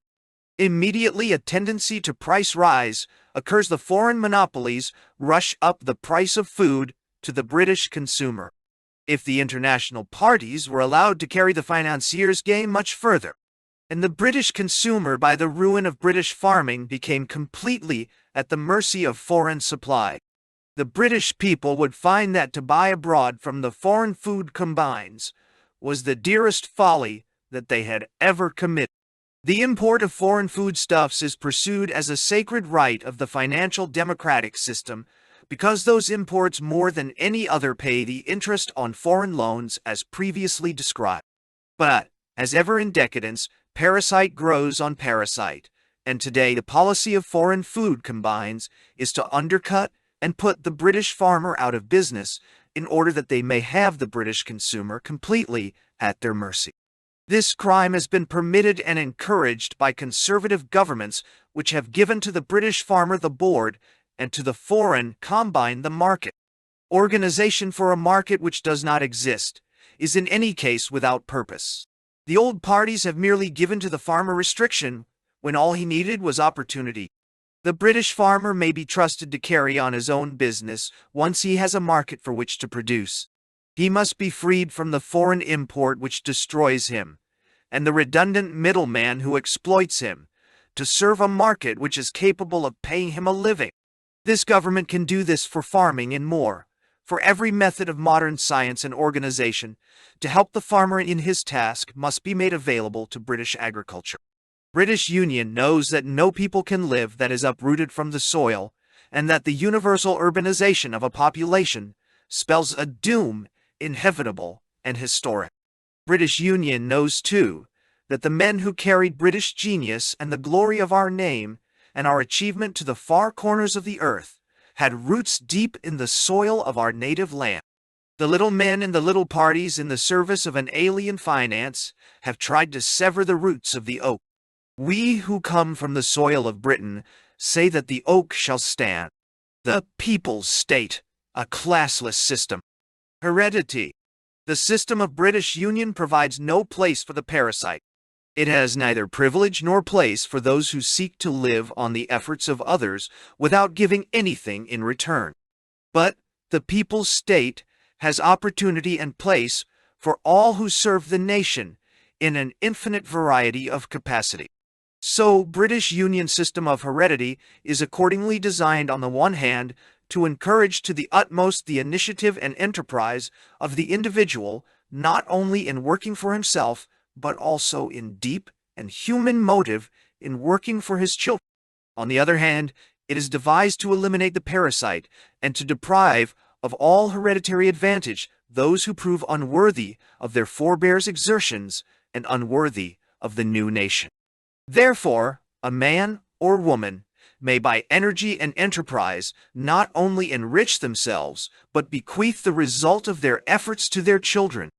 Immediately a tendency to price rise occurs, the foreign monopolies rush up the price of food to the British consumer. If the international parties were allowed to carry the financiers' game much further, and the British consumer by the ruin of British farming became completely at the mercy of foreign supply, the British people would find that to buy abroad from the foreign food combines was the dearest folly that they had ever committed. The import of foreign foodstuffs is pursued as a sacred right of the financial democratic system because those imports more than any other pay the interest on foreign loans as previously described. But, as ever in decadence, parasite grows on parasite, and today the policy of foreign food combines is to undercut and put the British farmer out of business in order that they may have the British consumer completely at their mercy. This crime has been permitted and encouraged by conservative governments which have given to the British farmer the board and to the foreign combine the market. Organization for a market which does not exist is in any case without purpose. The old parties have merely given to the farmer restriction when all he needed was opportunity. The British farmer may be trusted to carry on his own business once he has a market for which to produce. He must be freed from the foreign import which destroys him, and the redundant middleman who exploits him, to serve a market which is capable of paying him a living. This government can do this for farming and more, for every method of modern science and organization to help the farmer in his task must be made available to British agriculture. British Union knows that no people can live that is uprooted from the soil, and that the universal urbanization of a population spells a doom inevitable and historic. British Union knows, too, that the men who carried British genius and the glory of our name and our achievement to the far corners of the earth had roots deep in the soil of our native land. The little men and the little parties in the service of an alien finance have tried to sever the roots of the oak. We who come from the soil of Britain say that the oak shall stand. The people's state, a classless system. Heredity. The system of British Union provides no place for the parasite. It has neither privilege nor place for those who seek to live on the efforts of others without giving anything in return. But the people's state has opportunity and place for all who serve the nation in an infinite variety of capacity. So, British Union system of heredity is accordingly designed on the one hand to encourage to the utmost the initiative and enterprise of the individual not only in working for himself, but also in deep and human motive in working for his children. On the other hand, it is devised to eliminate the parasite and to deprive of all hereditary advantage those who prove unworthy of their forebears' exertions and unworthy of the new nation. Therefore, a man or woman may by energy and enterprise not only enrich themselves, but bequeath the result of their efforts to their children.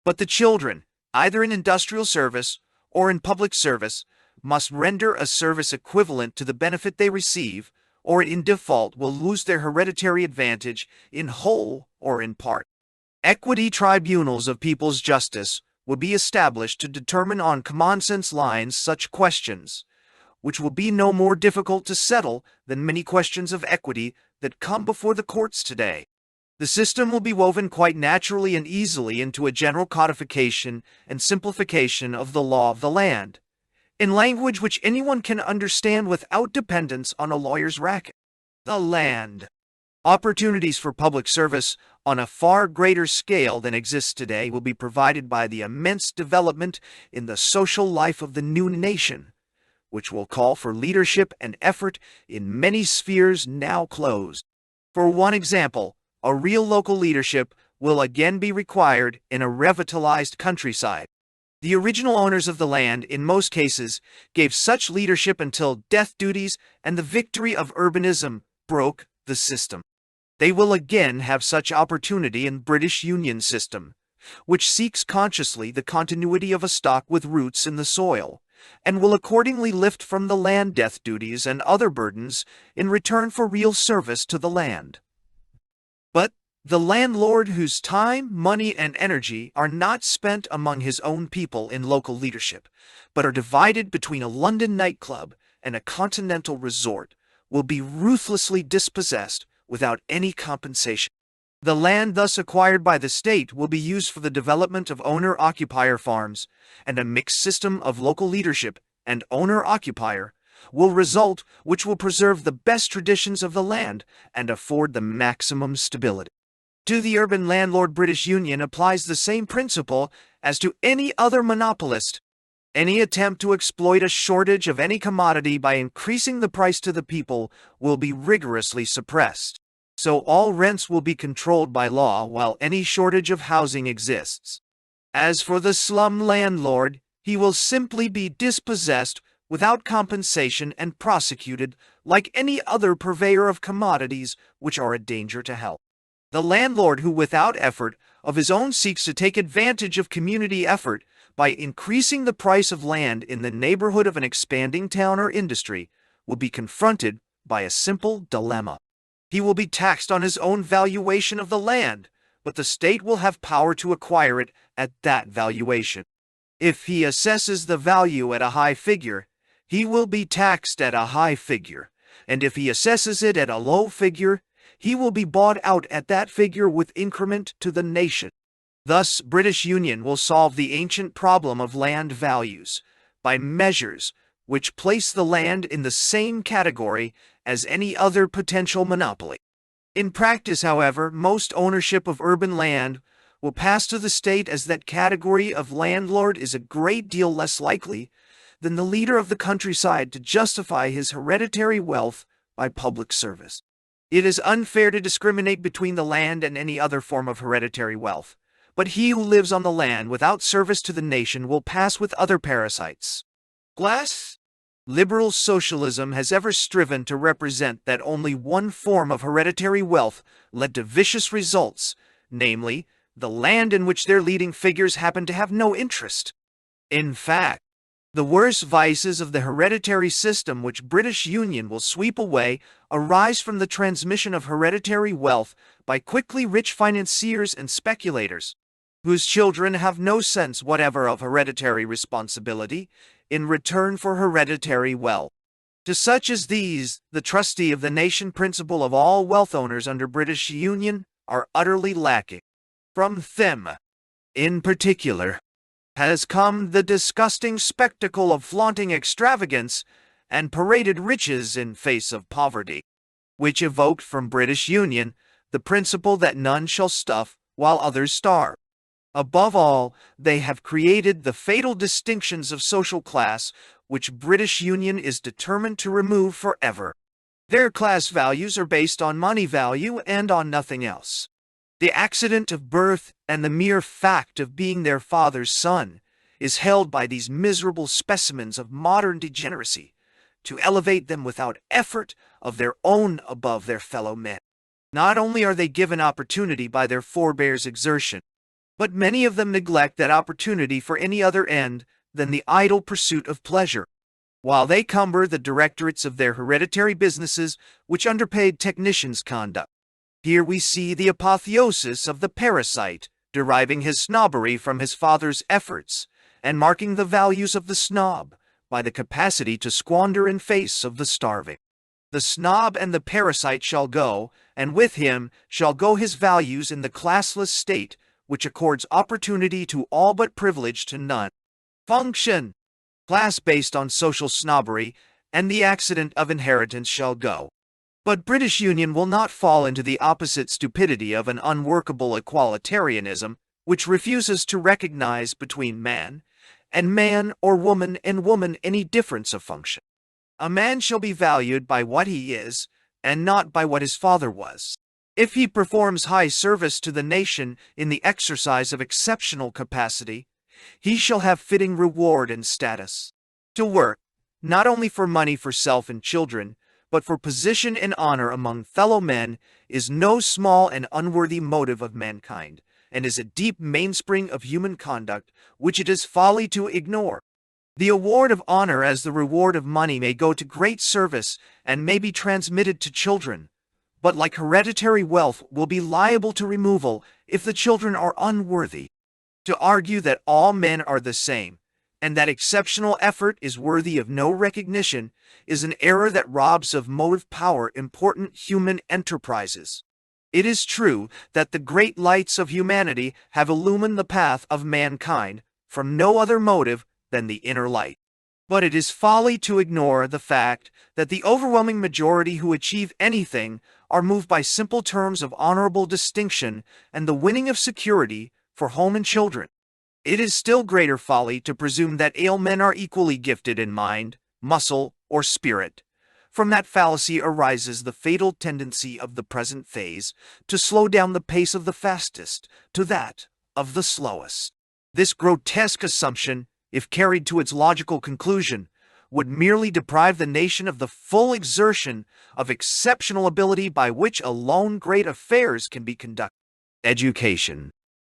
But the children, either in industrial service or in public service, must render a service equivalent to the benefit they receive, or in default will lose their hereditary advantage in whole or in part. Equity tribunals of people's justice will be established to determine on common-sense lines such questions, which will be no more difficult to settle than many questions of equity that come before the courts today. The system will be woven quite naturally and easily into a general codification and simplification of the law of the land, in language which anyone can understand without dependence on a lawyer's racket. The land. Opportunities for public service on a far greater scale than exists today will be provided by the immense development in the social life of the new nation, which will call for leadership and effort in many spheres now closed. For one example, a real local leadership will again be required in a revitalized countryside. The original owners of the land, in most cases, gave such leadership until death duties and the victory of urbanism broke the system. They will again have such opportunity in British Union system, which seeks consciously the continuity of a stock with roots in the soil, and will accordingly lift from the land death duties and other burdens in return for real service to the land. But the landlord whose time, money, and energy are not spent among his own people in local leadership, but are divided between a London nightclub and a continental resort, will be ruthlessly dispossessed without any compensation. The land thus acquired by the state will be used for the development of owner-occupier farms, and a mixed system of local leadership and owner-occupier will result, which will preserve the best traditions of the land and afford the maximum stability. To the urban landlord, British Union applies the same principle as to any other monopolist. Any attempt to exploit a shortage of any commodity by increasing the price to the people will be rigorously suppressed. So all rents will be controlled by law while any shortage of housing exists. As for the slum landlord, he will simply be dispossessed without compensation and prosecuted like any other purveyor of commodities which are a danger to health. The landlord who without effort of his own seeks to take advantage of community effort by increasing the price of land in the neighborhood of an expanding town or industry will be confronted by a simple dilemma. He will be taxed on his own valuation of the land, but the state will have power to acquire it at that valuation. If he assesses the value at a high figure, he will be taxed at a high figure, and if he assesses it at a low figure, he will be bought out at that figure with increment to the nation. Thus, British Union will solve the ancient problem of land values by measures which place the land in the same category as any other potential monopoly. In practice, however, most ownership of urban land will pass to the state, as that category of landlord is a great deal less likely than the leader of the countryside to justify his hereditary wealth by public service. It is unfair to discriminate between the land and any other form of hereditary wealth, but he who lives on the land without service to the nation will pass with other parasites. Class? Liberal socialism has ever striven to represent that only one form of hereditary wealth led to vicious results, namely, the land in which their leading figures happen to have no interest. In fact, the worst vices of the hereditary system which British Union will sweep away arise from the transmission of hereditary wealth by quickly rich financiers and speculators, whose children have no sense whatever of hereditary responsibility in return for hereditary wealth. To such as these, the trustee of the nation principle of all wealth owners under British Union are utterly lacking. From them, in particular, has come the disgusting spectacle of flaunting extravagance and paraded riches in face of poverty, which evoked from British Union the principle that none shall stuff while others starve. Above all, they have created the fatal distinctions of social class which British Union is determined to remove forever. Their class values are based on money value and on nothing else. The accident of birth and the mere fact of being their father's son is held by these miserable specimens of modern degeneracy to elevate them without effort of their own above their fellow men. Not only are they given opportunity by their forebears' exertion, but many of them neglect that opportunity for any other end than the idle pursuit of pleasure, while they cumber the directorates of their hereditary businesses which underpaid technicians conduct. Here we see the apotheosis of the parasite, deriving his snobbery from his father's efforts, and marking the values of the snob by the capacity to squander in face of the starving. The snob and the parasite shall go, and with him shall go his values in the classless state, which accords opportunity to all but privilege to none. Function. Class based on social snobbery, and the accident of inheritance shall go. But British Union will not fall into the opposite stupidity of an unworkable equalitarianism, which refuses to recognize between man and man or woman and woman any difference of function. A man shall be valued by what he is, and not by what his father was. If he performs high service to the nation in the exercise of exceptional capacity, he shall have fitting reward and status. To work, not only for money for self and children, but for position and honor among fellow men, is no small and unworthy motive of mankind, and is a deep mainspring of human conduct, which it is folly to ignore. The award of honor as the reward of money may go to great service and may be transmitted to children, but like hereditary wealth will be liable to removal if the children are unworthy. To argue that all men are the same, and that exceptional effort is worthy of no recognition, is an error that robs of motive power important human enterprises. It is true that the great lights of humanity have illumined the path of mankind from no other motive than the inner light. But it is folly to ignore the fact that the overwhelming majority who achieve anything are moved by simple terms of honorable distinction and the winning of security for home and children. It is still greater folly to presume that all men are equally gifted in mind, muscle, or spirit. From that fallacy arises the fatal tendency of the present phase to slow down the pace of the fastest to that of the slowest. This grotesque assumption, if carried to its logical conclusion, would merely deprive the nation of the full exertion of exceptional ability by which alone great affairs can be conducted. Education.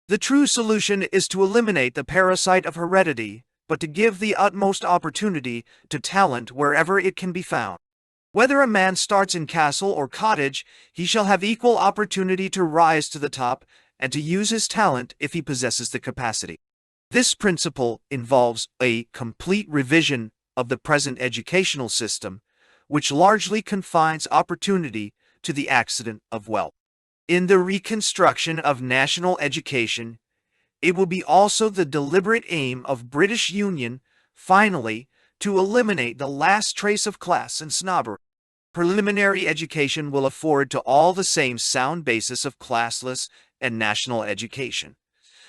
The true solution is to eliminate the parasite of heredity, but to give the utmost opportunity to talent wherever it can be found. Whether a man starts in castle or cottage, he shall have equal opportunity to rise to the top and to use his talent if he possesses the capacity. This principle involves a complete revision of the present educational system, which largely confines opportunity to the accident of wealth. In the reconstruction of national education, it will be also the deliberate aim of British Union, finally, to eliminate the last trace of class and snobbery. Preliminary education will afford to all the same sound basis of classless and national education,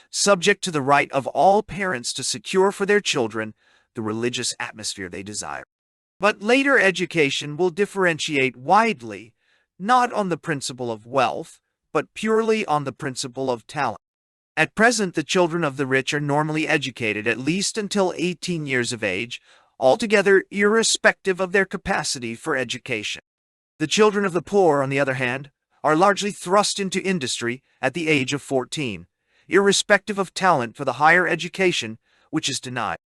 subject to the right of all parents to secure for their children the religious atmosphere they desire. But later education will differentiate widely, not on the principle of wealth, but purely on the principle of talent. At present, the children of the rich are normally educated at least until 18 years of age, altogether irrespective of their capacity for education. The children of the poor, on the other hand, are largely thrust into industry at the age of 14, irrespective of talent for the higher education which is denied.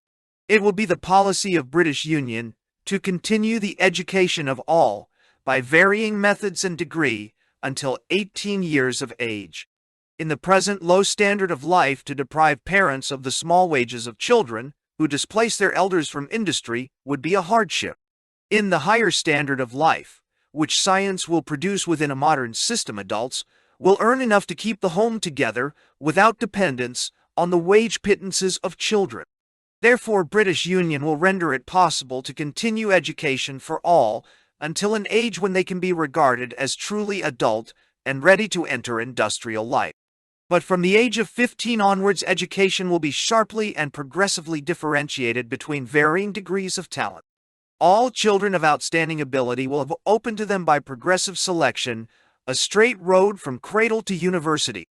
It will be the policy of British Union to continue the education of all by varying methods and degree until 18 years of age. In the present low standard of life, to deprive parents of the small wages of children who displace their elders from industry would be a hardship. In the higher standard of life, which science will produce within a modern system, adults will earn enough to keep the home together without dependence on the wage pittances of children. Therefore, British Union will render it possible to continue education for all until an age when they can be regarded as truly adult and ready to enter industrial life. But from the age of 15 onwards, education will be sharply and progressively differentiated between varying degrees of talent. All children of outstanding ability will have open to them by progressive selection a straight road from cradle to university.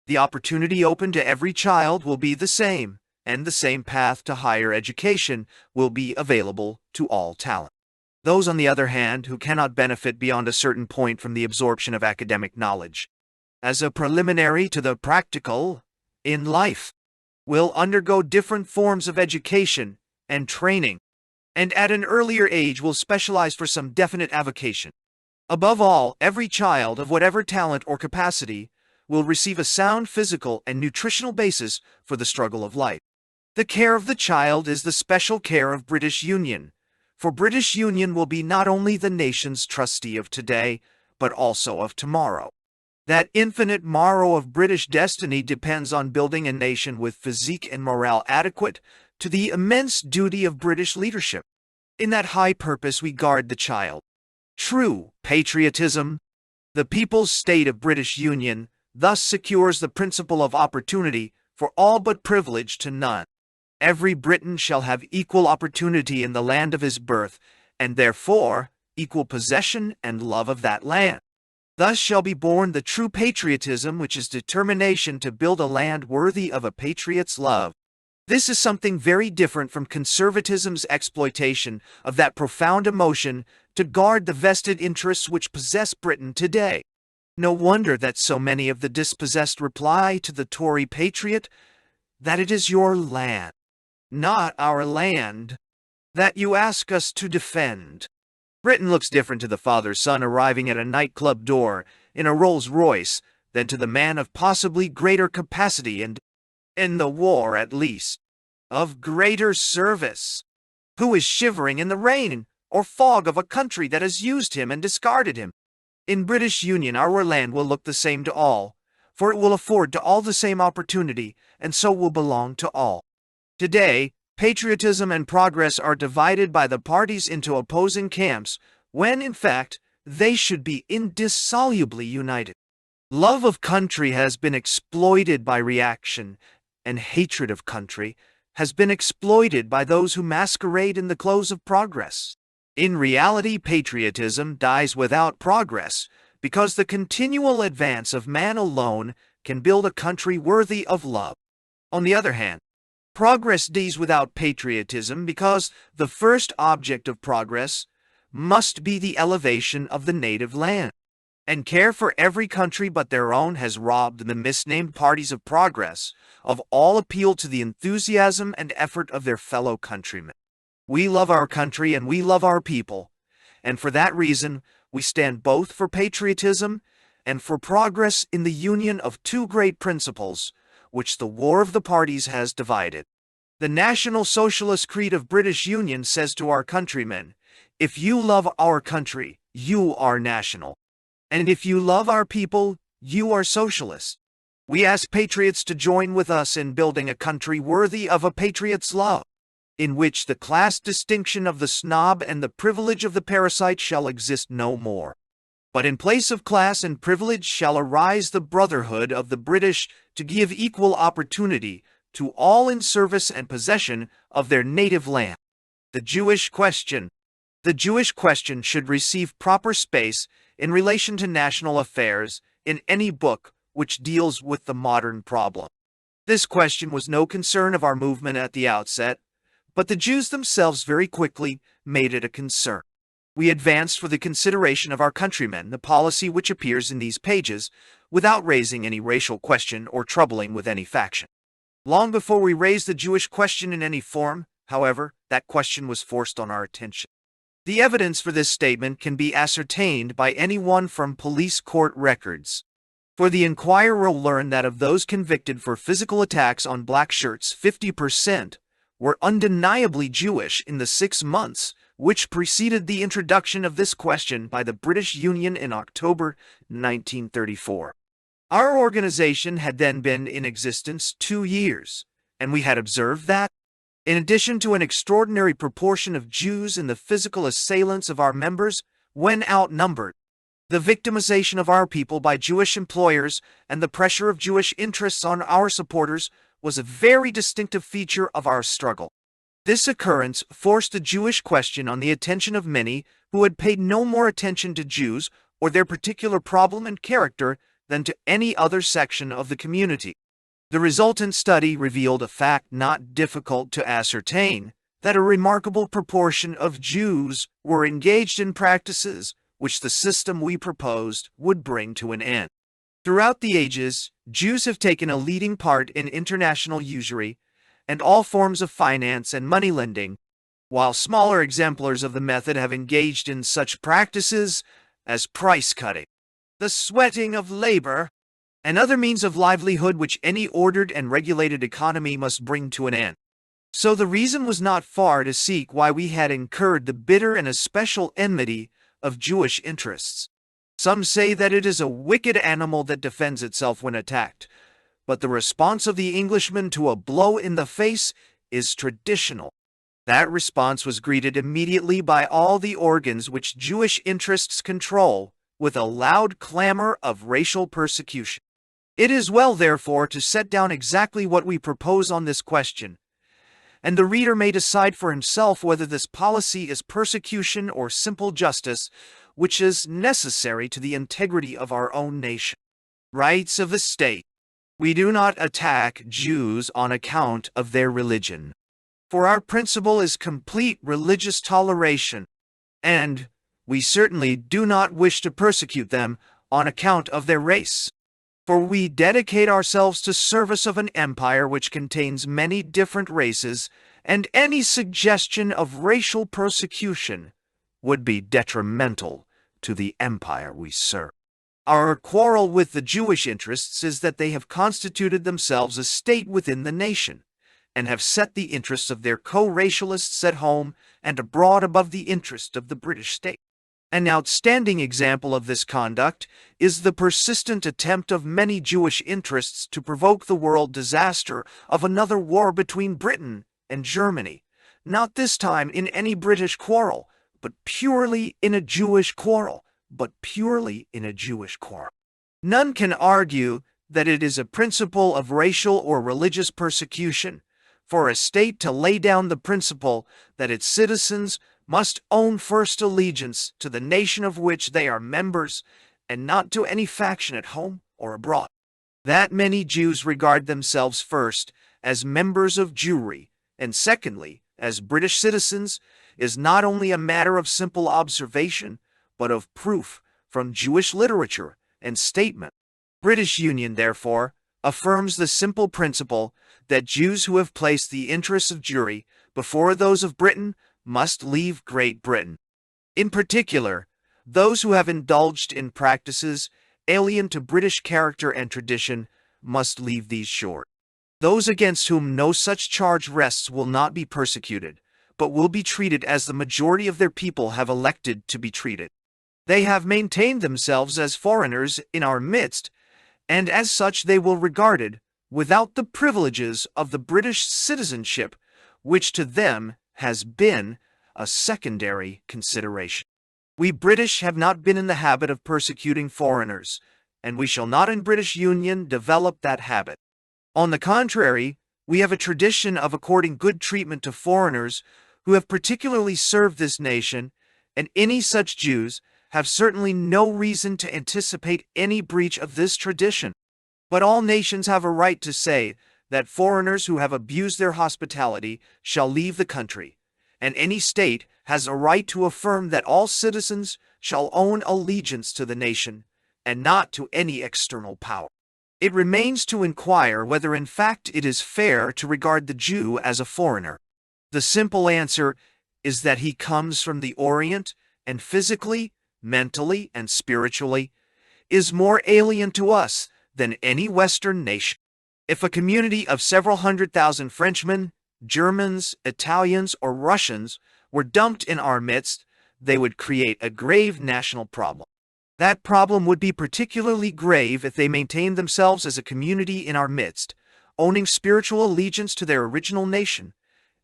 The opportunity open to every child will be the same, and the same path to higher education will be available to all talent. Those, on the other hand, who cannot benefit beyond a certain point from the absorption of academic knowledge, as a preliminary to the practical in life, will undergo different forms of education and training, and at an earlier age will specialize for some definite avocation. Above all, every child of whatever talent or capacity will receive a sound physical and nutritional basis for the struggle of life. The care of the child is the special care of British Union, for British Union will be not only the nation's trustee of today, but also of tomorrow. That infinite morrow of British destiny depends on building a nation with physique and morale adequate to the immense duty of British leadership. In that high purpose we guard the child. True patriotism, the people's state of British Union, thus secures the principle of opportunity for all but privilege to none. Every Briton shall have equal opportunity in the land of his birth, and therefore equal possession and love of that land. Thus shall be born the true patriotism, which is determination to build a land worthy of a patriot's love. This is something very different from conservatism's exploitation of that profound emotion to guard the vested interests which possess Britain today. No wonder that so many of the dispossessed reply to the Tory patriot that it is your land, not our land, that you ask us to defend. Britain looks different to the father's son arriving at a nightclub door in a Rolls-Royce than to the man of possibly greater capacity and, in the war at least, of greater service, who is shivering in the rain or fog of a country that has used him and discarded him. In British Union our land will look the same to all, for it will afford to all the same opportunity, and so will belong to all. Today, Patriotism and progress are divided by the parties into opposing camps, when, in fact, they should be indissolubly united. Love of country has been exploited by reaction, and hatred of country has been exploited by those who masquerade in the clothes of progress. In reality, patriotism dies without progress, because the continual advance of man alone can build a country worthy of love. On the other hand, progress dies without patriotism because the first object of progress must be the elevation of the native land. And care for every country but their own has robbed the misnamed parties of progress of all appeal to the enthusiasm and effort of their fellow countrymen. We love our country and we love our people, and for that reason we stand both for patriotism and for progress in the union of two great principles, which the war of the parties has divided. The National Socialist Creed of British Union says to our countrymen, if you love our country, you are national. And if you love our people, you are socialist. We ask patriots to join with us in building a country worthy of a patriot's love, in which the class distinction of the snob and the privilege of the parasite shall exist no more. But in place of class and privilege shall arise the brotherhood of the British to give equal opportunity to all in service and possession of their native land. The Jewish question. The Jewish question should receive proper space in relation to national affairs in any book which deals with the modern problem. This question was no concern of our movement at the outset, but the Jews themselves very quickly made it a concern. We advanced for the consideration of our countrymen the policy which appears in these pages, without raising any racial question or troubling with any faction. Long before we raised the Jewish question in any form, however, that question was forced on our attention. The evidence for this statement can be ascertained by anyone from police court records. For the Inquirer will learn that of those convicted for physical attacks on black shirts, 50% were undeniably Jewish in the 6 months which preceded the introduction of this question by the British Union in October 1934. Our organization had then been in existence 2 years, and we had observed that, in addition to an extraordinary proportion of Jews in the physical assailants of our members, when outnumbered, the victimization of our people by Jewish employers and the pressure of Jewish interests on our supporters was a very distinctive feature of our struggle. This occurrence forced the Jewish question on the attention of many who had paid no more attention to Jews or their particular problem and character than to any other section of the community. The resultant study revealed a fact not difficult to ascertain, that a remarkable proportion of Jews were engaged in practices which the system we proposed would bring to an end. Throughout the ages, Jews have taken a leading part in international usury and all forms of finance and money lending, while smaller exemplars of the method have engaged in such practices as price cutting, the sweating of labor, and other means of livelihood which any ordered and regulated economy must bring to an end. So the reason was not far to seek why we had incurred the bitter and especial enmity of Jewish interests. Some say that it is a wicked animal that defends itself when attacked, but the response of the Englishman to a blow in the face is traditional. That response was greeted immediately by all the organs which Jewish interests control with a loud clamor of racial persecution. It is well, therefore, to set down exactly what we propose on this question, and the reader may decide for himself whether this policy is persecution or simple justice, which is necessary to the integrity of our own nation. Rights of the state. We do not attack Jews on account of their religion, for our principle is complete religious toleration, and we certainly do not wish to persecute them on account of their race. For we dedicate ourselves to service of an empire which contains many different races, and any suggestion of racial persecution would be detrimental to the empire we serve. Our quarrel with the Jewish interests is that they have constituted themselves a state within the nation, and have set the interests of their co-racialists at home and abroad above the interest of the British state. An outstanding example of this conduct is the persistent attempt of many Jewish interests to provoke the world disaster of another war between Britain and Germany, not this time in any British quarrel, but purely in a Jewish quarrel. None can argue that it is a principle of racial or religious persecution for a state to lay down the principle that its citizens must own first allegiance to the nation of which they are members and not to any faction at home or abroad. That many Jews regard themselves first as members of Jewry and secondly as British citizens is not only a matter of simple observation, but of proof from Jewish literature and statement. British Union, therefore, affirms the simple principle that Jews who have placed the interests of Jewry before those of Britain must leave Great Britain. In particular, those who have indulged in practices alien to British character and tradition must leave these shores. Those against whom no such charge rests will not be persecuted, but will be treated as the majority of their people have elected to be treated. They have maintained themselves as foreigners in our midst, and as such they will be regarded without the privileges of the British citizenship, which to them has been a secondary consideration. We British have not been in the habit of persecuting foreigners, and we shall not in British Union develop that habit. On the contrary, we have a tradition of according good treatment to foreigners who have particularly served this nation, and any such Jews have certainly no reason to anticipate any breach of this tradition. But all nations have a right to say that foreigners who have abused their hospitality shall leave the country, and any state has a right to affirm that all citizens shall own allegiance to the nation, and not to any external power. It remains to inquire whether in fact it is fair to regard the Jew as a foreigner. The simple answer is that he comes from the Orient, and physically, mentally, and spiritually is more alien to us than any Western nation. If a community of several 100,000 Frenchmen, Germans, Italians, or Russians were dumped in our midst, they would create a grave national problem. That problem would be particularly grave if they maintained themselves as a community in our midst, owning spiritual allegiance to their original nation,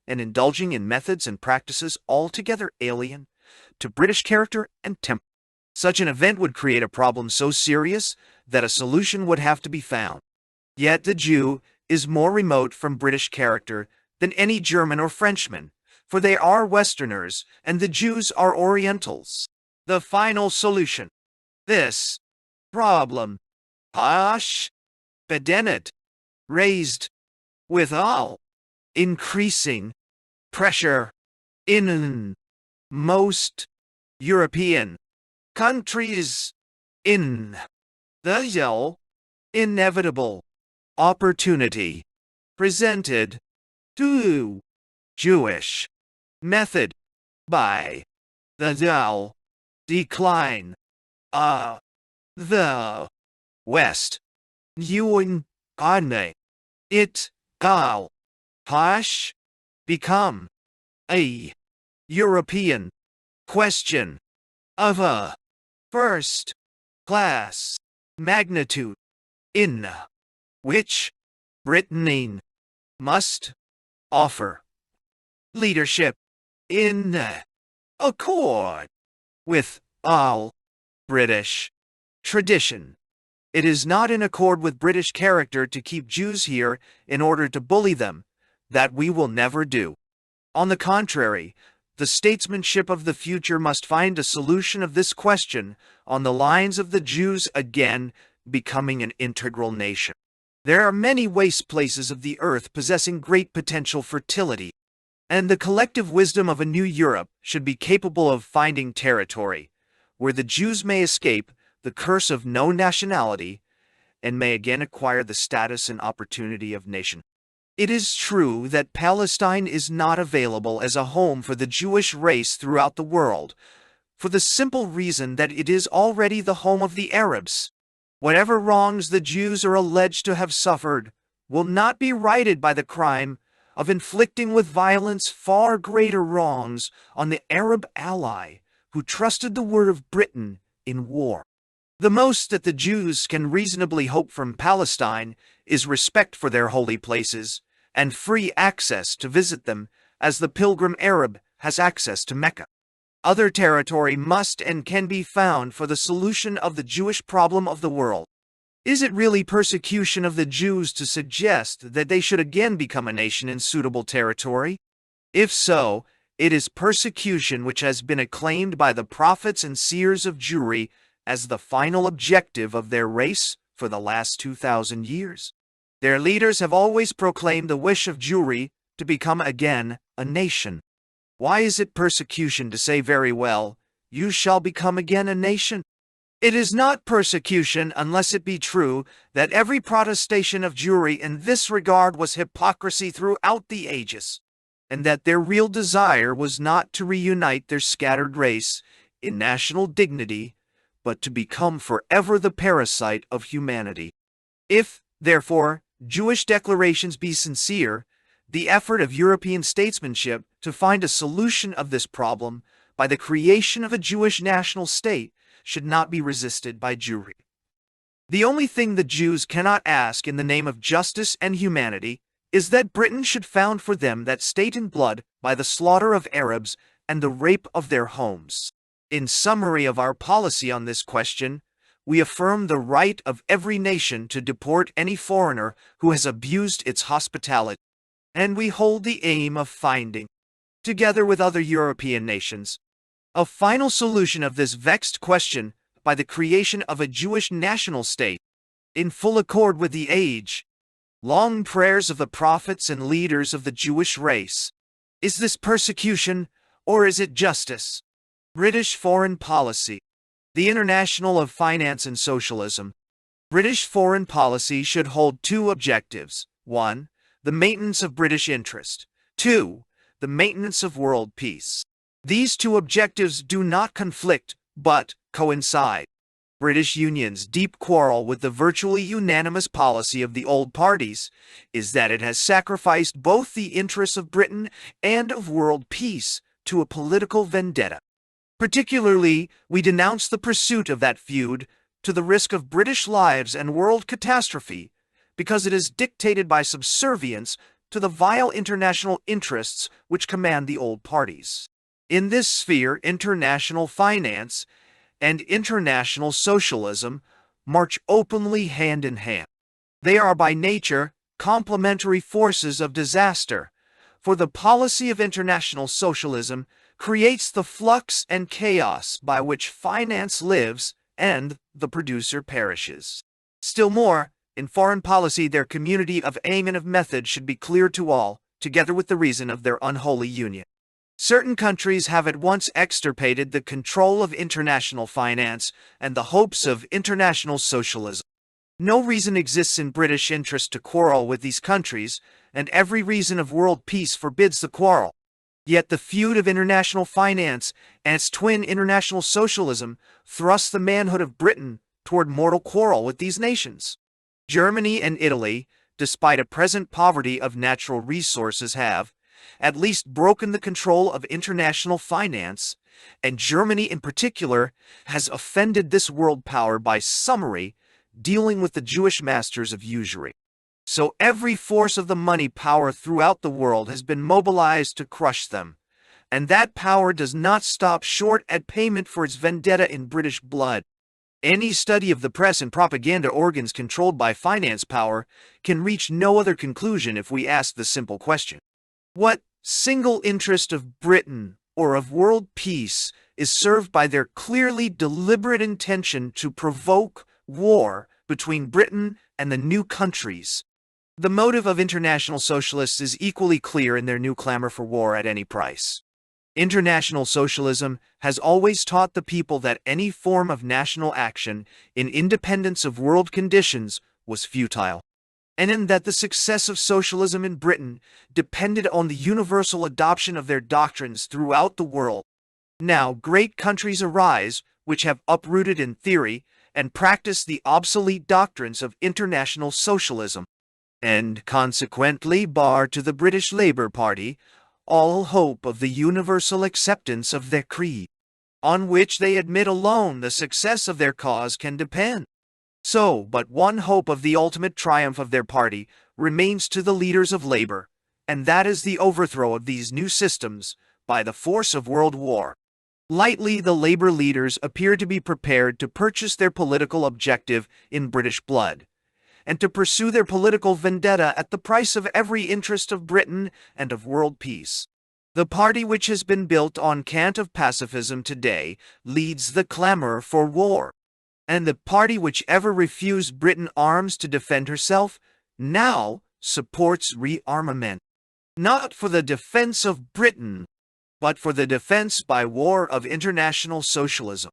and indulging in methods and practices altogether alien to British character and temper. Such an event would create a problem so serious that a solution would have to be found. Yet the Jew is more remote from British character than any German or Frenchman, for they are Westerners and the Jews are Orientals. The final solution. This problem, bedenet, raised with all increasing pressure in most European countries in the inevitable opportunity presented to Jewish method by the decline of the West Union, it become a European question of a first-class magnitude, in which Britain must offer leadership in accord with all British tradition. It is not in accord with British character to keep Jews here in order to bully them. That we will never do. On the contrary, the statesmanship of the future must find a solution of this question on the lines of the Jews again becoming an integral nation. There are many waste places of the earth possessing great potential fertility, and the collective wisdom of a new Europe should be capable of finding territory where the Jews may escape the curse of no nationality and may again acquire the status and opportunity of nation. It is true that Palestine is not available as a home for the Jewish race throughout the world, for the simple reason that it is already the home of the Arabs. Whatever wrongs the Jews are alleged to have suffered will not be righted by the crime of inflicting with violence far greater wrongs on the Arab ally who trusted the word of Britain in war. The most that the Jews can reasonably hope from Palestine is respect for their holy places, and free access to visit them, as the pilgrim Arab has access to Mecca. Other territory must and can be found for the solution of the Jewish problem of the world. Is it really persecution of the Jews to suggest that they should again become a nation in suitable territory? If so, it is persecution which has been acclaimed by the prophets and seers of Jewry as the final objective of their race for the last 2,000 years. Their leaders have always proclaimed the wish of Jewry to become again a nation. Why is it persecution to say very well, "You shall become again a nation"? It is not persecution unless it be true that every protestation of Jewry in this regard was hypocrisy throughout the ages, and that their real desire was not to reunite their scattered race in national dignity, but to become forever the parasite of humanity. If, therefore, Jewish declarations be sincere, the effort of European statesmanship to find a solution of this problem by the creation of a Jewish national state should not be resisted by Jewry. The only thing the Jews cannot ask in the name of justice and humanity is that Britain should found for them that state in blood by the slaughter of Arabs and the rape of their homes. In summary of our policy on this question, we affirm the right of every nation to deport any foreigner who has abused its hospitality, and we hold the aim of finding, together with other European nations, a final solution of this vexed question by the creation of a Jewish national state, in full accord with the age-long prayers of the prophets and leaders of the Jewish race. Is this persecution, or is it justice? British foreign policy. The International of Finance and Socialism. British foreign policy should hold two objectives. 1. The maintenance of British interest. 2. The maintenance of world peace. These two objectives do not conflict, but coincide. British Union's deep quarrel with the virtually unanimous policy of the old parties is that it has sacrificed both the interests of Britain and of world peace to a political vendetta. Particularly, we denounce the pursuit of that feud to the risk of British lives and world catastrophe, because it is dictated by subservience to the vile international interests which command the old parties. In this sphere, international finance and international socialism march openly hand in hand. They are by nature complementary forces of disaster, for the policy of international socialism creates the flux and chaos by which finance lives and the producer perishes. Still more, in foreign policy their community of aim and of method should be clear to all, together with the reason of their unholy union. Certain countries have at once extirpated the control of international finance and the hopes of international socialism. No reason exists in British interest to quarrel with these countries, and every reason of world peace forbids the quarrel. Yet the feud of international finance and its twin international socialism thrusts the manhood of Britain toward mortal quarrel with these nations. Germany and Italy, despite a present poverty of natural resources, have at least broken the control of international finance, and Germany in particular has offended this world power by summary dealing with the Jewish masters of usury. So every force of the money power throughout the world has been mobilized to crush them, and that power does not stop short at payment for its vendetta in British blood. Any study of the press and propaganda organs controlled by finance power can reach no other conclusion if we ask the simple question: what single interest of Britain or of world peace is served by their clearly deliberate intention to provoke war between Britain and the new countries? The motive of international socialists is equally clear in their new clamor for war at any price. International socialism has always taught the people that any form of national action in independence of world conditions was futile, and in that the success of socialism in Britain depended on the universal adoption of their doctrines throughout the world. Now great countries arise which have uprooted in theory and practice the obsolete doctrines of international socialism, and consequently bar to the British Labour Party all hope of the universal acceptance of their creed, on which they admit alone the success of their cause can depend. So, but one hope of the ultimate triumph of their party remains to the leaders of labor, and that is the overthrow of these new systems by the force of world war. Lightly, the labor leaders appear to be prepared to purchase their political objective in British blood, and to pursue their political vendetta at the price of every interest of Britain and of world peace. The party which has been built on cant of pacifism today leads the clamor for war, and the party which ever refused Britain arms to defend herself now supports rearmament, not for the defense of Britain, but for the defense by war of international socialism.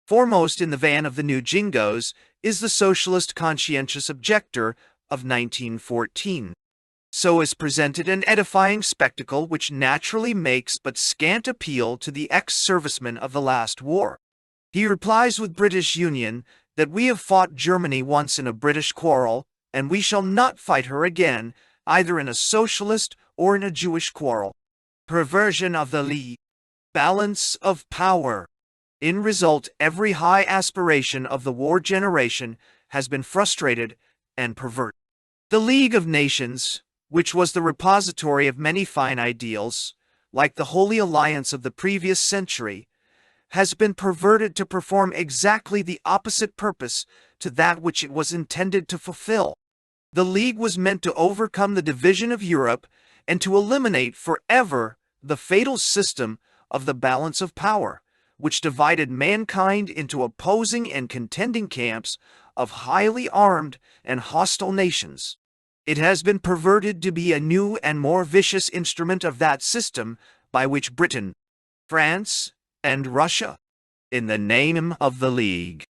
Foremost in the van of the new Jingoes is the socialist conscientious objector of 1914. So is presented an edifying spectacle which naturally makes but scant appeal to the ex-servicemen of the last war. He replies with British Union that we have fought Germany once in a British quarrel, and we shall not fight her again, either in a socialist or in a Jewish quarrel. Perversion of the League. Balance of power. In result, every high aspiration of the war generation has been frustrated and perverted. The League of Nations, which was the repository of many fine ideals, like the Holy Alliance of the previous century, has been perverted to perform exactly the opposite purpose to that which it was intended to fulfill. The League was meant to overcome the division of Europe and to eliminate forever the fatal system of the balance of power, which divided mankind into opposing and contending camps of highly armed and hostile nations. It has been perverted to be a new and more vicious instrument of that system by which Britain, France, and Russia, in the name of the League,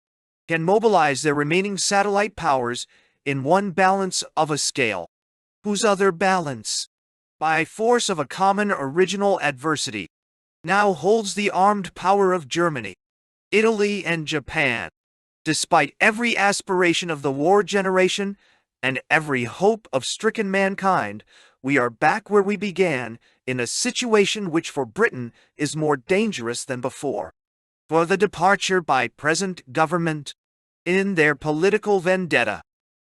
can mobilize their remaining satellite powers in one balance of a scale, whose other balance, by force of a common original adversity, now holds the armed power of Germany, Italy, and Japan. Despite every aspiration of the war generation and every hope of stricken mankind, we are back where we began, in a situation which for Britain is more dangerous than before. For the departure by present government, in their political vendetta,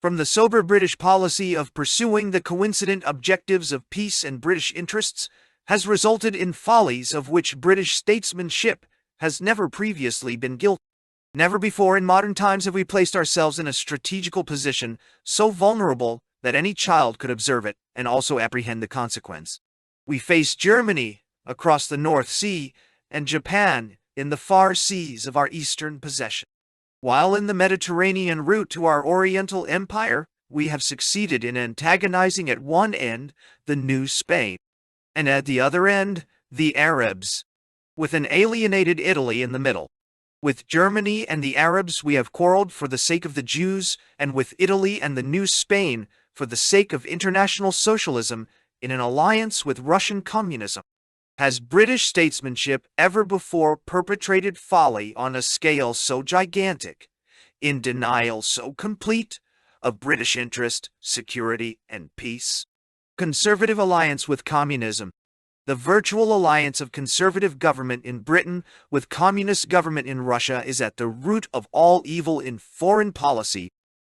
from the sober British policy of pursuing the coincident objectives of peace and British interests, has resulted in follies of which British statesmanship has never previously been guilty. Never before in modern times have we placed ourselves in a strategical position so vulnerable that any child could observe it and also apprehend the consequence. We face Germany across the North Sea and Japan in the far seas of our eastern possession. While in the Mediterranean route to our Oriental Empire, we have succeeded in antagonizing at one end the New Spain, and at the other end the Arabs, with an alienated Italy in the middle. With Germany and the Arabs we have quarreled for the sake of the Jews, and with Italy and the New Spain for the sake of international socialism in an alliance with Russian communism. Has British statesmanship ever before perpetrated folly on a scale so gigantic, in denial so complete, of British interest, security, and peace? Conservative alliance with communism. The virtual alliance of conservative government in Britain with communist government in Russia is at the root of all evil in foreign policy.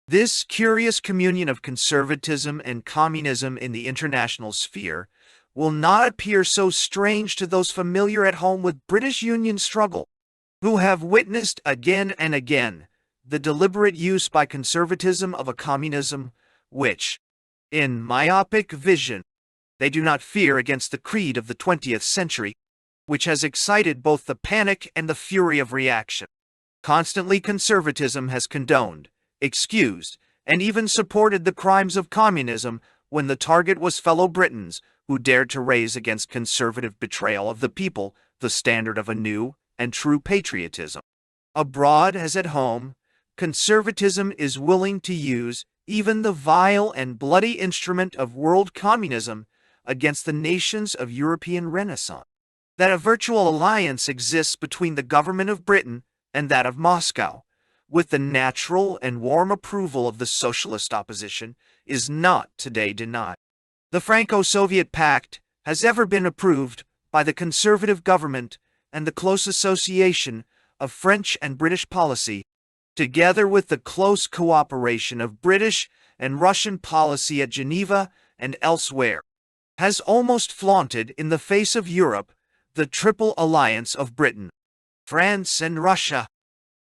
This curious communion of conservatism and communism in the international sphere will not appear so strange to those familiar at home with British Union struggle, who have witnessed again and again the deliberate use by conservatism of a communism which, in myopic vision, they do not fear against the creed of the 20th century, which has excited both the panic and the fury of reaction. Constantly conservatism has condoned, excused, and even supported the crimes of communism when the target was fellow Britons who dared to raise against conservative betrayal of the people the standard of a new and true patriotism. Abroad as at home, conservatism is willing to use even the vile and bloody instrument of world communism against the nations of European Renaissance. That a virtual alliance exists between the government of Britain and that of Moscow, with the natural and warm approval of the socialist opposition, is not today denied. The Franco-Soviet Pact has ever been approved by the conservative government, and the close association of French and British policy, together with the close cooperation of British and Russian policy at Geneva and elsewhere, has almost flaunted in the face of Europe the triple alliance of Britain, France, and Russia,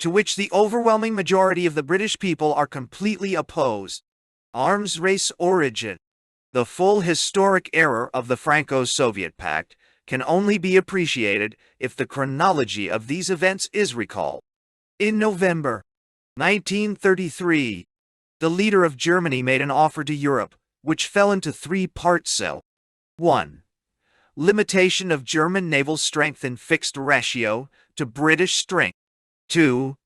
to which the overwhelming majority of the British people are completely opposed. Arms race origin. The full historic error of the Franco-Soviet Pact can only be appreciated if the chronology of these events is recalled. In November 1933, the leader of Germany made an offer to Europe, which fell into three parts. 1. Limitation of German naval strength in fixed ratio to British strength. 2.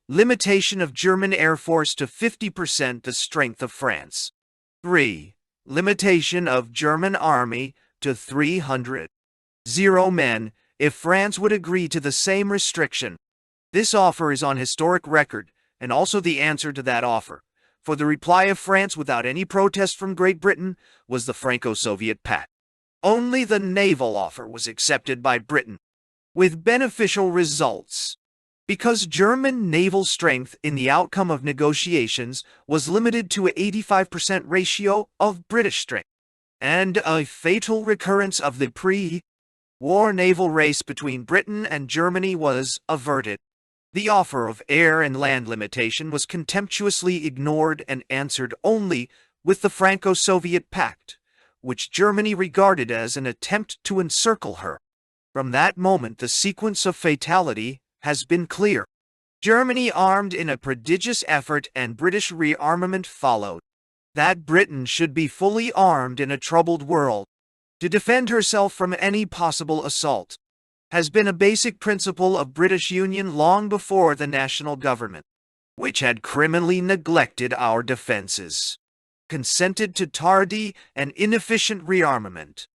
Limitation of German Air Force to 50% the strength of France. 3. Limitation of German Army to 300 men if France would agree to the same restriction. This offer is on historic record, and also the answer to that offer, for the reply of France without any protest from Great Britain was the Franco-Soviet Pact. Only the naval offer was accepted by Britain, with beneficial results. Because German naval strength in the outcome of negotiations was limited to an 85% ratio of British strength, and a fatal recurrence of the pre-war naval race between Britain and Germany was averted. The offer of air and land limitation was contemptuously ignored and answered only with the Franco-Soviet Pact, which Germany regarded as an attempt to encircle her. From that moment, the sequence of fatality has been clear. Germany armed in a prodigious effort and British rearmament followed. That Britain should be fully armed in a troubled world to defend herself from any possible assault has been a basic principle of British Union long before the national government, which had criminally neglected our defenses, consented to tardy and inefficient rearmament.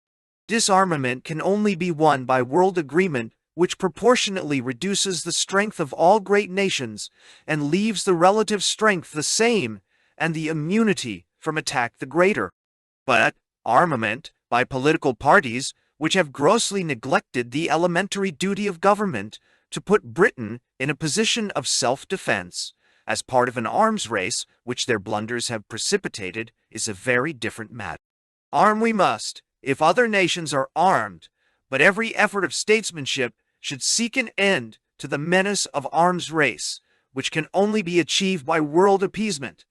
Disarmament can only be won by world agreement, which proportionately reduces the strength of all great nations and leaves the relative strength the same and the immunity from attack the greater. But armament by political parties which have grossly neglected the elementary duty of government to put Britain in a position of self-defense as part of an arms race which their blunders have precipitated is a very different matter. Arm we must, if other nations are armed, but every effort of statesmanship should seek an end to the menace of arms race, which can only be achieved by world appeasement.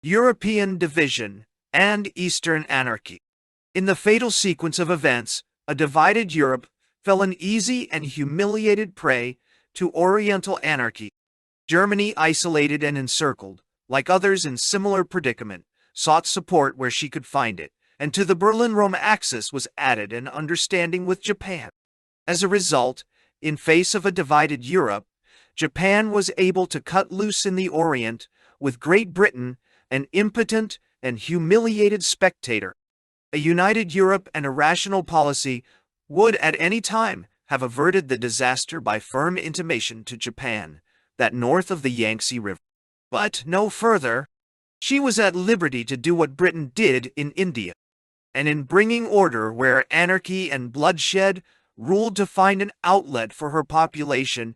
European division and Eastern anarchy. In the fatal sequence of events, a divided Europe fell an easy and humiliated prey to Oriental anarchy. Germany, isolated and encircled, like others in similar predicament, sought support where she could find it, and to the Berlin-Rome axis was added an understanding with Japan. As a result, in face of a divided Europe, Japan was able to cut loose in the Orient, with Great Britain an impotent and humiliated spectator. A united Europe and a rational policy would at any time have averted the disaster by firm intimation to Japan that north of the Yangtze River, but no further. She was at liberty to do what Britain did in India, and in bringing order where anarchy and bloodshed ruled, to find an outlet for her population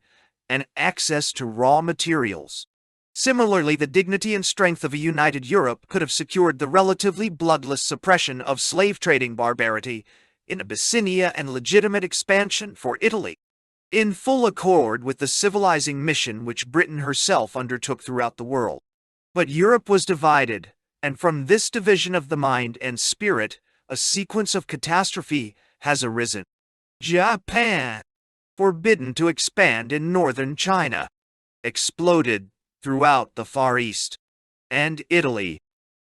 and access to raw materials. Similarly, the dignity and strength of a united Europe could have secured the relatively bloodless suppression of slave-trading barbarity in Abyssinia and legitimate expansion for Italy, in full accord with the civilizing mission which Britain herself undertook throughout the world. But Europe was divided, and from this division of the mind and spirit, a sequence of catastrophe has arisen. Japan, forbidden to expand in northern China, exploded throughout the Far East, and Italy,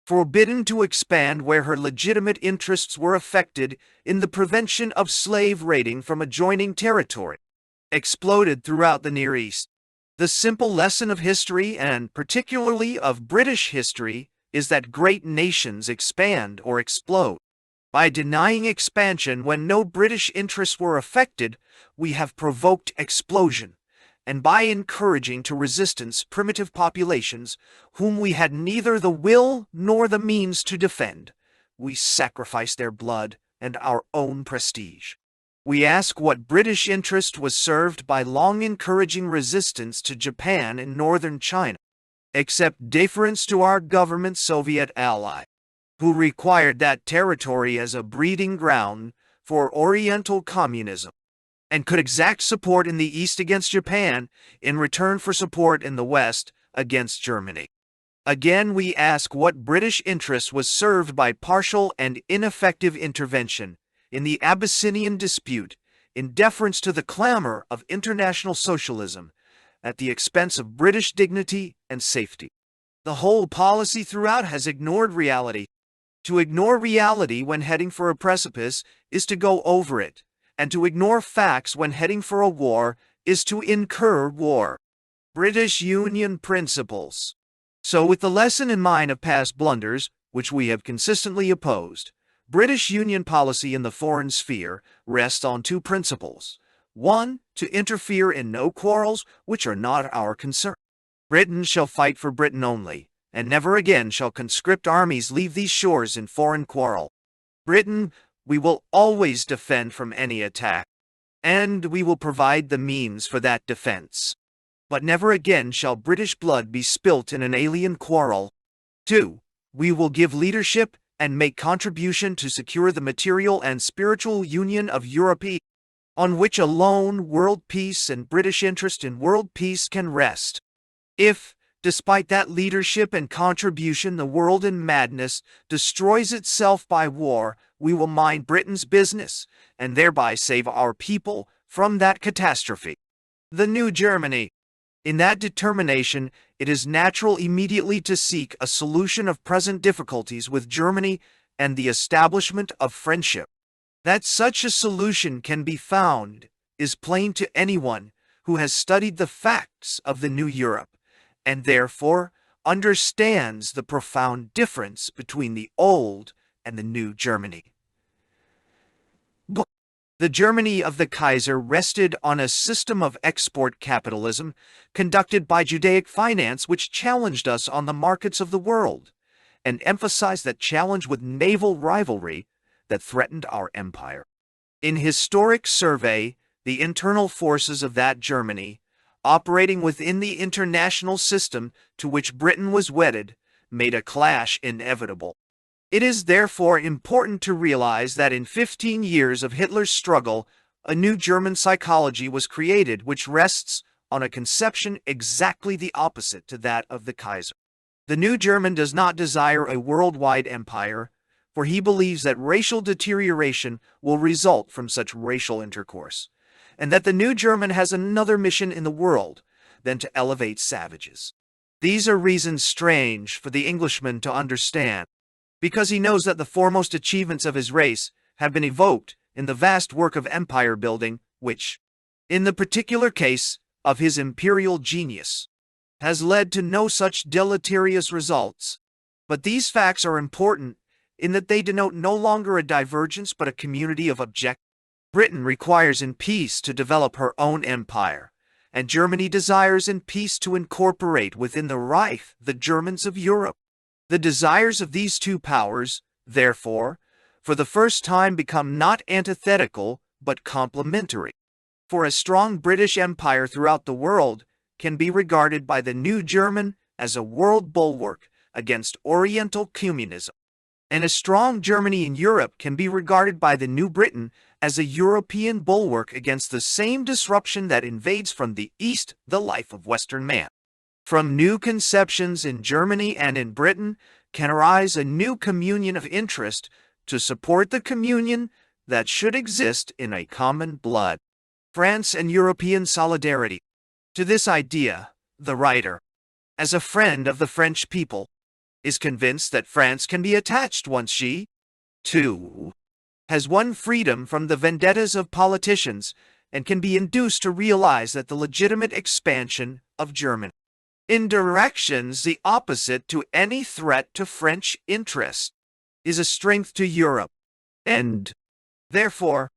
forbidden to expand where her legitimate interests were affected in the prevention of slave raiding from adjoining territory, exploded throughout the Near East. The simple lesson of history, and particularly of British history, is that great nations expand or explode. By denying expansion when no British interests were affected, we have provoked explosion. And by encouraging to resistance primitive populations whom we had neither the will nor the means to defend, we sacrifice their blood and our own prestige. We ask what British interest was served by long encouraging resistance to Japan in northern China. except deference to our government's Soviet ally, who required that territory as a breeding ground for Oriental communism, and could exact support in the East against Japan in return for support in the West against Germany. Again, we ask what British interest was served by partial and ineffective intervention in the Abyssinian dispute in deference to the clamor of international socialism at the expense of British dignity and safety. The whole policy throughout has ignored reality. To ignore reality when heading for a precipice is to go over it, and to ignore facts when heading for a war is to incur war. British Union principles. So, with the lesson in mind of past blunders, which we have consistently opposed, British Union policy in the foreign sphere rests on two principles. 1. To interfere in no quarrels which are not our concern. Britain shall fight for Britain only, and never again shall conscript armies leave these shores in foreign quarrel. Britain we will always defend from any attack, and we will provide the means for that defense. But never again shall British blood be spilt in an alien quarrel. 2. We will give leadership and make contribution to secure the material and spiritual union of Europe, on which alone world peace and British interest in world peace can rest. If, despite that leadership and contribution, the world in madness destroys itself by war, we will mind Britain's business and thereby save our people from that catastrophe. The New Germany. In that determination, it is natural immediately to seek a solution of present difficulties with Germany and the establishment of friendship. That such a solution can be found is plain to anyone who has studied the facts of the New Europe, and therefore understands the profound difference between the old and the new Germany. The Germany of the Kaiser rested on a system of export capitalism conducted by Judaic finance which challenged us on the markets of the world, and emphasized that challenge with naval rivalry that threatened our empire. In historic survey, the internal forces of that Germany, operating within the international system to which Britain was wedded, made a clash inevitable. It is therefore important to realize that in 15 years of Hitler's struggle, a new German psychology was created which rests on a conception exactly the opposite to that of the Kaiser. The new German does not desire a worldwide empire, for he believes that racial deterioration will result from such racial intercourse, and that the new German has another mission in the world than to elevate savages. These are reasons strange for the Englishman to understand, because he knows that the foremost achievements of his race have been evoked in the vast work of empire building, which, in the particular case of his imperial genius, has led to no such deleterious results. But these facts are important in that they denote no longer a divergence but a community of objectives. Britain requires in peace to develop her own empire, and Germany desires in peace to incorporate within the Reich the Germans of Europe. The desires of these two powers, therefore, for the first time become not antithetical but complementary. For a strong British Empire throughout the world can be regarded by the new German as a world bulwark against Oriental communism, and a strong Germany in Europe can be regarded by the new Britain as a European bulwark against the same disruption that invades from the East the life of Western man. From new conceptions in Germany and in Britain can arise a new communion of interest to support the communion that should exist in a common blood. France and European solidarity. To this idea, the writer, as a friend of the French people, is convinced that France can be attached once she, too, has won freedom from the vendettas of politicians and can be induced to realize that the legitimate expansion of Germany in directions the opposite to any threat to French interest is a strength to Europe, and, therefore,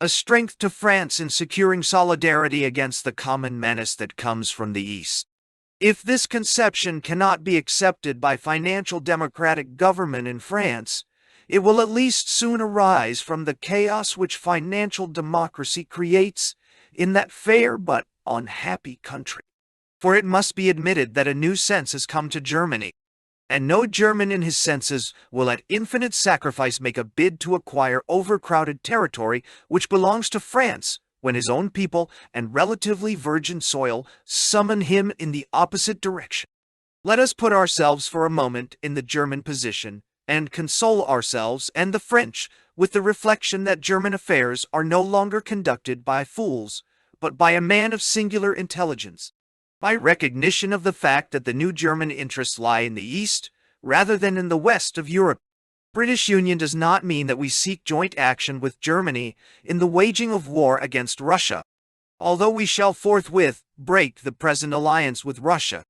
a strength to France in securing solidarity against the common menace that comes from the East. If this conception cannot be accepted by financial democratic government in France, it will at least soon arise from the chaos which financial democracy creates in that fair but unhappy country. For it must be admitted that a new sense has come to Germany, and no German in his senses will at infinite sacrifice make a bid to acquire overcrowded territory which belongs to France, when his own people and relatively virgin soil summon him in the opposite direction. Let us put ourselves for a moment in the German position, and console ourselves and the French with the reflection that German affairs are no longer conducted by fools, but by a man of singular intelligence. By recognition of the fact that the new German interests lie in the east, rather than in the west of Europe. British Union does not mean that we seek joint action with Germany in the waging of war against Russia, although we shall forthwith break the present alliance with Russia.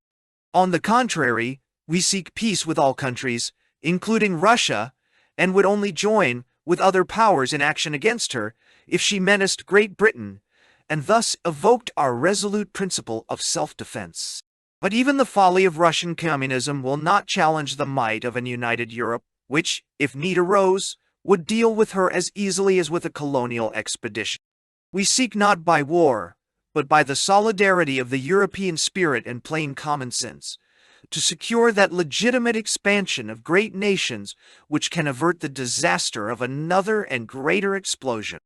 On the contrary, we seek peace with all countries, including Russia, and would only join with other powers in action against her if she menaced Great Britain, and thus evoked our resolute principle of self-defense. But even the folly of Russian communism will not challenge the might of an united Europe, which, if need arose, would deal with her as easily as with a colonial expedition. We seek not by war, but by the solidarity of the European spirit and plain common sense, to secure that legitimate expansion of great nations which can avert the disaster of another and greater explosion.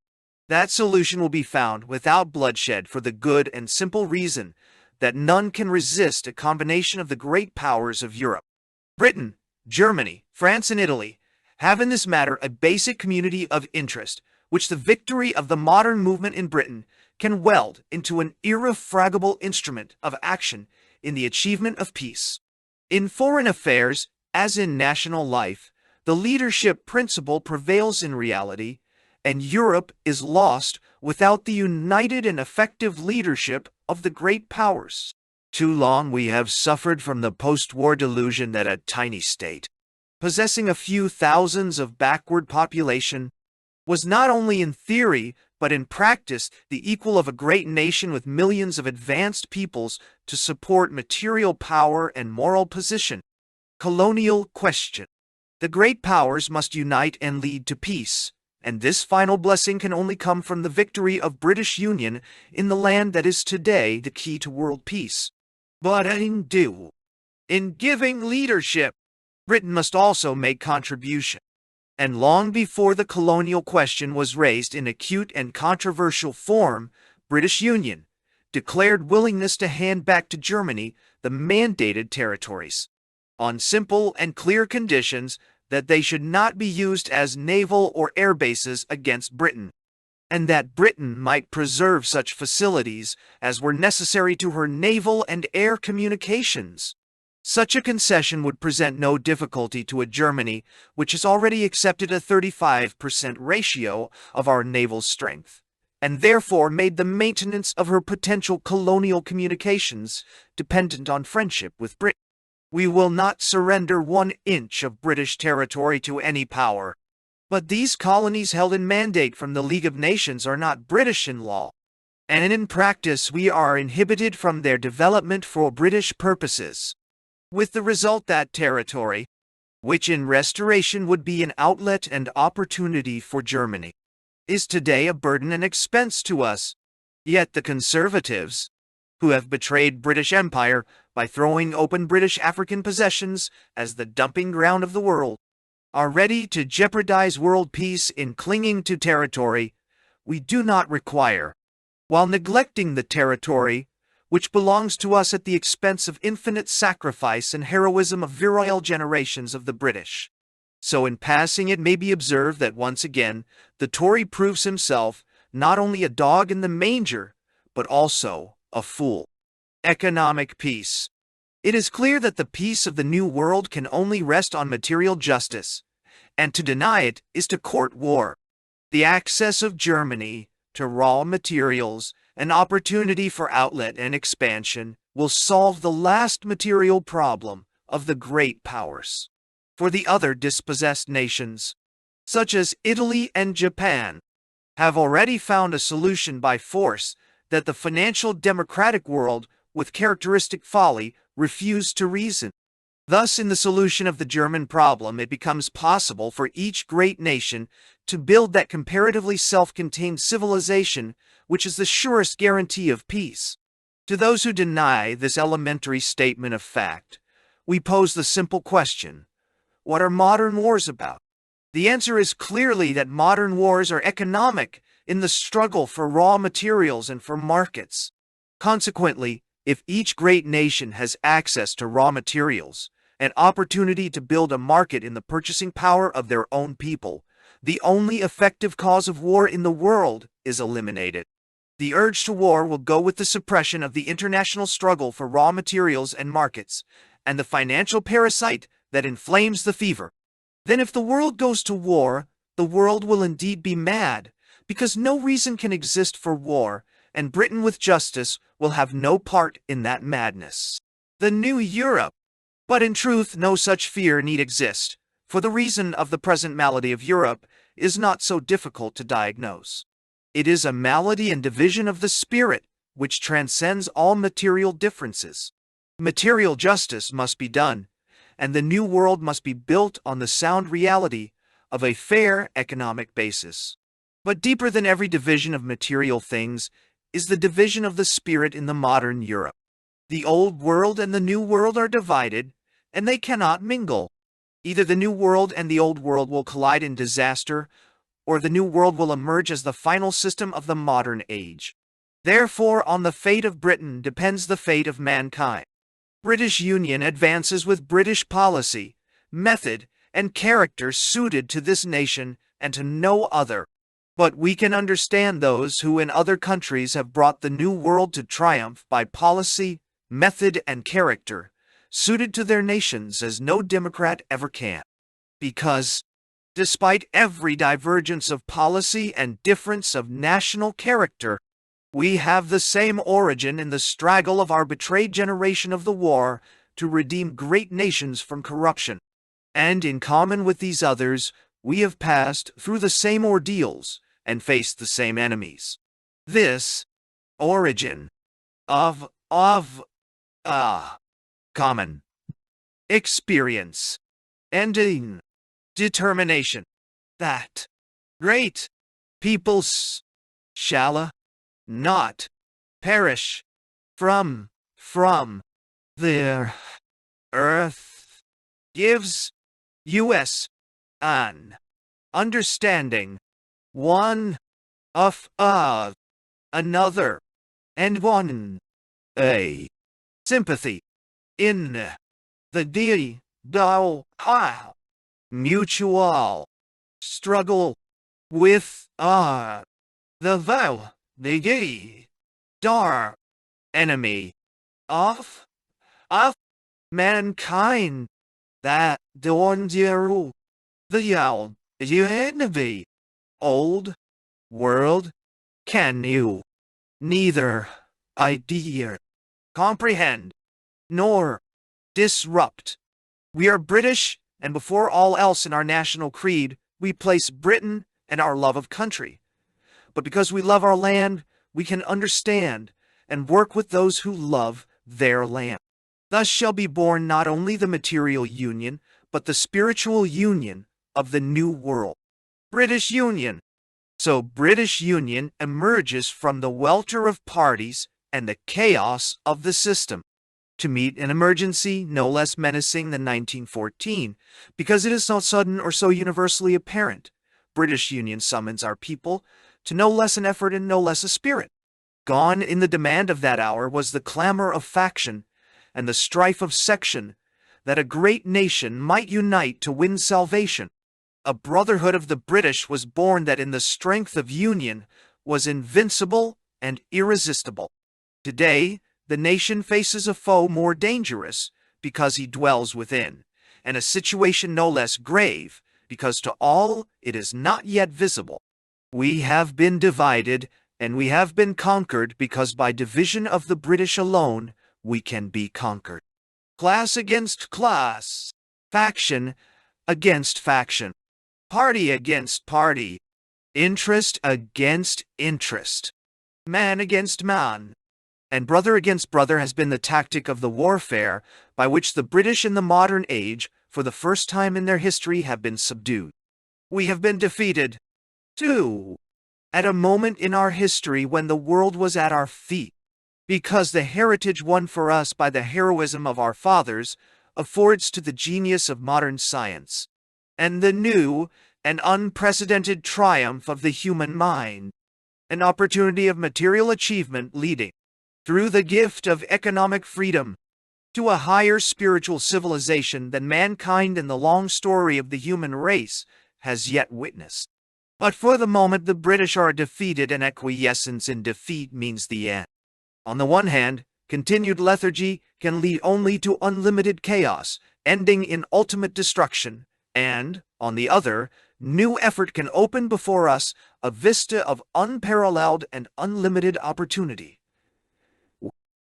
That solution will be found without bloodshed for the good and simple reason that none can resist a combination of the great powers of Europe. Britain, Germany, France, and Italy have in this matter a basic community of interest, which the victory of the modern movement in Britain can weld into an irrefragable instrument of action in the achievement of peace. In foreign affairs, as in national life, the leadership principle prevails in reality, and Europe is lost without the united and effective leadership of the great powers. Too long we have suffered from the post-war delusion that a tiny state, possessing a few thousands of backward population, was not only in theory but in practice the equal of a great nation with millions of advanced peoples to support material power and moral position. Colonial question. The great powers must unite and lead to peace, and this final blessing can only come from the victory of British Union in the land that is today the key to world peace. But in giving leadership, Britain must also make contribution. And long before the colonial question was raised in acute and controversial form, British Union declared willingness to hand back to Germany the mandated territories, on simple and clear conditions that they should not be used as naval or air bases against Britain, and that Britain might preserve such facilities as were necessary to her naval and air communications. Such a concession would present no difficulty to a Germany which has already accepted a 35% ratio of our naval strength, and therefore made the maintenance of her potential colonial communications dependent on friendship with Britain. We will not surrender 1 inch of British territory to any power. But these colonies held in mandate from the League of Nations are not British in law, and in practice we are inhibited from their development for British purposes, with the result that territory, which in restoration would be an outlet and opportunity for Germany, is today a burden and expense to us. Yet the conservatives, who have betrayed British Empire by throwing open British African possessions as the dumping ground of the world, are ready to jeopardize world peace in clinging to territory we do not require, while neglecting the territory which belongs to us at the expense of infinite sacrifice and heroism of virile generations of the British. So in passing it may be observed that once again the Tory proves himself not only a dog in the manger, but also a fool. Economic peace. It is clear that the peace of the New World can only rest on material justice, and to deny it is to court war. The access of Germany to raw materials, an opportunity for outlet and expansion, will solve the last material problem of the great powers. For the other dispossessed nations, such as Italy and Japan, have already found a solution by force that the financial democratic world, with characteristic folly, refused to reason. Thus, in the solution of the German problem, it becomes possible for each great nation to build that comparatively self-contained civilization which is the surest guarantee of peace. To those who deny this elementary statement of fact, we pose the simple question, what are modern wars about? The answer is clearly that modern wars are economic in the struggle for raw materials and for markets. Consequently, if each great nation has access to raw materials, an opportunity to build a market in the purchasing power of their own people, the only effective cause of war in the world is eliminated. The urge to war will go with the suppression of the international struggle for raw materials and markets, and the financial parasite that inflames the fever. Then if the world goes to war, the world will indeed be mad, because no reason can exist for war, and Britain with justice will have no part in that madness. The new Europe. But in truth, no such fear need exist, for the reason of the present malady of Europe is not so difficult to diagnose. It is a malady and division of the spirit, which transcends all material differences. Material justice must be done, and the new world must be built on the sound reality of a fair economic basis. But deeper than every division of material things is the division of the spirit in the modern Europe. The old world and the new world are divided, and they cannot mingle. Either the new world and the old world will collide in disaster, or the new world will emerge as the final system of the modern age. Therefore, on the fate of Britain depends the fate of mankind. British Union advances with British policy, method, and character suited to this nation and to no other. But we can understand those who in other countries have brought the new world to triumph by policy, method, and character, suited to their nations as no democrat ever can. Because, despite every divergence of policy and difference of national character, we have the same origin in the struggle of our betrayed generation of the war to redeem great nations from corruption. And in common with these others, we have passed through the same ordeals and faced the same enemies. This origin of common experience and in determination that great peoples shall not perish from their earth gives us an understanding one of another and one a sympathy in the mutual struggle with the dark enemy of mankind, that the enemy old world. Can you neither idea, comprehend, nor disrupt? We are British, and before all else in our national creed, we place Britain and our love of country. But because we love our land, we can understand and work with those who love their land. Thus shall be born not only the material union, but the spiritual union of the new world. British Union. So British Union emerges from the welter of parties and the chaos of the system to meet an emergency no less menacing than 1914, because it is so sudden or so universally apparent. British Union summons our people to no less an effort and no less a spirit. Gone in the demand of that hour was the clamor of faction and the strife of section, that a great nation might unite to win salvation. A brotherhood of the British was born that in the strength of union was invincible and irresistible. Today, the nation faces a foe more dangerous because he dwells within, and a situation no less grave because to all it is not yet visible. We have been divided, and we have been conquered because by division of the British alone we can be conquered. Class against class, faction against faction, party against party, interest against interest, man against man, and brother against brother has been the tactic of the warfare by which the British in the modern age, for the first time in their history, have been subdued. We have been defeated, too, at a moment in our history when the world was at our feet, because the heritage won for us by the heroism of our fathers affords to the genius of modern science, and the new and unprecedented triumph of the human mind, an opportunity of material achievement leading, through the gift of economic freedom, to a higher spiritual civilization than mankind in the long story of the human race has yet witnessed. But for the moment the British are defeated, and acquiescence in defeat means the end. On the one hand, continued lethargy can lead only to unlimited chaos, ending in ultimate destruction, and, on the other, new effort can open before us a vista of unparalleled and unlimited opportunity.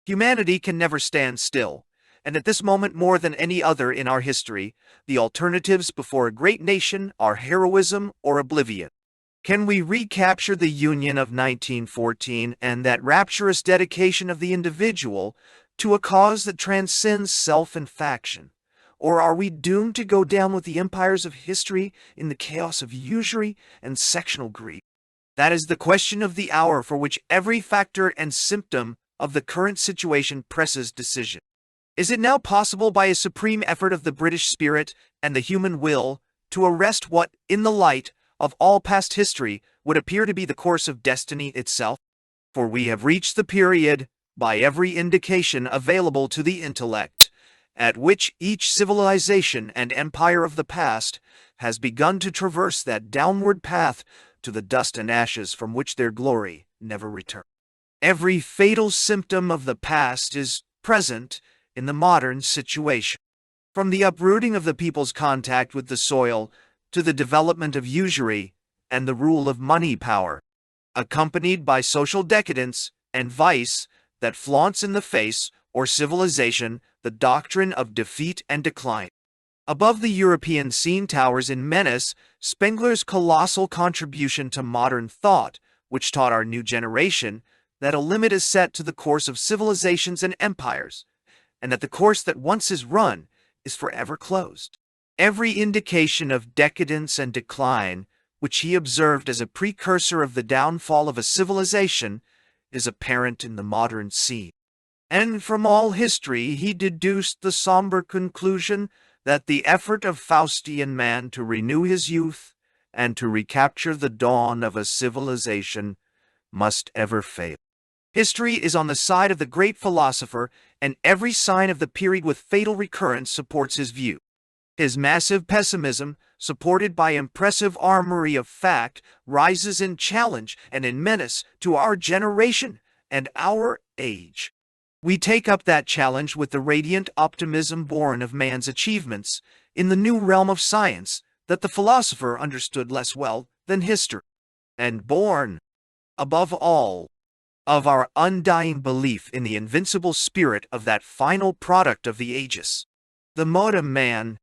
Humanity can never stand still, and at this moment more than any other in our history, the alternatives before a great nation are heroism or oblivion. Can we recapture the Union of 1914 and that rapturous dedication of the individual to a cause that transcends self and faction? Or are we doomed to go down with the empires of history in the chaos of usury and sectional greed? That is the question of the hour, for which every factor and symptom of the current situation presses decision. Is it now possible, by a supreme effort of the British spirit and the human will, to arrest what, in the light of all past history, would appear to be the course of destiny itself? For we have reached the period, by every indication available to the intellect, at which each civilization and empire of the past has begun to traverse that downward path to the dust and ashes from which their glory never returned. Every fatal symptom of the past is present in the modern situation. From the uprooting of the people's contact with the soil to the development of usury and the rule of money power, accompanied by social decadence and vice that flaunts in the face, or civilization, the doctrine of defeat and decline. Above the European scene towers in menace Spengler's colossal contribution to modern thought, which taught our new generation that a limit is set to the course of civilizations and empires, and that the course that once is run is forever closed. Every indication of decadence and decline, which he observed as a precursor of the downfall of a civilization, is apparent in the modern scene. And from all history he deduced the somber conclusion that the effort of Faustian man to renew his youth and to recapture the dawn of a civilization must ever fail. History is on the side of the great philosopher, and every sign of the period with fatal recurrence supports his view. His massive pessimism, supported by impressive armory of fact, rises in challenge and in menace to our generation and our age. We take up that challenge with the radiant optimism born of man's achievements in the new realm of science that the philosopher understood less well than history, and born, above all, of our undying belief in the invincible spirit of that final product of the ages, the modern man.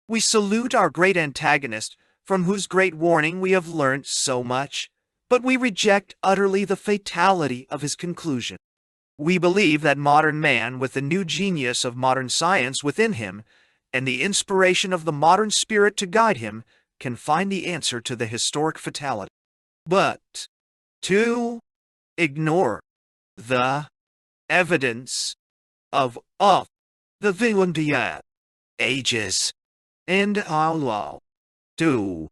We salute our great antagonist, from whose great warning we have learnt so much, but we reject utterly the fatality of his conclusion. We believe that modern man, with the new genius of modern science within him, and the inspiration of the modern spirit to guide him, can find the answer to the historic fatality. But to ignore the evidence of the Vinlandia ages, and allow to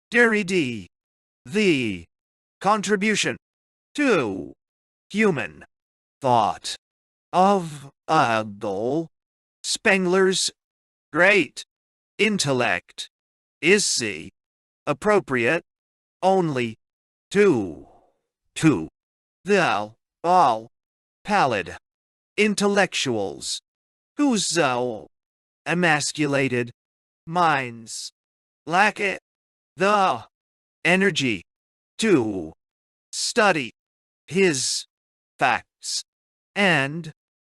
deride the contribution to human thought of Adolf Spengler's great intellect is appropriate only to the all pallid intellectuals whose emasculated minds lack the energy to study his facts, and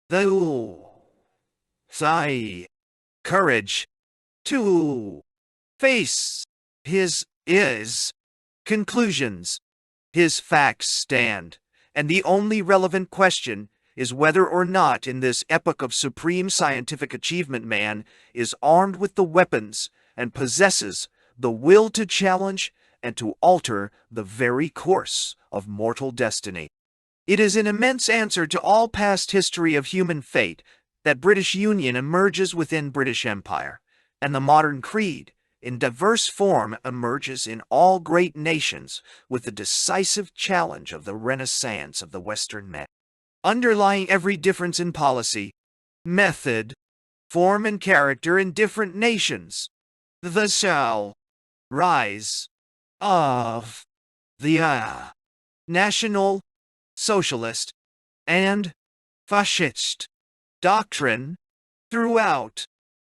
the courage to face his conclusions. His facts stand, and the only relevant question is whether or not in this epoch of supreme scientific achievement man is armed with the weapons and possesses the will to challenge and to alter the very course of mortal destiny. It is an immense answer to all past history of human fate that British Union emerges within British Empire, and the modern creed, in diverse form, emerges in all great nations with the decisive challenge of the renaissance of the Western man. Underlying every difference in policy, method, form, and character in different nations, the shall rise of the National Socialist and Fascist doctrine throughout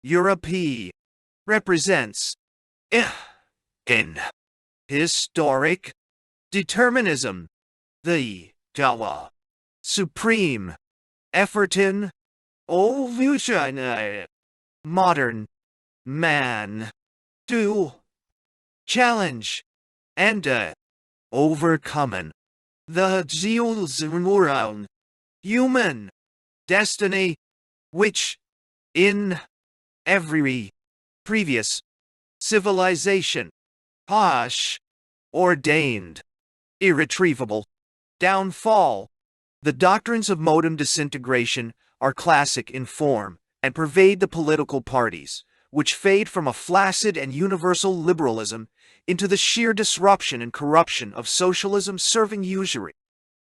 Europe represents in historic determinism the supreme effort in evolution modern man to challenge and overcome the zeals around human destiny, which in every previous civilization has ordained irretrievable downfall. The doctrines of modern disintegration are classic in form and pervade the political parties, which fade from a flaccid and universal liberalism into the sheer disruption and corruption of socialism serving usury.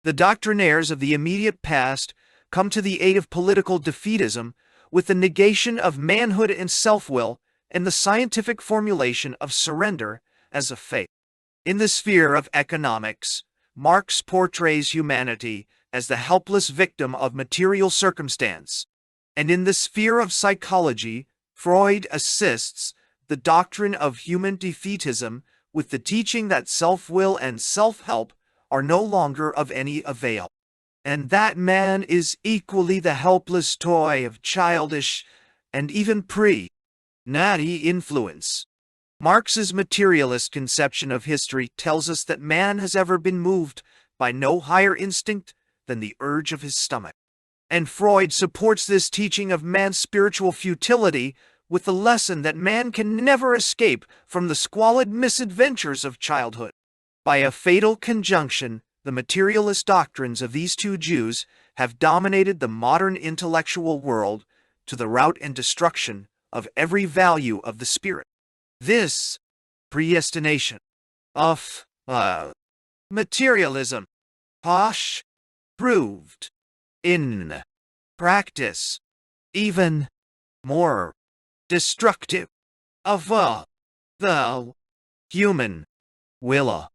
The doctrinaires of the immediate past come to the aid of political defeatism with the negation of manhood and self-will and the scientific formulation of surrender as a fate. In the sphere of economics, Marx portrays humanity as the helpless victim of material circumstance, and in the sphere of psychology, Freud assists the doctrine of human defeatism with the teaching that self-will and self-help are no longer of any avail, and that man is equally the helpless toy of childish and even pre-natty influence. Marx's materialist conception of history tells us that man has ever been moved by no higher instinct than the urge of his stomach. And Freud supports this teaching of man's spiritual futility with the lesson that man can never escape from the squalid misadventures of childhood. By a fatal conjunction, the materialist doctrines of these two Jews have dominated the modern intellectual world to the rout and destruction of every value of the spirit. This predestination of materialism has proved in practice even more destructive of the human will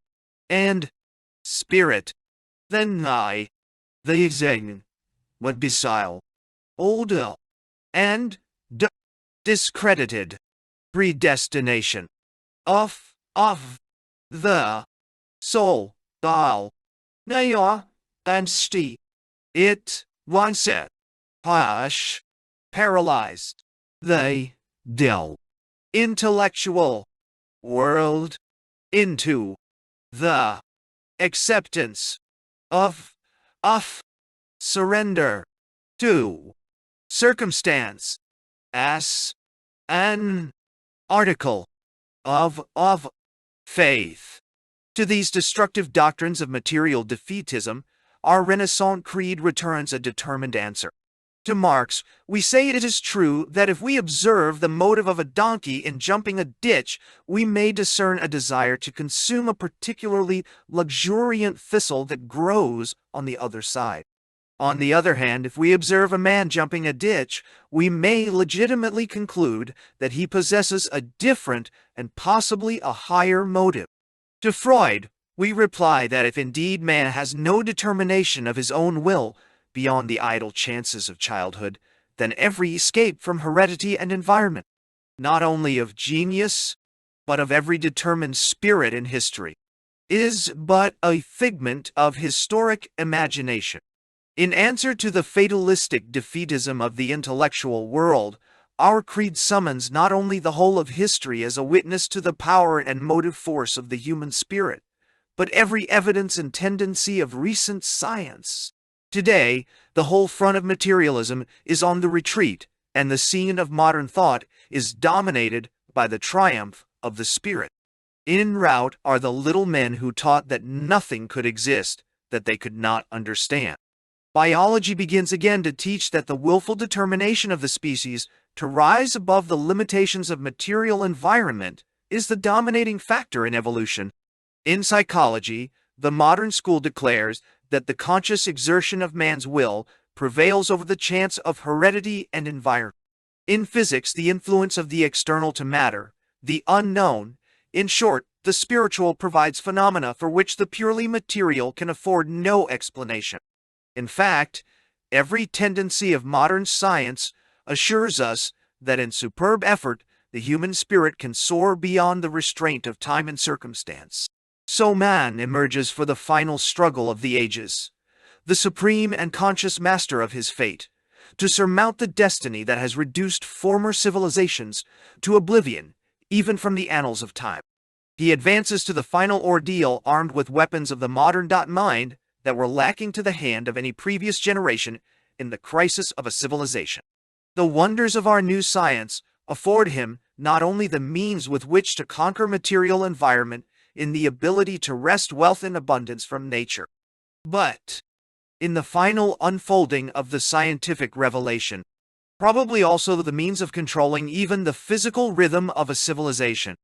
and spirit than the exing would besile old and discredited predestination of the soul, and sti. It once has paralyzed the intellectual world into the acceptance of surrender to circumstance as an article of faith. To these destructive doctrines of material defeatism, our Renaissance creed returns a determined answer. To Marx, we say it is true that if we observe the motive of a donkey in jumping a ditch, we may discern a desire to consume a particularly luxuriant thistle that grows on the other side. On the other hand, if we observe a man jumping a ditch, we may legitimately conclude that he possesses a different and possibly a higher motive. To Freud, we reply that if indeed man has no determination of his own will beyond the idle chances of childhood, then every escape from heredity and environment, not only of genius, but of every determined spirit in history, is but a figment of historic imagination. In answer to the fatalistic defeatism of the intellectual world, our creed summons not only the whole of history as a witness to the power and motive force of the human spirit, but every evidence and tendency of recent science. Today, the whole front of materialism is on the retreat, and the scene of modern thought is dominated by the triumph of the spirit. En route are the little men who taught that nothing could exist that they could not understand. Biology begins again to teach that the willful determination of the species to rise above the limitations of material environment is the dominating factor in evolution. In psychology, the modern school declares that the conscious exertion of man's will prevails over the chance of heredity and environment. In physics, the influence of the external to matter, the unknown, in short, the spiritual, provides phenomena for which the purely material can afford no explanation. In fact, every tendency of modern science assures us that in superb effort, the human spirit can soar beyond the restraint of time and circumstance. So man emerges for the final struggle of the ages, the supreme and conscious master of his fate, to surmount the destiny that has reduced former civilizations to oblivion, even from the annals of time. He advances to the final ordeal armed with weapons of the modern mind that were lacking to the hand of any previous generation in the crisis of a civilization. The wonders of our new science afford him not only the means with which to conquer material environment in the ability to wrest wealth in abundance from nature, but in the final unfolding of the scientific revelation, probably also the means of controlling even the physical rhythm of a civilization.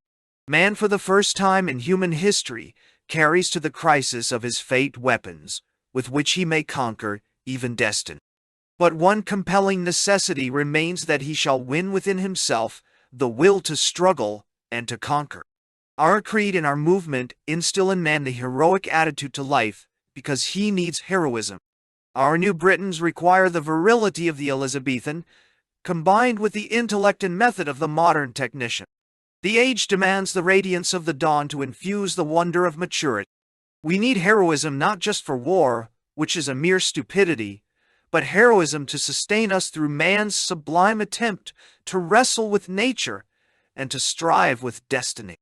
Man, for the first time in human history, carries to the crisis of his fate weapons with which he may conquer even destiny. But one compelling necessity remains, that he shall win within himself the will to struggle and to conquer. Our creed and our movement instill in man the heroic attitude to life because he needs heroism. Our New Britons require the virility of the Elizabethan, combined with the intellect and method of the modern technician. The age demands the radiance of the dawn to infuse the wonder of maturity. We need heroism not just for war, which is a mere stupidity, but heroism to sustain us through man's sublime attempt to wrestle with nature and to strive with destiny.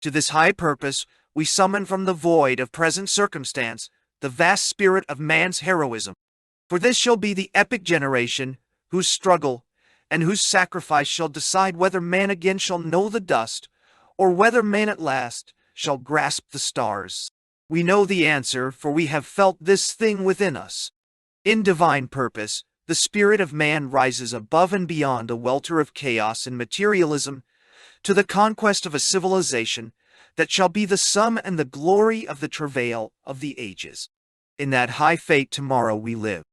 To this high purpose, we summon from the void of present circumstance the vast spirit of man's heroism. For this shall be the epic generation whose struggle and whose sacrifice shall decide whether man again shall know the dust, or whether man at last shall grasp the stars. We know the answer, for we have felt this thing within us. In divine purpose, the spirit of man rises above and beyond a welter of chaos and materialism to the conquest of a civilization that shall be the sum and the glory of the travail of the ages. In that high fate tomorrow we live.